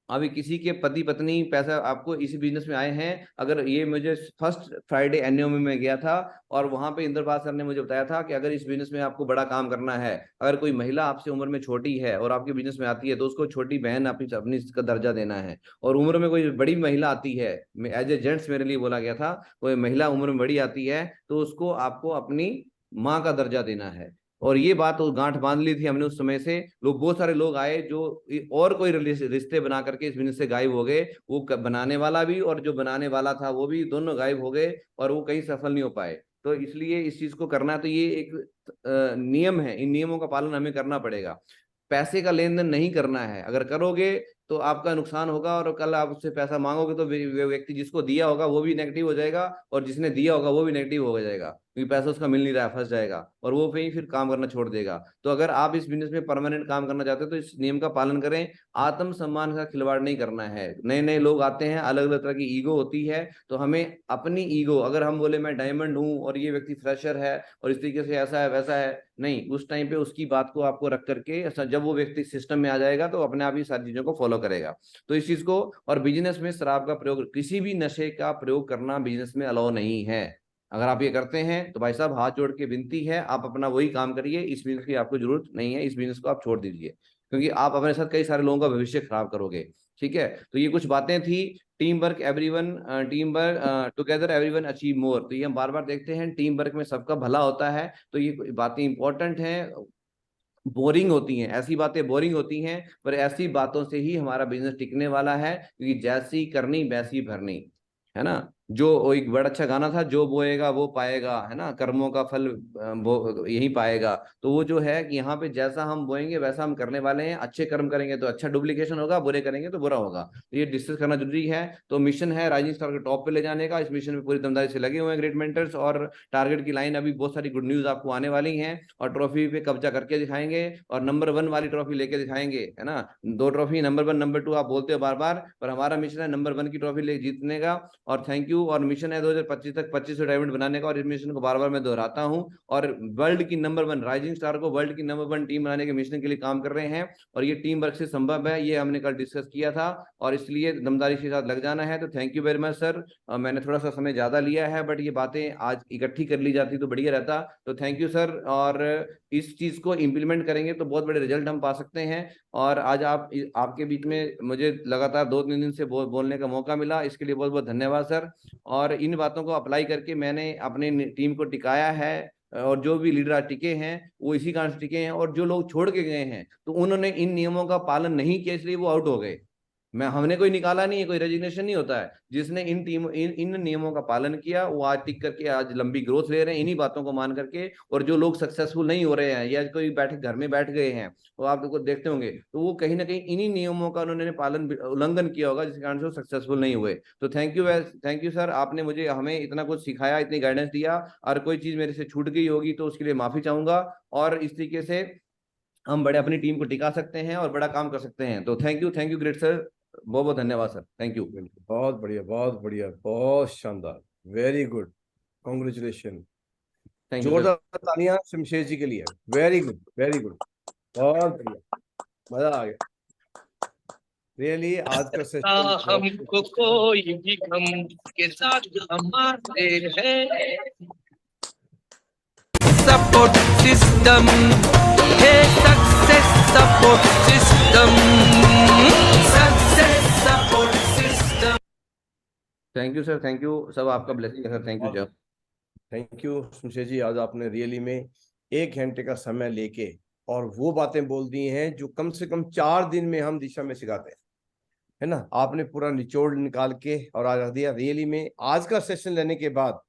अभी किसी के पति पत्नी पैसा आपको इसी बिजनेस में आए हैं, अगर ये मुझे फर्स्ट फ्राइडे एनओ में मैं गया था और वहां पे इंद्रपाल सर ने मुझे बताया था कि अगर इस बिजनेस में आपको बड़ा काम करना है, अगर कोई महिला आपसे उम्र में छोटी है और आपके बिजनेस में आती है तो उसको छोटी बहन अपनी इसका दर्जा देना है। और उम्र में कोई बड़ी महिला आती है, एज ए जेंट्स मेरे लिए बोला गया था, कोई महिला उम्र में बड़ी आती है तो उसको आपको अपनी माँ का दर्जा देना है। और ये बात तो गांठ बांध ली थी हमने उस समय से। लोग, बहुत सारे लोग आए जो और कोई रिश्ते बना करके इस बिजनेस से गायब हो गए, वो बनाने वाला भी और जो बनाने वाला था वो भी, दोनों गायब हो गए और वो कहीं सफल नहीं हो पाए। तो इसलिए इस चीज को करना है। तो ये एक नियम है, इन नियमों का पालन हमें करना पड़ेगा। पैसे का लेन देन नहीं करना है, अगर करोगे तो आपका नुकसान होगा, और कल आप उससे पैसा मांगोगे तो व्यक्ति जिसको दिया होगा वो भी नेगेटिव हो जाएगा, और जिसने दिया होगा वो भी नेगेटिव हो जाएगा, क्योंकि पैसा उसका मिल नहीं रहा है, फंस जाएगा, और वो फिर काम करना छोड़ देगा। तो अगर आप इस बिजनेस में परमानेंट काम करना चाहते हो तो इस नियम का पालन करें। आत्मसम्मान का खिलवाड़ नहीं करना है। नए नए लोग आते हैं, अलग अलग तरह की ईगो होती है, तो हमें अपनी ईगो, अगर हम बोले मैं डायमंड हूं और ये व्यक्ति फ्रेशर है और इस तरीके से ऐसा है वैसा है, नहीं, उस टाइम पे उसकी बात को आपको रख करके, जब वो व्यक्ति सिस्टम में आ जाएगा तो अपने आप ही सारी चीजों को फॉलो करेगा। तो इस चीज को, और बिजनेस में शराब का प्रयोग, किसी भी नशे का प्रयोग करना बिजनेस में अलाउ नहीं है। अगर आप ये करते हैं तो भाई साहब हाथ जोड़ के विनती है, आप अपना वही काम करिए, इस बिजनेस की आपको जरूरत नहीं है, इस बिजनेस को आप छोड़ दीजिए, क्योंकि आप अपने साथ कई सारे लोगों का भविष्य खराब करोगे। ठीक है, तो ये कुछ बातें थी। Team work everyone, team work together everyone achieve more, तो ये हम बार बार देखते हैं, टीम वर्क में सबका भला होता है। तो ये बातें इंपॉर्टेंट हैं, बोरिंग होती हैं, ऐसी बातें बोरिंग होती हैं, पर ऐसी बातों से ही हमारा बिजनेस टिकने वाला है, क्योंकि जैसी करनी वैसी भरनी, है ना। जो एक बड़ा अच्छा गाना था, जो बोएगा वो पाएगा, है ना, कर्मों का फल वो यही पाएगा। तो वो जो है कि यहाँ पे जैसा हम बोएंगे वैसा हम करने वाले हैं। अच्छे कर्म करेंगे तो अच्छा डुप्लीकेशन होगा, बुरे करेंगे तो बुरा होगा। तो ये डिस्कस करना जरूरी है। तो मिशन है राइजिंग स्टार के टॉप पे ले जाने का। इस मिशन में पूरी दमदारी से लगे हुए हैं ग्रेट मेंटर्स, और टारगेट की लाइन अभी बहुत सारी गुड न्यूज आपको आने वाली हैं, और ट्रॉफी पे कब्जा करके दिखाएंगे, और नंबर 1 वाली ट्रॉफी लेके दिखाएंगे, है ना। 2 ट्रॉफी, नंबर 1 नंबर 2 आप बोलते हो बार बार, पर हमारा मिशन है नंबर 1 की ट्रॉफी ले जीतने का। और थैंक यू। और मिशन है 2025 तक 2500 डायमंड बनाने का, और इस मिशन को बार बार मैं दोहराता हूं। और वर्ल्ड की नंबर 1 राइजिंग स्टार को वर्ल्ड की नंबर 1 टीम बनाने के मिशन के लिए काम कर रहे हैं, और ये टीम वर्क से संभव है, ये हमने कल डिस्कस किया था, और इसलिए दमदारी के साथ लग जाना है। तो thank you very much sir. मैंने थोड़ा सा समय ज्यादा लिया है, बट ये बातें आज इकट्ठी कर ली जाती तो बढ़िया रहता। तो थैंक यू सर, और इस चीज को इम्प्लीमेंट करेंगे तो बहुत बड़े रिजल्ट हम पा सकते हैं। और आज आपके बीच में मुझे लगातार 2-3 दिन से बोलने का मौका मिला, इसके लिए बहुत बहुत धन्यवाद सर। और इन बातों को अप्लाई करके मैंने अपनी टीम को टिकाया है, और जो भी लीडर टिके हैं वो इसी कारण से टिके हैं, और जो लोग छोड़ के गए हैं तो उन्होंने इन नियमों का पालन नहीं किया, इसलिए वो आउट हो गए। हमने कोई निकाला नहीं है, कोई रेजिग्नेशन नहीं होता है। जिसने इन नियमों का पालन किया वो आज टिक करके आज लंबी ग्रोथ ले रहे हैं, इन्हीं बातों को मान करके। और जो लोग सक्सेसफुल नहीं हो रहे हैं, या कोई घर में बैठ गए हैं, तो आप लोग देखते होंगे, तो वो कहीं ना कहीं इन्हीं नियमों का उन्होंने उल्लंघन किया होगा, जिस कारण से वो सक्सेसफुल नहीं हुए। तो थैंक यू सर, आपने हमें इतना कुछ सिखाया, इतनी गाइडेंस दिया। और कोई चीज मेरे से छूट गई होगी तो उसके लिए माफी चाहूंगा, और इस तरीके से हम बड़े अपनी टीम को टिका सकते हैं और बड़ा काम कर सकते हैं। तो थैंक यू ग्रेट सर, बहुत बहुत धन्यवाद सर, थैंक यू। बहुत बढ़िया, बहुत बढ़िया, बहुत शानदार, वेरी गुड, कॉन्ग्रेचुलेशन। जोरदार तालियां शमशेर जी के लिए, वेरी गुड, वेरी गुड, बहुत बढ़िया, मजा आ गया रियली। आज का सेशन हमको कोई भी गम के साथ हमारे है सपोर्ट सिस्टम है, success support system, success support system. Thank you sir, thank you सब, आपका ब्लेसिंग है सर, थैंक यू जब। थैंक यू शमशेर जी, आज आपने रियली में 1 घंटे का समय लेके और वो बातें बोल दी हैं जो कम से कम 4 दिन में हम दिशा में सिखाते हैं, है ना। आपने पूरा निचोड़ निकाल के और आज रख दिया। रियली में आज का सेशन लेने के बाद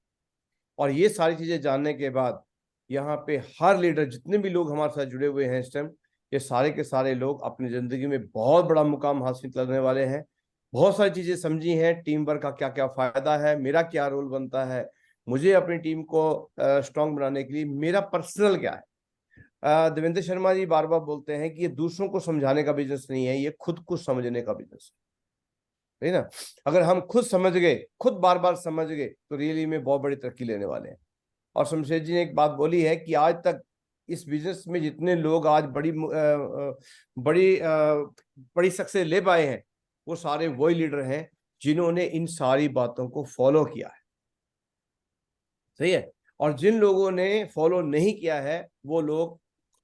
और ये सारी चीजें जानने के बाद, यहाँ पे हर लीडर, जितने भी लोग हमारे साथ जुड़े हुए हैं इस टाइम, ये सारे के सारे लोग अपनी जिंदगी में बहुत बड़ा मुकाम हासिल करने वाले हैं। बहुत सारी चीजें समझी हैं, टीम वर्क का क्या क्या फायदा है, मेरा क्या रोल बनता है, मुझे अपनी टीम को स्ट्रांग बनाने के लिए मेरा पर्सनल क्या है। देवेंद्र शर्मा जी बार बार बोलते हैं कि ये दूसरों को समझाने का बिजनेस नहीं है, ये खुद को समझने का बिजनेस है ना। अगर हम खुद समझ गए, खुद बार बार समझ गए, तो रियली में बहुत बड़ी तरक्की लेने वाले हैं। और शमशेर जी ने एक बात बोली है कि आज तक इस बिजनेस में जितने लोग आज बड़ी सक्सेस ले पाए हैं, वो सारे वही लीडर हैं जिन्होंने इन सारी बातों को फॉलो किया है, सही है। और जिन लोगों ने फॉलो नहीं किया है, वो लोग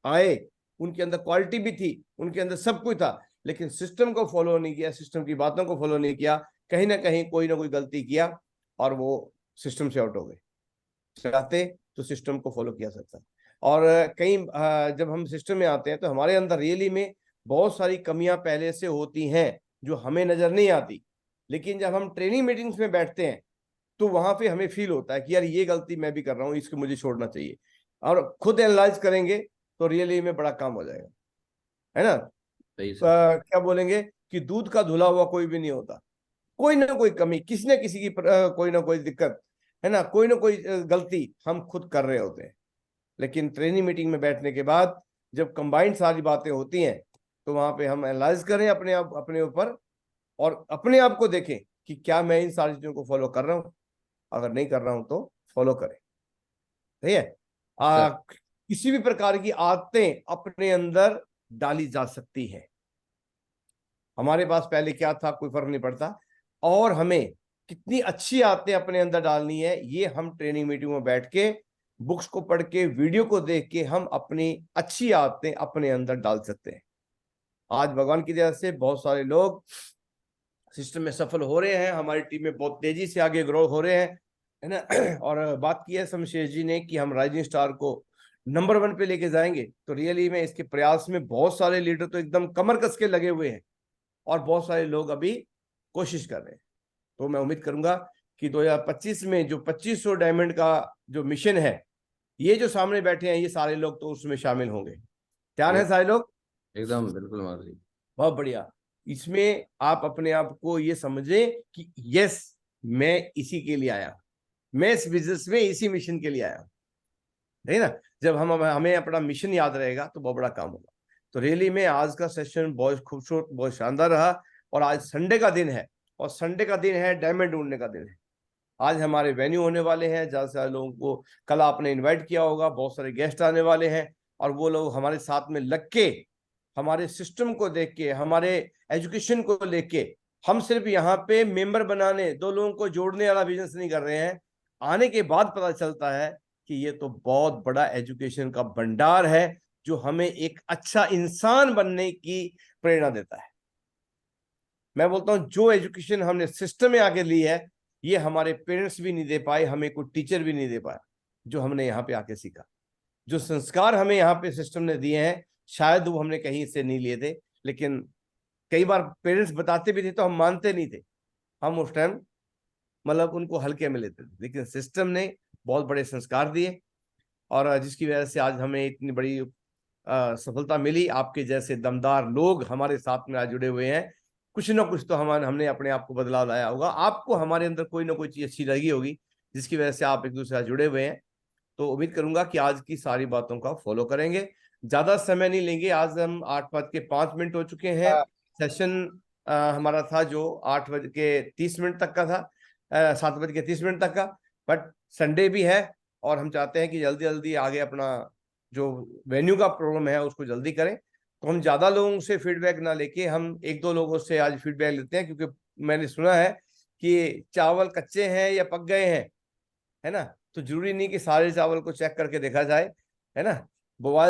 आए, उनके अंदर क्वालिटी भी थी, उनके अंदर सब कुछ था, लेकिन सिस्टम को फॉलो नहीं किया, सिस्टम की बातों को फॉलो नहीं किया, कहीं ना कहीं कोई ना कोई गलती किया और वो सिस्टम से आउट हो गए। चाहते तो सिस्टम को फॉलो किया सकता है। और कहीं जब हम सिस्टम में आते हैं तो हमारे अंदर रियली में बहुत सारी कमियां पहले से होती हैं जो हमें नजर नहीं आती, लेकिन जब हम ट्रेनिंग मीटिंग्स में बैठते हैं तो वहां पे हमें फील होता है कि यार ये गलती मैं भी कर रहा हूँ, इसको मुझे छोड़ना चाहिए। और खुद एनालाइज करेंगे तो रियली में बड़ा काम हो जाएगा, है ना। सही सर। क्या बोलेंगे कि दूध का धुला हुआ कोई भी नहीं होता, कोई ना कोई कमी, किसी न किसी की कोई ना कोई दिक्कत, है ना, कोई ना कोई गलती हम खुद कर रहे होते हैं। लेकिन ट्रेनिंग मीटिंग में बैठने के बाद जब कंबाइंड सारी बातें होती हैं तो वहां पे हम एनालाइज करें अपने आप, अपने ऊपर, और अपने आप को देखें कि क्या मैं इन सारी चीजों को फॉलो कर रहा हूं, अगर नहीं कर रहा हूं तो फॉलो करें। सही है। किसी भी प्रकार की आदतें अपने अंदर डाली जा सकती है। हमारे पास पहले क्या था कोई फर्क नहीं पड़ता, और हमें कितनी अच्छी आदतें अपने अंदर डालनी है ये हम ट्रेनिंग मीटिंग में बैठ के, बुक्स को पढ़ के, वीडियो को देख के हम अपनी अच्छी आदतें अपने अंदर डाल सकते हैं। आज भगवान की दया से बहुत सारे लोग सिस्टम में सफल हो रहे हैं, हमारी टीम में बहुत तेजी से आगे ग्रो हो रहे हैं, है ना। और बात की है शमशेर जी ने कि हम राइजिंग स्टार को नंबर 1 पे लेके जाएंगे, तो रियली में इसके प्रयास में बहुत सारे लीडर तो एकदम कमर कस के लगे हुए हैं और बहुत सारे लोग अभी कोशिश कर रहे हैं। तो मैं उम्मीद करूंगा कि 2025 में जो 2500 डायमंड का जो मिशन है, ये जो सामने बैठे हैं ये सारे लोग तो उसमें शामिल होंगे। तैयार है सारे लोग? एकदम बिल्कुल मार्जी, बहुत बढ़िया। इसमें आप अपने आप को ये समझे कि यस मैं इसी के लिए आया, मैं इस बिजनेस में इसी मिशन के लिए आया, है ना। जब हमें अपना मिशन याद रहेगा तो बहुत बड़ा काम होगा। तो रियली में आज का सेशन बहुत खूबसूरत, बहुत शानदार रहा। और आज संडे का दिन है, और संडे का दिन है डायमंड ढूंढने का दिन है। आज हमारे वेन्यू होने वाले हैं, ज्यादा से ज्यादा लोगों को कल आपने इनवाइट किया होगा, बहुत सारे गेस्ट आने वाले हैं, और वो लोग हमारे साथ में लग के, हमारे सिस्टम को देख के, हमारे एजुकेशन को लेके, हम सिर्फ यहाँ पे मेंबर बनाने, 2 लोगों को जोड़ने वाला बिजनेस नहीं कर रहे हैं। आने के बाद पता चलता है कि ये तो बहुत बड़ा एजुकेशन का भंडार है जो हमें एक अच्छा इंसान बनने की प्रेरणा देता है। मैं बोलता हूं जो एजुकेशन हमने सिस्टम में आके ली है, ये हमारे पेरेंट्स भी नहीं दे पाए, हमें कोई टीचर भी नहीं दे पाया। जो हमने यहाँ पे आके सीखा, जो संस्कार हमें यहाँ पे सिस्टम ने दिए हैं, शायद वो हमने कहीं से नहीं लिए थे। लेकिन कई बार पेरेंट्स बताते भी थे तो हम मानते नहीं थे, हम उस टाइम मतलब उनको हल्के में लेते थे। लेकिन सिस्टम ने बहुत बड़े संस्कार दिए, और जिसकी वजह से आज हमें इतनी बड़ी सफलता मिली। आपके जैसे दमदार लोग हमारे साथ में आज जुड़े हुए हैं। कुछ ना कुछ तो हमने अपने आप को बदलाव लाया होगा। आपको हमारे अंदर कोई ना कोई चीज अच्छी लगी होगी जिसकी वजह से आप एक दूसरे से जुड़े हुए हैं। तो उम्मीद करूंगा कि आज की सारी बातों का फॉलो करेंगे। ज्यादा समय नहीं लेंगे, आज हम 8:05 हो चुके हैं। सेशन हमारा था जो 8:30 तक का था, 7:30 तक का। बट संडे भी है और हम चाहते हैं कि जल्दी जल्दी आगे अपना जो वेन्यू का प्रॉब्लम है उसको जल्दी करें। तो हम ज्यादा लोगों से फीडबैक ना लेके हम 1-2 लोगों से आज फीडबैक लेते हैं, क्योंकि मैंने सुना है कि चावल कच्चे हैं या पक गए हैं, है ना। तो जरूरी नहीं कि सारे चावल को चेक करके देखा जाए, है ना। बोआल